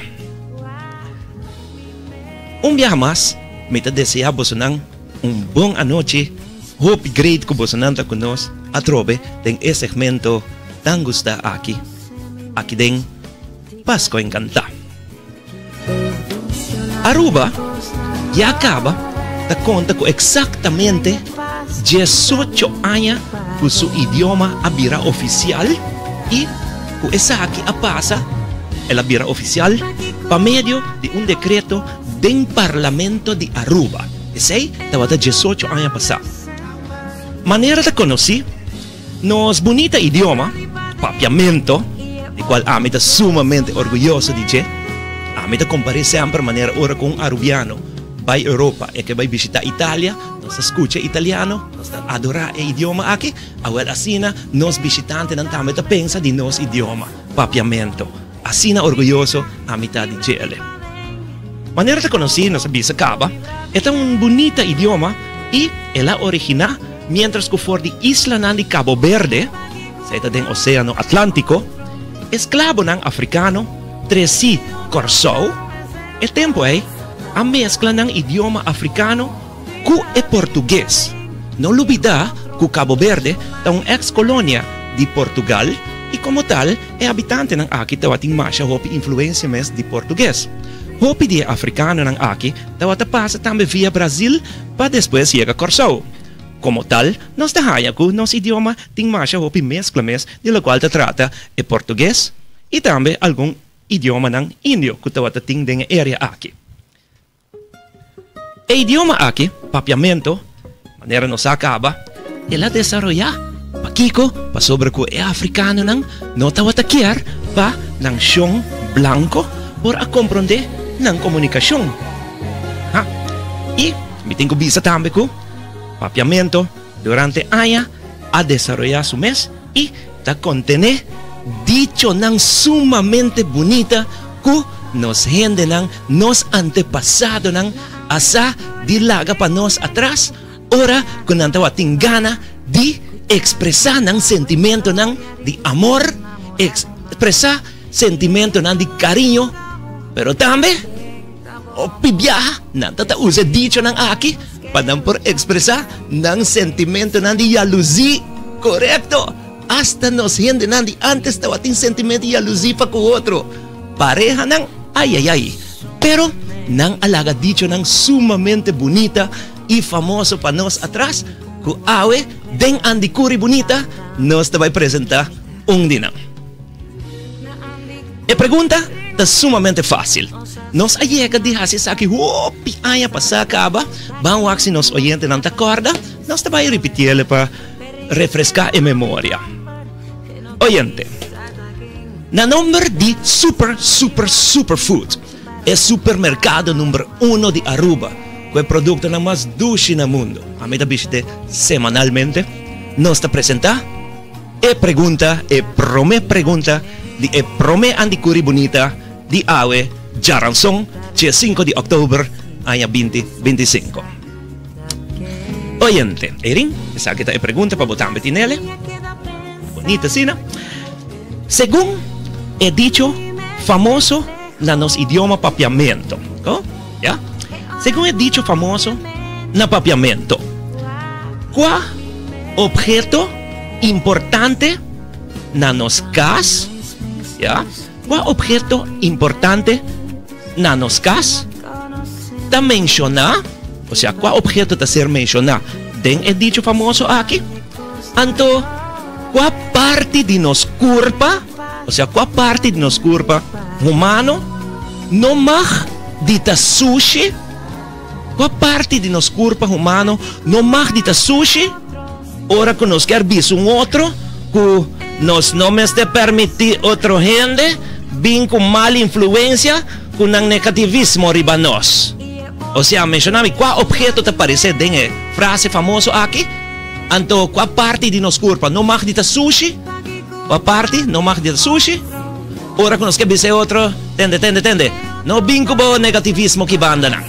Un viaje más, me te desea vos nang un buen anoche. Hope great que vos nang con nos a trove en ese segmento tan gusta aquí den Pasco Encanta. Aruba ya acaba de contar con exactamente 18 años con su idioma abira oficial y con esa aquí pasa el abira oficial por medio de un decreto del Parlamento de Aruba. Ese estaba de 18 años pasado. Manera de conocer nos bonita idioma, papiamento, de cual a mí está sumamente orgulloso de que a mí te comparé siempre de manera ahora con un arubiano, va a Europa y que va a visitar Italia, nos escucha italiano, nos adora el idioma aquí, ahora así nos visitantes también piensa de nos idioma, papiamento, así orgulloso a mitad de Chile. Manera de conocer nos avisa caba, es un bonita idioma y es la original, mientras que for de isla de Cabo Verde, se está en Océano Atlántico, esclavo nan africano, tresi corso, el tiempo a mezcla nan idioma africano con el portugués. No olvida que Cabo Verde es una ex colonia de Portugal y como tal es habitante nan aquí tawating masha hopi influencia mes de portugués. Hopi de africano nan aquí tawata pasa también via Brasil para después llega corso. Como tal, nos dejaya que nos idioma ting masha hopi mezcla mes de lo cual te trata el portugués y también algún idioma nan indio que te ting den área aquí. El idioma aquí, papiamento, manera nos acaba, es la desarrolla pa kiko pa sobre que es africano nan no te quier pa nan shong blanco por a comprender nan comunicación. Y me tengo visa también que papiamento durante años a desarrollar su mes y ta contener dicho nan sumamente bonita que nos gente nan nos antepasado nan asa dilaga pa nos atrás ora con nanta ting gana de expresar nan sentimiento nan de amor, expresar sentimiento nan de cariño, pero también opibia nanta ta usa dicho nan aquí para por expresar nan sentimiento nan de yaluzi, correcto. Hasta nos gente nan de antes estaba tin sentimiento de yaluzi pa con otro pareja nan ay. Pero nan alaga dicho nan sumamente bonita y famoso para nos atrás que awe den andikuri bonita nos te va a presentar un día. La pregunta es sumamente fácil. Nos llega de hacer aquí hopi aña pasada acaba, vamos a si nos oyentes no te acorda, nos te va a repetirle para refrescar en memoria. Oyente, na nombre de superfood, es supermercado número 1 de Aruba, que es el producto más dulce en el mundo. A mí te visite semanalmente, nos te presenta pregunta, pregunta, de prome andikuri bonita, de awe, Jaranson, 5 de octubre, año 2025. Oyente, Erin, esa que te pregunta para votar betinele. Bonita sina. Según he dicho, famoso na nos idioma papiamento. ¿Ya? Según he dicho, famoso na papiamento. ¿Cuál objeto importante na nos cas? ¿Ya? ¿Cuál objeto importante na nos cas? Ta menciona, o sea, ¿cuál objeto ta ser menciona? Den he dicho famoso aquí. Anto, ¿cuál parte de nos curpa? O sea, ¿cuál parte de nos curpa humano no mag dita sushi? ¿Cuál parte de nos curpa humano no mag dita sushi? Ahora que nos quer bis un otro, que nos no me esté permitir otro gente vin con mala influencia con un negativismo riba nos. O sea, mencioname qual objeto te parece de frase famoso aqui? Anto qual parte de nos culpa? Não mag dita sushi? Qual parte? Não mag dita sushi? Ora que nos que bise outro, tende. No bingo bo negativismo que banda na.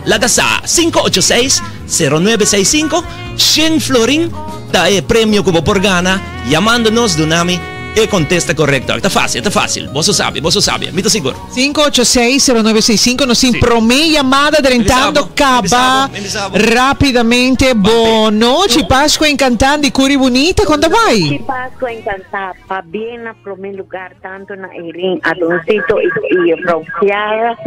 Laga sa 586-0965 100 florin ta e premio que por gana llamándonos Dunami e contesta correcto. Está fácil. Vos sabe, mito seguro. 586-0965 nos impromete llamada drentando caba rapidamente. Boa noite, Páscoa encantada de Curi Bonita, conta vai? Páscoa encantada, para bem na primeiro lugar, tanto na Erin, Adoncito e Roxiada,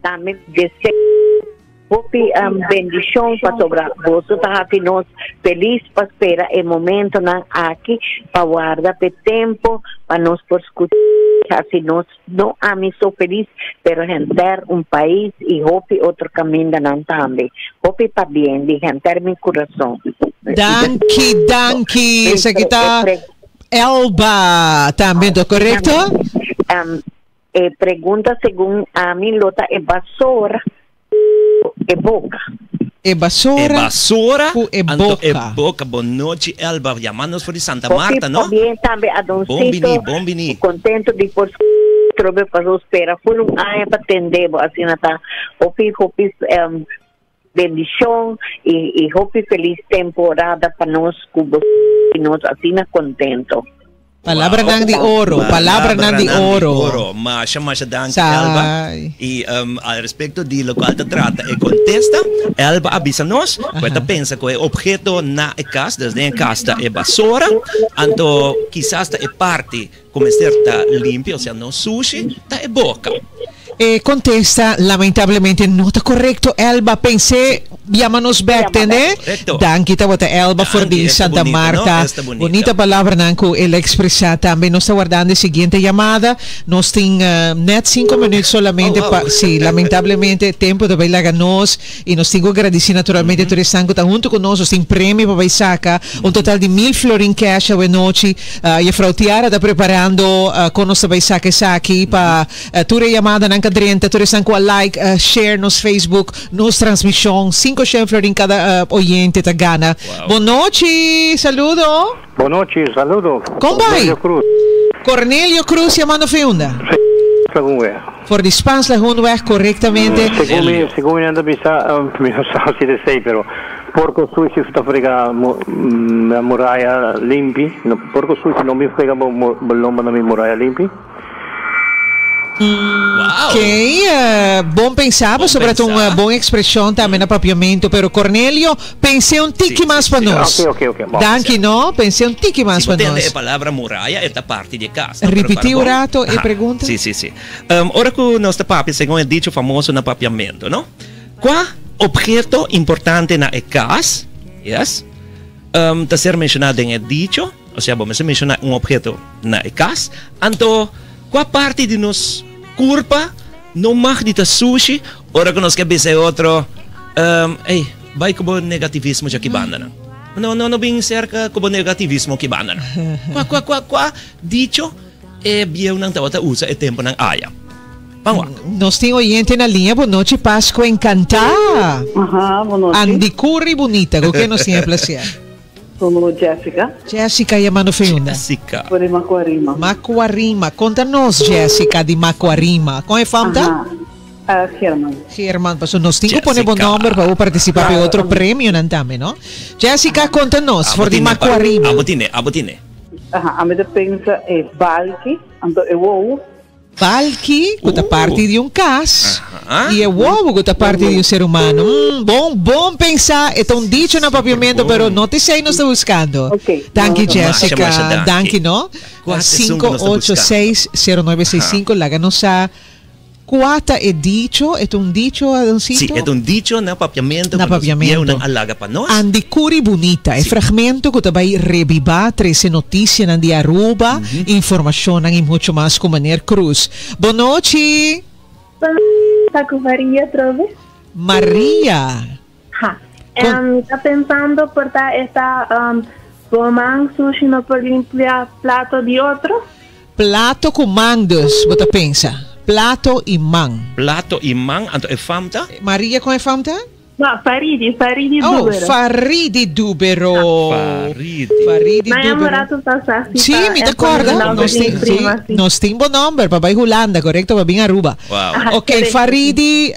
também de Hopi bendição para sobrar você tá nós feliz para esperar o momento na aqui para guardar o tempo para nós por escutar assim nós não a mim sou feliz pero render país e Hopi outro caminho não também Hopi para bem de render meu coração. Danke essa aqui tá Elba também tá correto? Pergunta segundo a mim lota é vassoura e boca. E basura. E boca. Boa noite, Elba. Chamando-nos por Santa Marta, não? Também, Adoncito. Bom vini. Contento de por trobe para espera. Foi ano para atender, assim, tá. Hopi, bendição e hopi feliz temporada para nós, cubos, e nós assim, contento. Palavra nang di oro. Masha danke, Elba. E al respecto de lo qual te trata e contesta, Elba avisa-nos, que pensa que o objeto na casa, desde a casa é basura, então quizás é parte como estar limpio, ou seja, no sushi, é boca. Contesta, lamentavelmente não está correto, Elba, pensei, chama-nos back, entende? Danke, tawata Elba for di Santa Marta. No? Bonita palavra nanco ela expressa também. Nós estamos guardando a seguinte chamada. Nós temos net 5 minutos solamente. Sim, lamentavelmente, tempo de bailar nós. E nós temos que agradecer naturalmente a todos que estão junto conosco. Nós temos prêmio para sacar total de 1000 florin cash a noite. E a Frau Tiara está preparando com nós para sacar aqui para toda chamada nanca drenta. Todos estão com like, share nos Facebook, nos transmissão. 5 florin cada oyente te gana. Wow. Boa noite, saludo. Boa noite, saludo. Como vai? Cornelio Cruz chamando Fiunda. Segundo é. For dispans la hundweg correctamente. Segundo me anda mi non so se le sei però. Porco sushi sta frega la muralla limpi. No, porco sushi non mi frega lomba na mi muralla limpi. Ok, bom pensava, sobretudo uma boa expressão também no papiamento, pero Cornelio, pensei tique mais para nós. Ok. Danke, não? Pensei tique mais para nós. A palavra muralla é da parte de casa. Repetiu o rato e pergunta? Sim. Ora que nós papi, segundo o dito famoso no papiamento, não? Qual objeto importante na casa, yes? Tá ser mencionado em dito, ou seja, vamos mencionar objeto na casa, então qual parte de nos culpa não mag dita sushi, ora que nós queremos ser outro, vai como negativismo já que banda não bem cerca como negativismo que banda qua dicho é bem não tá usa é tempo não aya. Nós temos oyente na linha. Boa noite, Páscoa encantada. Boa noite. Andi Curry bonita, o que nós temos prazer. Sono Jessica. Jessica chamando Fiunda. Jessica. Por Macuarima. Macuarima. Conta-nos, Jessica, de Macuarima. Como é fama? German. Paso nós temos que pôr bom número para participar de outro prêmio, não também, não? Jessica, conta-nos, for de Macuarima. Abotine. A minha pensa é Balki, então eu Balki, que parte de caso. E é ovo que parte de ser humano. Bom pensar. É um dicho no papiamento, pero não te sei, nós estamos buscando. Danke, Jessica. Danke, não? 586-0965, láganos a quata é dicho, Adoncito? Sim, é dicho no papiamento. É uma alaga para nós. Andi Curi Bonita, é fragmento que vai revivar 13 notícias na dia Aruba, informação e muito mais com Maner Cruz. Boa noite. Está com Maria Trove. Maria. Está pensando por esta Bomang sushi no puede limpiar plato de otro. Plato com mandos, você pensa? Plato e man. Plato e man, anto e famta? Maria com e famta? No, Faridi Dubero. Faridi Dubero. Faridi Ma è Dubero. amorato passarsi. Sì, mi d'accordo. Nós tem bom number, papai Holanda, correcto, papai Aruba. Wow. Ok, Faridi.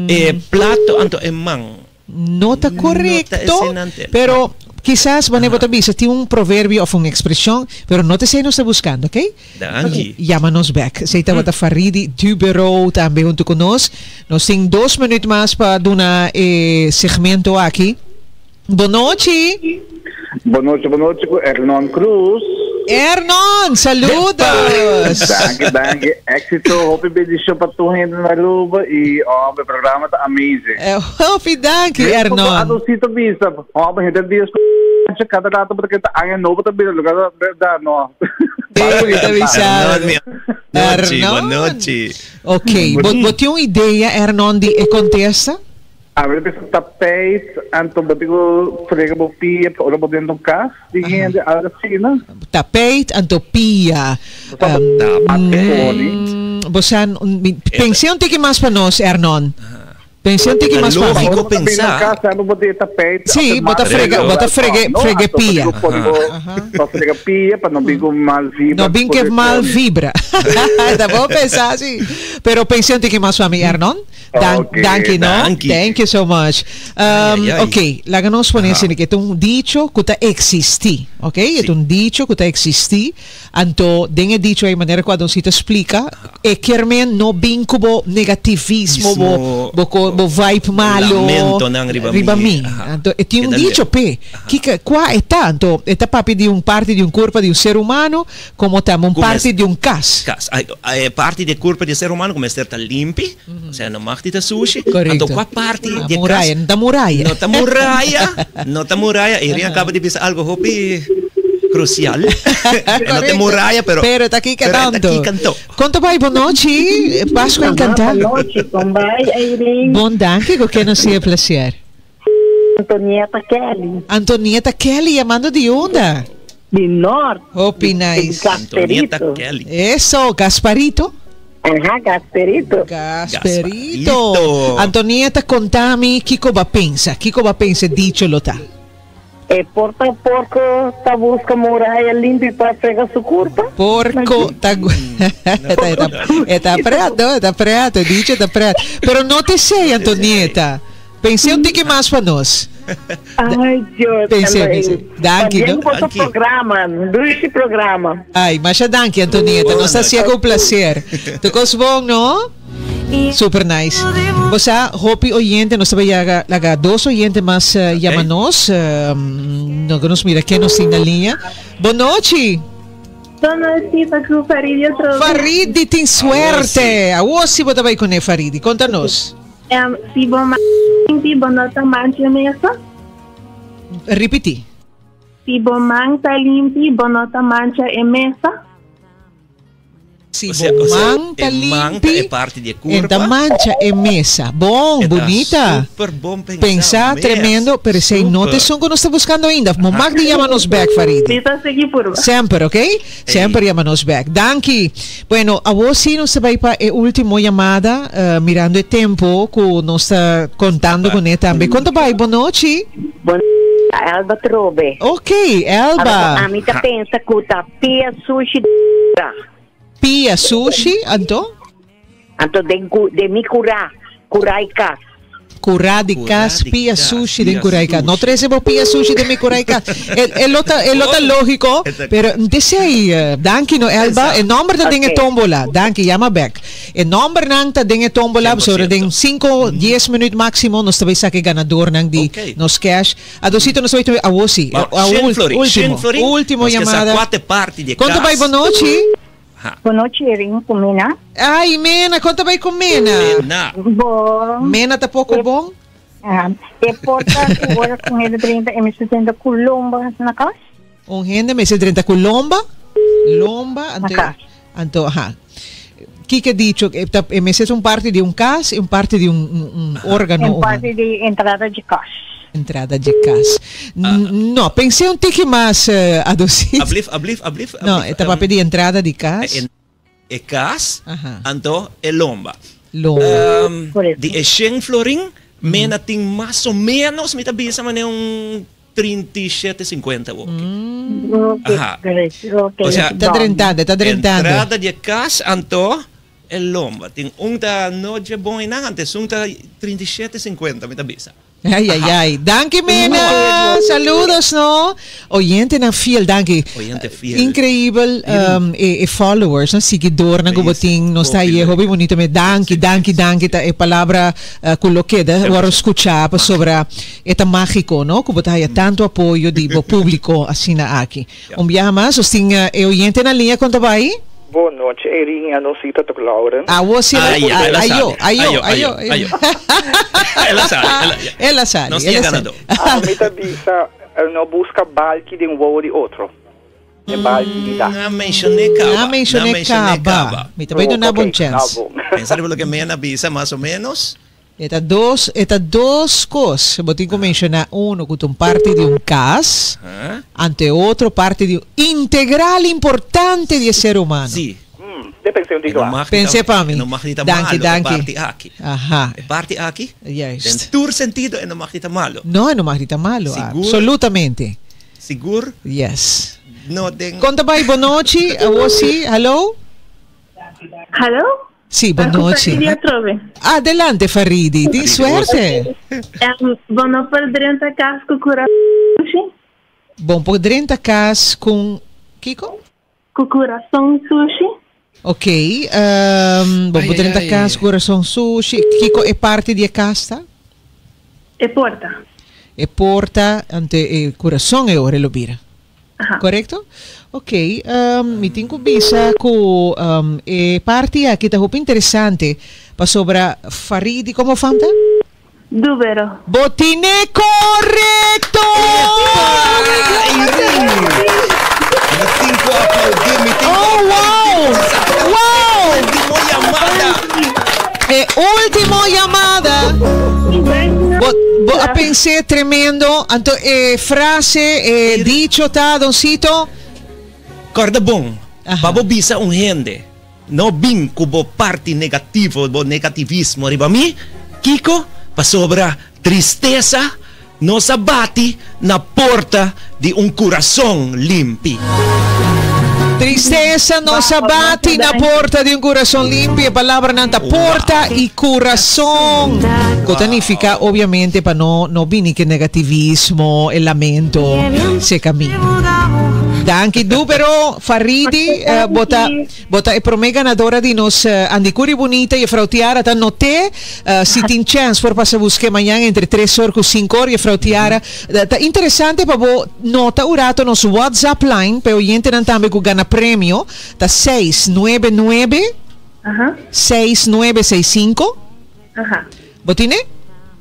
E plato, anto e man. Nota correcto, pero quizás, Vanessa, você tem provérbio ou uma expressão, pero não te sei, não está buscando, ok? Danke. Llama-nos back. Sei que você Faridi Dubero também junto conosco. Nós temos 2 minutos mais para dar um segmento aqui. Boa noite. Boa noite, Hernan Cruz. Hernan, saludos. Danke. Éxito, hope bendição para tu gente na Aruba e o programa tá amazing. Hope, danke, Hernan. Adocito bisa, a gente dias cada rato porque tá aí novo também lugar da no. Boa noite. Ok, você tem uma ideia, Hernan, de contesta? A ver, pensa tapete, anto batigo frega bopia, ora bodendo cas, digende assim, né? Tapete, anto pia. Você pensei que mais para nós, Hernan. Pensei que mais para nós. Lógico pensar. Sim, bota frega pia. Frega pia para não bigo mal vibra. Não bigo que mal vibra. Tá bom pensar assim. Pero pensei que mais para mim, Hernan. Danke, no? Thank you so much. Ok, lá que nós ponemos que é um dicho que está existi, ok? É um dicho que está existi. Então, tem dicho aí maneira quando se te explica, é que não bem como negativismo, bo vibe malo, riba mim. Então, é um dicho que qual é tanto? É papi de parte de corpo de ser humano, como também parte de cas. Parte de corpo de ser humano como estar limpo, ou seja, não da sushi. Correcto. Então, qual parte de muralha, não da muralha. Não da muralha. Ele acaba de pensar algo hopi crucial. Não tem muralha, pero está aqui cantando. Conta bem, boa noite. Páscoa encantada. Boa noite, como vai, Eileen? Bom danke, o que não se é prazer. Antonieta Kelly. Antonieta Kelly, chamando de onda? De norte. Hopi, nice. Antonieta Kelly. Isso, Gasparito. Gasperito. Antonieta, contami Kiko va pensa dicelo ta. E porco ta busca muralha limpa para fregar su curva. Porco ta está preto, dice está preto. Pero não te sei, Antonieta. Pensei um tique mais para nós. Ai, Deus. Pensei. Danke, no? Programa. Ai, mas danke, Antonieta. Nós está com prazer. Tu cos bom, não? Super nice. Você, hopi oyente, nós também laga 2 oyentes mais chama-nos. Não nos mira quem nos tem na linha. Boa noite. Boa noite, tá com o Faridi outra vez. Faridi, tem suerte. A você você vai com ele, Faridi. Conta-nos. Si bomang limpi bonota mancha mesa. Repeti. Si bomang tá limpi bonota mancha e mesa. Si bomang tá limpi é parte de curva. Então mancha e mesa. Bom, bonita. Super bom pensar tremendo, pero sei notas são que nós estamos buscando ainda. Momag de chama-nos back, Faridi. Sempre, ok? Sempre chama-nos back. Danke. Bueno, a você nos vai para a última chamada, mirando o tempo que nós está contando com ele também. Conta vai, boa noite. Boa noite, Elba Trobe. Ok, Elba. A mim tá pensa que tá pia sushi Pia sushi, Anto? Anto de mi curaica. Curá de cas, pia sushi de curaica. No trecemos pia sushi de mi curaica. El lota lógico, pero desei, danke no Elba, el nombre de dinge tombola, danke, llama back. El nombre nang ta dinge tombola, sobre den 5-10 minutos máximo, nos tabi sa que ganador nang di nos cash. Adosito nos vai a wosi, último llamada. Quanto vai boa noite? Boa noite, Erin, com Mena. Ai, Mena, conta bem com Mena. Bom. Mena tá pouco bom? E porta agora com ele 30 e me 70 Colomba na casa. Rende me 30 Colomba? Lomba, anto, que dicho? Me es parte de un cas e parte de un órgano? Parte de entrada de cas. Entrada de cas. No, pensei um tique mais adocido. Ablif. No, estava pedi entrada de cas. Cas, anto lomba. Lomba. De Esheng Florin, mena tem mais ou menos, me tabisa mané 37,50 O sea, está drentando. Entrada de cas, anto lomba. Tem da noche bom e antes, da 37,50, me tabisa. Ai. Danke, Mena. Saludos, no? Oyente na fiel, danke. Oyente fiel. Incrível. E followers, no? Seguidor na guboting. No está aí, hobby bonito. Me danke. É palavra coloqueda. Agora escuchar sobre esta mágico, no? Como tá aí tanto apoio de público assim na aqui. Dia mais, os tem oyente na linha, conta vai? Boa noite, Erin, a Nosita to Lauren. Você Ayo. Ela sabe. Nós temos ganador. A meta bisa não busca balde de um voo de outro. É balde de dar. Não mencionei caba. Me também não há bom chance. Pensar pelo que me bisa mais ou menos. Eta dos coisas. Eu tenho que mencionar com parte de cas, ante outro parte de integral importante de ser humano. Sim. Pensei para mim. Não magnita danke. Parte aqui. Aha. Parte aqui. Yes. Em todo sentido, não magnita malo. Não magnita malo. Absolutamente. Seguro? Yes. No tem... Conta bem, boa noite. Você, hello? Hello? Sì, boa noite. Adelante, Faridi. Tem suerte. Bom por 30 cas com coração sushi. Bom por 30 cas com Kiko? Com coração sushi. Ok. Bom por 30 cas com coração sushi. Kiko é parte de casa? É porta. É porta ante coração é ora lobira. Correto? Ok, mi tenho bisa com parte aqui tá roupa interessante para sobre Faridi, como fanta? Dúvero. Botine correto! Oh, wow! Último chamada. Pensei tremendo. Então, frase, dicho, tá, Doncito? Corda bom. Babo bisa gente. No bin kubo parte negativo, bo negativismo riba mi. Kiko, pa sobra tristeza, nos abate na porta de coração limpo. Tristeza nos abate na porta de coração limpo. A palavra nanta porta e coração. Significa, obviamente, para não vir que negativismo, el lamento, se caminha. Danke, pero Faridi, bota é prome ganadora de nos Andicuri Bonita e Frau Tiara, tá noté, se tem chance por passar buscar amanhã entre 3 horas e 5 horas e Frau Tiara, tá interessante para nota urato nos WhatsApp line, para o gente não também que ganha prêmio, tá 699 6965. Botine?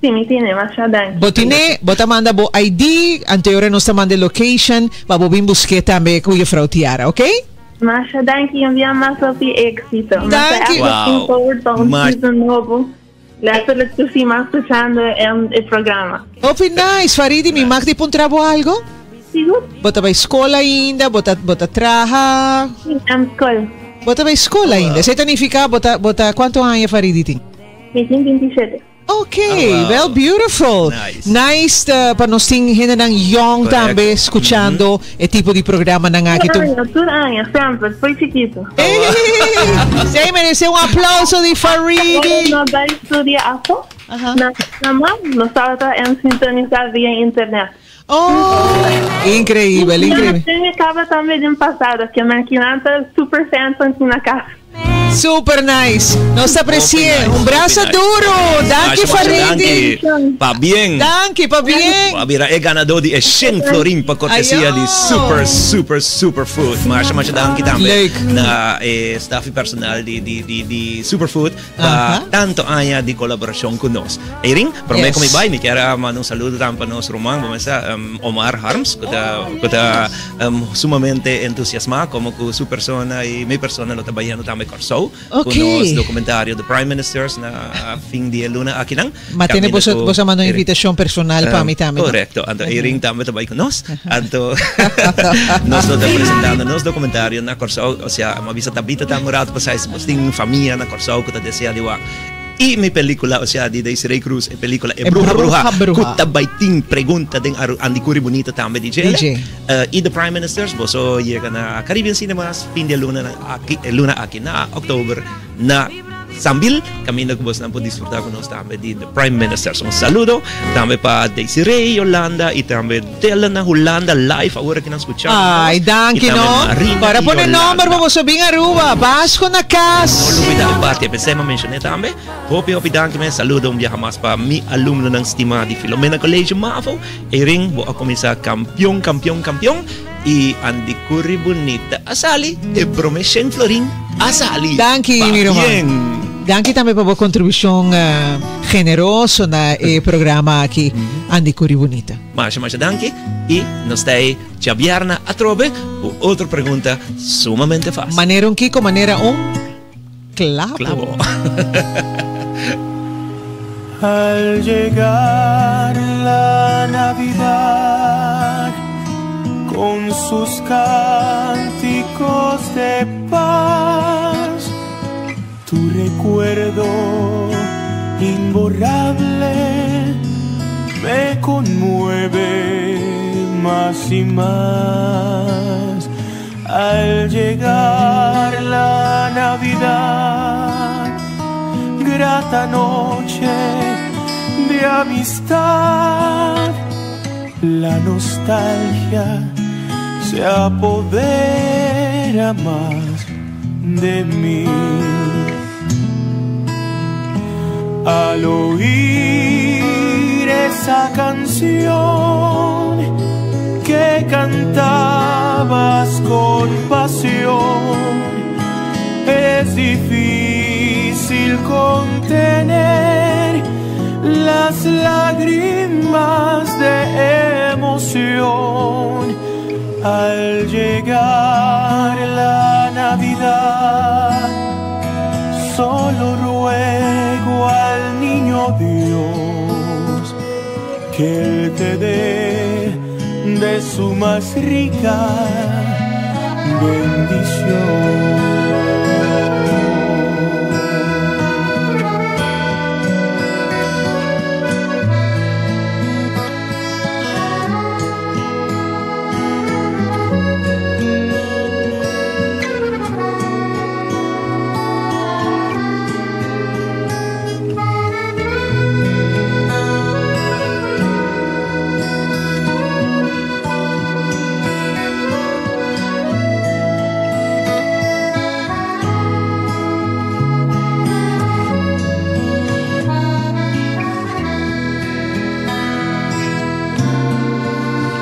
Sim, me tiene, mas já dá. Botine, bota manda bo ID, anterior nós manda location, para bobin busque também com a Frau Tiara, ok? Mas já dá que enviar mais sobre éxito. Danke. Wow. Novo. Lascialo tutti mais escuchando el programa. Open nice, Faridi, mi mag di puntrabo algo? Sigur. Bota ba escola ainda, bota traha. Escola. Bota ba escola ainda. Você significa bota quanto anos Faridi tem? 27. Okay, well, beautiful. Nice para nós ter gente ng young também escuchando e tipo de programa ng aqui. Turanha, sempre, foi chiquito. Você merece aplauso de Faridi. Nós da estudar aço. Na mão, nós estávamos sintonizar via internet. Oh, incrível. Eu acaba também de passado, que a maquinata super fan na casa. Super nice. Nos aprecie. Un brazo duro. Danke, Faridi. Pa bien. Danke, pa bien. Mira, é ganador de Esheng Florin pa cortesia de super food. Mas danke também na staff personal de Superfood. Tanto anya de colaboração com nós. Erin, promete comigo bem. Me quero mandar saludo também para nós romano. Vamos a Omar Harms, que está sumamente entusiasmado como que sua persona e minha persona lo trabalhando também com Corsao. Okay. Kuno dokumentaryo The Prime Ministers na fin di luna akinang. Matene bosa mano invitasyon personal pami-tami. Correcto. Anto iring tami tabay kunos. Anto nos do presentando nos dokumentaryo na Corsao, o sea, mabisa tabita tamo rato pa sa posting familia na Corsao ko ta desea liwa. Y mi película, o sea, di Desiree Cruz, película Bruja. Kutabaiting pregunta din Andy Curry Bonita tambe DJ. Y The Prime Ministers, boso llega na Caribbean Cinemas, fin de luna aquí na October na sambil kami nagbos na po disfrutar con tambe di The Prime Ministers. Un saludo tambe pa Desiree Yolanda y tambe Dela na Holanda live ahora que nos escuchamos. Ay, danke no. Para po el nombre vamos a bin Aruba. Vasco na Cas. No olvida el parte, pensemos mencioné tambe. Hopi danke men saludo un viaje más para mi alumno ng estima di Filomena College Mafo. Ering bo ako sa campeón. Y Andy Curry Bonita asali e Promeshen Florin asali. Danke mi Roman. Danke también por contribución generosa na programa aquí Andy Curry Bonita. Masha danke. Y nos trae Chabierna a trove otra pregunta sumamente fácil. Manera un Kiko, manera un clavo. Al llegar la Navidad con sus cánticos de paz, tu recuerdo imborrable me conmueve más y más. Al llegar la Navidad, grata noche de amistad, la nostalgia se apodera más de mí. Al oír esa canción que cantabas con pasión, es difícil contener las lágrimas de emoción. Al llegar la Navidad, solo ruego al niño Dios que Él te dé de su más rica bendición.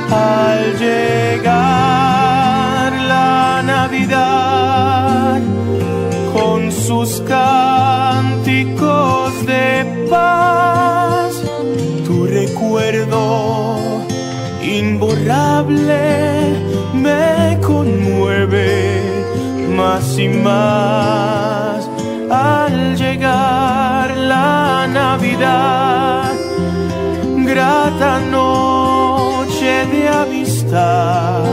Al llegar la Navidad con sus cánticos de paz, tu recuerdo imborrable me conmueve más y más. Al llegar la Navidad, grata noche de amistad,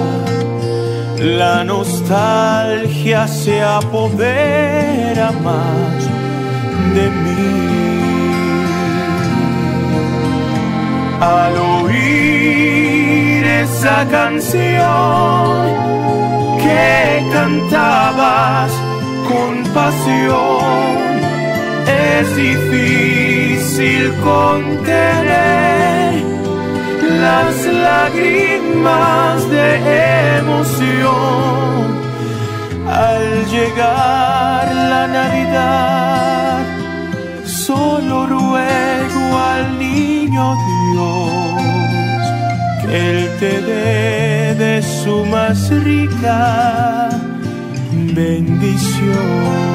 la nostalgia se apodera más de mí. Al oír esa canción que cantabas con pasión, es difícil contener las lágrimas de emoción. Al llegar la Navidad, solo ruego al niño Dios que Él te dé de su más rica bendición.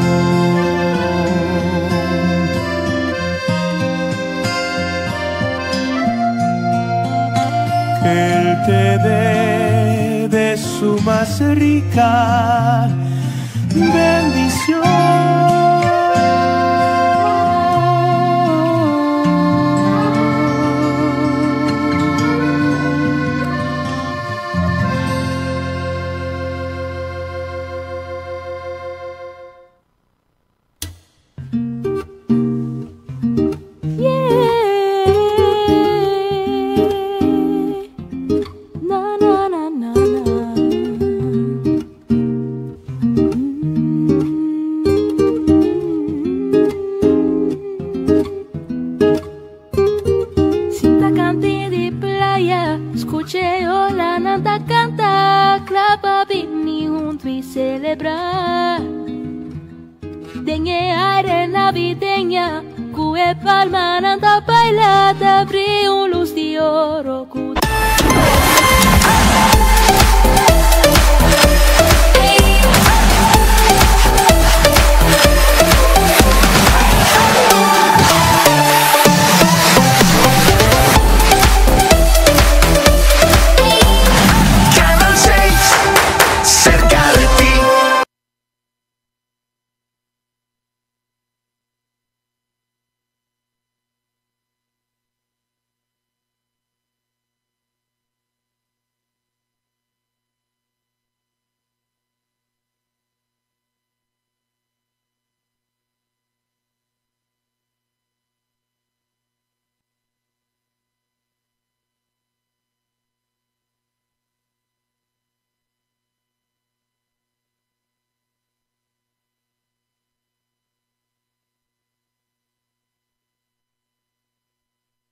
Que Él te dé de su más rica bendición.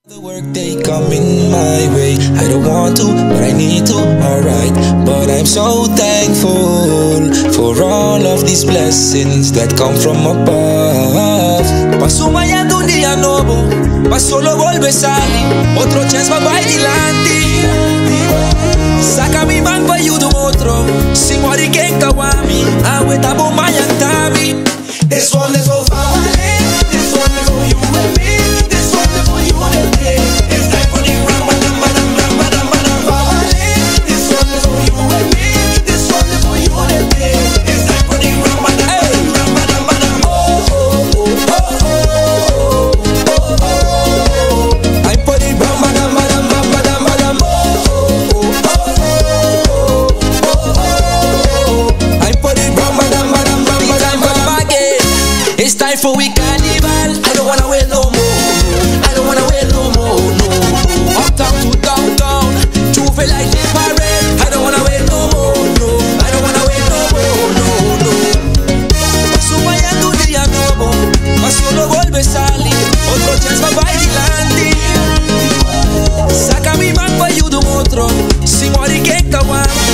The work they coming my way. I don't want to, but I need to, alright. But I'm so thankful for all of these blessings that come from above. Paso mañana un día nuevo, pa' solo volver a salir. Otro chance va adelante. Saca mi man pa' ayudar otro. Sin worry que kawami, agüita bo mayantami. This one is for family, this one is for you and me. This one is for you and me. It's time for the family. This one is for you and me. This one is for you and me. It's time for the I'm for the It's time for we carnival. I don't wanna wait no more. I don't wanna wait no more. No. Uptown to downtown, Juve like the parade. I don't wanna wait no more. No. I don't wanna wait no more. No. Paso mañana un día nuevo, pa' solo volver a salir. Otro chance va adelante. Saca mi man pa' ayudar a otro. Sin worry que kawami.